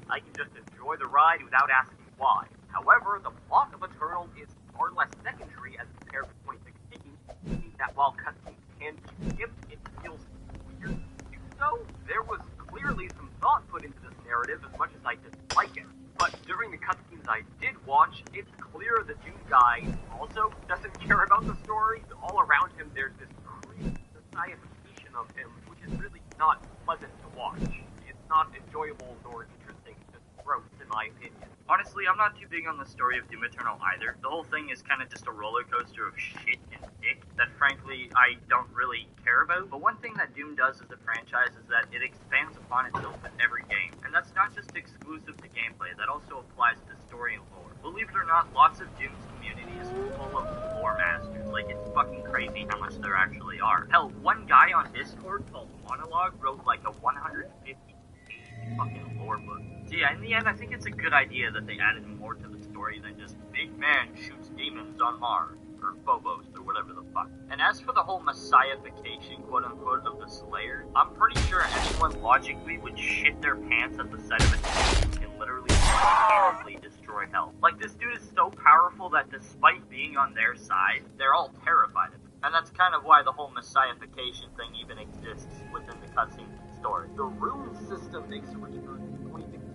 I can just enjoy the ride without asking why. However, the plot of Eternal is far less secondary as compared to 2016, meaning that while cutscenes can be skipped, it feels weird to do so. There was clearly some thought put into this narrative as much as I dislike it. But during the cutscenes I did watch, it's clear the Doom guy also doesn't care about the story. All around him there's this creepy societization of him, which is really not pleasant to watch. It's not enjoyable nor interesting, just gross in my opinion. Honestly, I'm not too big on the story of Doom Eternal either. The whole thing is kind of just a roller coaster of shit and dick that frankly I don't really care about. But one thing that Doom does as a franchise is that it expands upon itself in every game. And that's not just exclusive to gameplay, that also applies to story and lore. Believe it or not, lots of Doom's community is full of lore masters. Like, it's fucking crazy how much there actually are. Hell, one guy on Discord called Monologue wrote like a 150-page fucking lore book. So yeah, in the end, I think it's a good idea that they added more to the story than just big man shoots demons on Mars, or Phobos, or whatever the fuck. And as for the whole messiahification, quote-unquote, of the Slayer, I'm pretty sure anyone logically would shit their pants at the sight of a dude who can literally single-handedly destroy hell. Like, this dude is so powerful that despite being on their side, they're all terrified of him. And that's kind of why the whole messiahification thing even exists within the cutscene story. The rune system makes a return in 2016.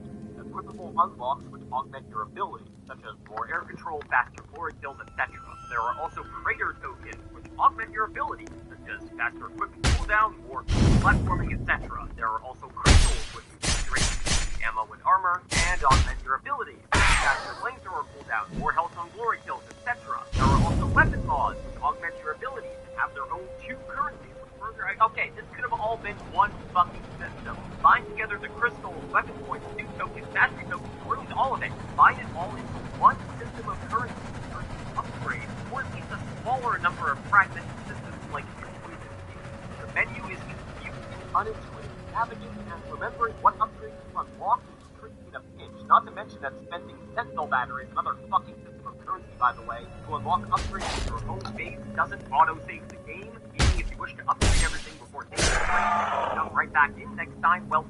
Equipable unlocks which augment your ability, such as more air control, faster glory kills, etc. There are also crater tokens which augment your ability, such as faster equipment cooldown, more platforming, etc. There are also crystals which increase ammo and armor, and augment your ability, faster flamethrower cooldown, more health on glory kills, etc. There are also weapon mods which augment your abilities and have their own 2 currencies. Okay, this could have all been one fucking system. Bind together the crystals, weapon points, suit tokens, mastery tokens, runes, all of it. Bind it all into one system of currency for upgrade, or at least a smaller number of fragmented systems like the menu is confusing, unintuitive, navigating and remembering what upgrades to unlock is tricky in a pinch. Not to mention that spending Sentinel batteries, another fucking system of currency by the way, to unlock upgrades to your home base doesn't auto-save the game, meaning if you wish to upgrade everything before taking a break, jump right back in next time, well,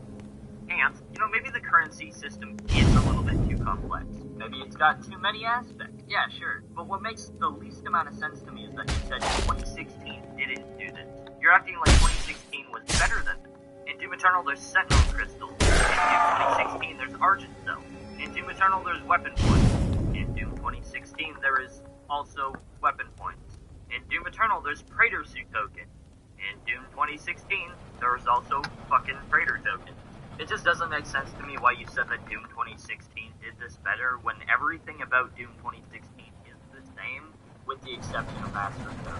can't. You know, maybe the currency system is a little bit too complex. Maybe it's got too many aspects. Yeah, sure. But what makes the least amount of sense to me is that you said 2016 didn't do this. You're acting like 2016 was better than this. In Doom Eternal, there's Sentinel Crystals. In Doom 2016, there's Argent Cell. In Doom Eternal, there's Weapon Points. In Doom 2016, there is also Weapon Points. In Doom Eternal, there's Praetor Suit Token. In Doom 2016, there is also fucking Praetor Token. It just doesn't make sense to me why you said that Doom 2016 did this better when everything about Doom 2016 is the same, with the exception of Master Code.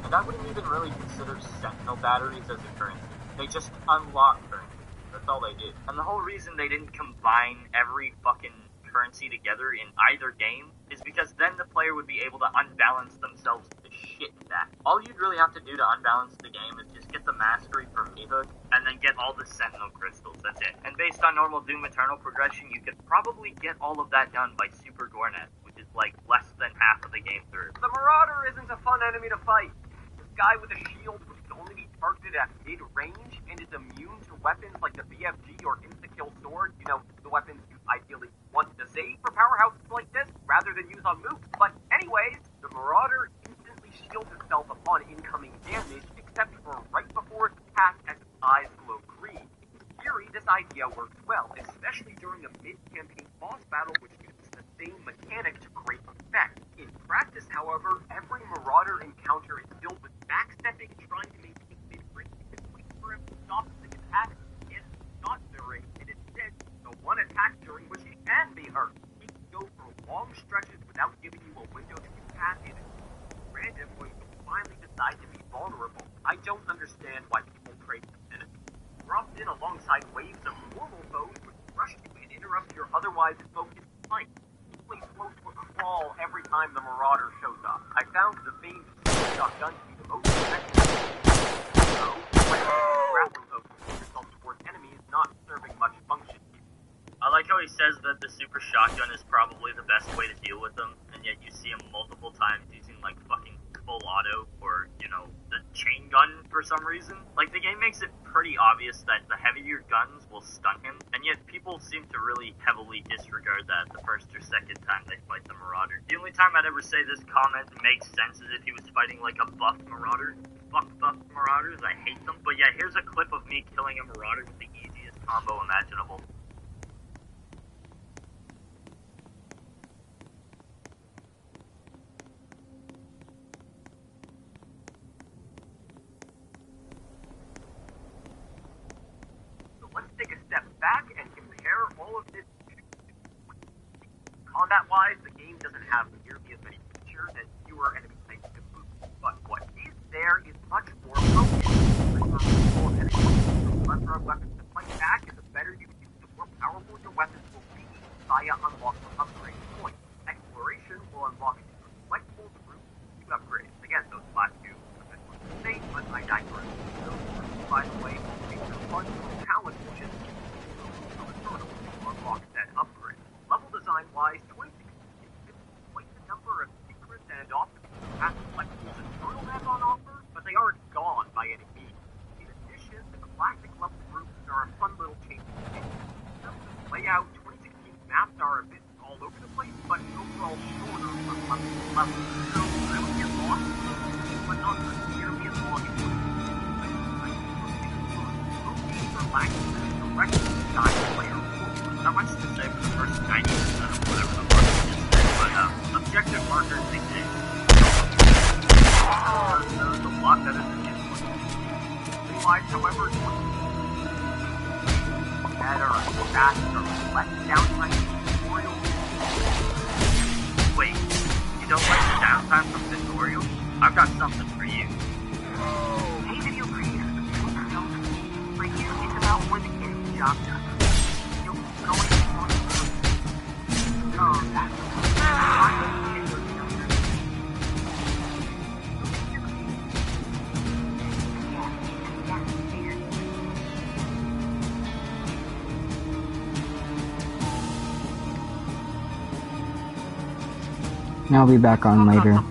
And I wouldn't even really consider Sentinel batteries as a currency. They just unlock currency. That's all they do. And the whole reason they didn't combine every fucking currency together in either game is because then the player would be able to unbalance themselves to shit back. All you'd really have to do to unbalance the game is just get the mastery from Meathook and then get all the Sentinel Crystals, that's it. And based on normal Doom Eternal progression, you could probably get all of that done by Super Gornet, which is like less than half of the game through. The Marauder isn't a fun enemy to fight. This guy with a shield which can only be targeted at mid-range and is immune to weapons like the BFG or Insta-Kill Sword, you know, the weapons you ideally want to save for powerhouses like this, rather than use on mooks. But anyways, the Marauder instantly shields itself upon incoming damage, except for right before its attack as its eyes glow green. In theory, this idea works well, especially during a mid-campaign boss battle which uses the same mechanic to great effect. In practice, however, every Marauder encounter is filled with backstepping and trying to maintain mid-range and wait for him to stop the attack. It's not the range, and instead, the one attack during which he can be hurt. He can go for long stretches without giving you a window to get past it. Random when you finally decide to be vulnerable. I don't understand why people praise the enemy. Dropped in alongside waves of normal foes which rush you and interrupt your otherwise focused fight. Simply float to a crawl every time the Marauder shows up. I found the main shotgun to be the most effective. So, grappling hook yourself towards enemies not serving much function. I like how he says that the super shotgun is probably the best way to deal with them, and yet you see him multiple times using like fucking full auto or, you know, the chain gun for some reason. Like, the game makes it pretty obvious that the heavier guns will stun him, and yet people seem to really heavily disregard that the first or second time they fight the Marauder. The only time I'd ever say this comment makes sense is if he was fighting like a buff Marauder. Fuck buff Marauders, I hate them. But yeah, here's a clip of me killing a Marauder with the easiest combo imaginable. Let's take a step back and compare all of this. Combat-wise, the game doesn't have nearly as many features and fewer enemy types to move, but what is there is much more focus. The lesser of weapons to fight back, and the better you use, the more powerful your weapons will be via unlockable upgrade points. Exploration will unlock collectibles through new upgrades. Again, those last two are the same, but I digress. Those, by the way, will be the fun challenge, which is unlock that upgrade. Level design-wise, 2016 is quite a number of secrets and often have collectibles and turtle have on offer, but they aren't gone by any means. In addition, the classic level groups are a fun little change in layout. 2016 maps are a bit all over the place, but overall shorter from level to level. So I would get lost, but not nearly as long as lacking the direct design player. Not much to say for the first 90% of whatever the market is there, but objective markers exist. There's a lot better than this one. Realize, however, better, faster, less downtime tutorial. Wait, you don't like the downtime from tutorials? I've got something for you. Hey, video creators, for you, it's about more than getting the job done. You'll be going on I'll be back on later.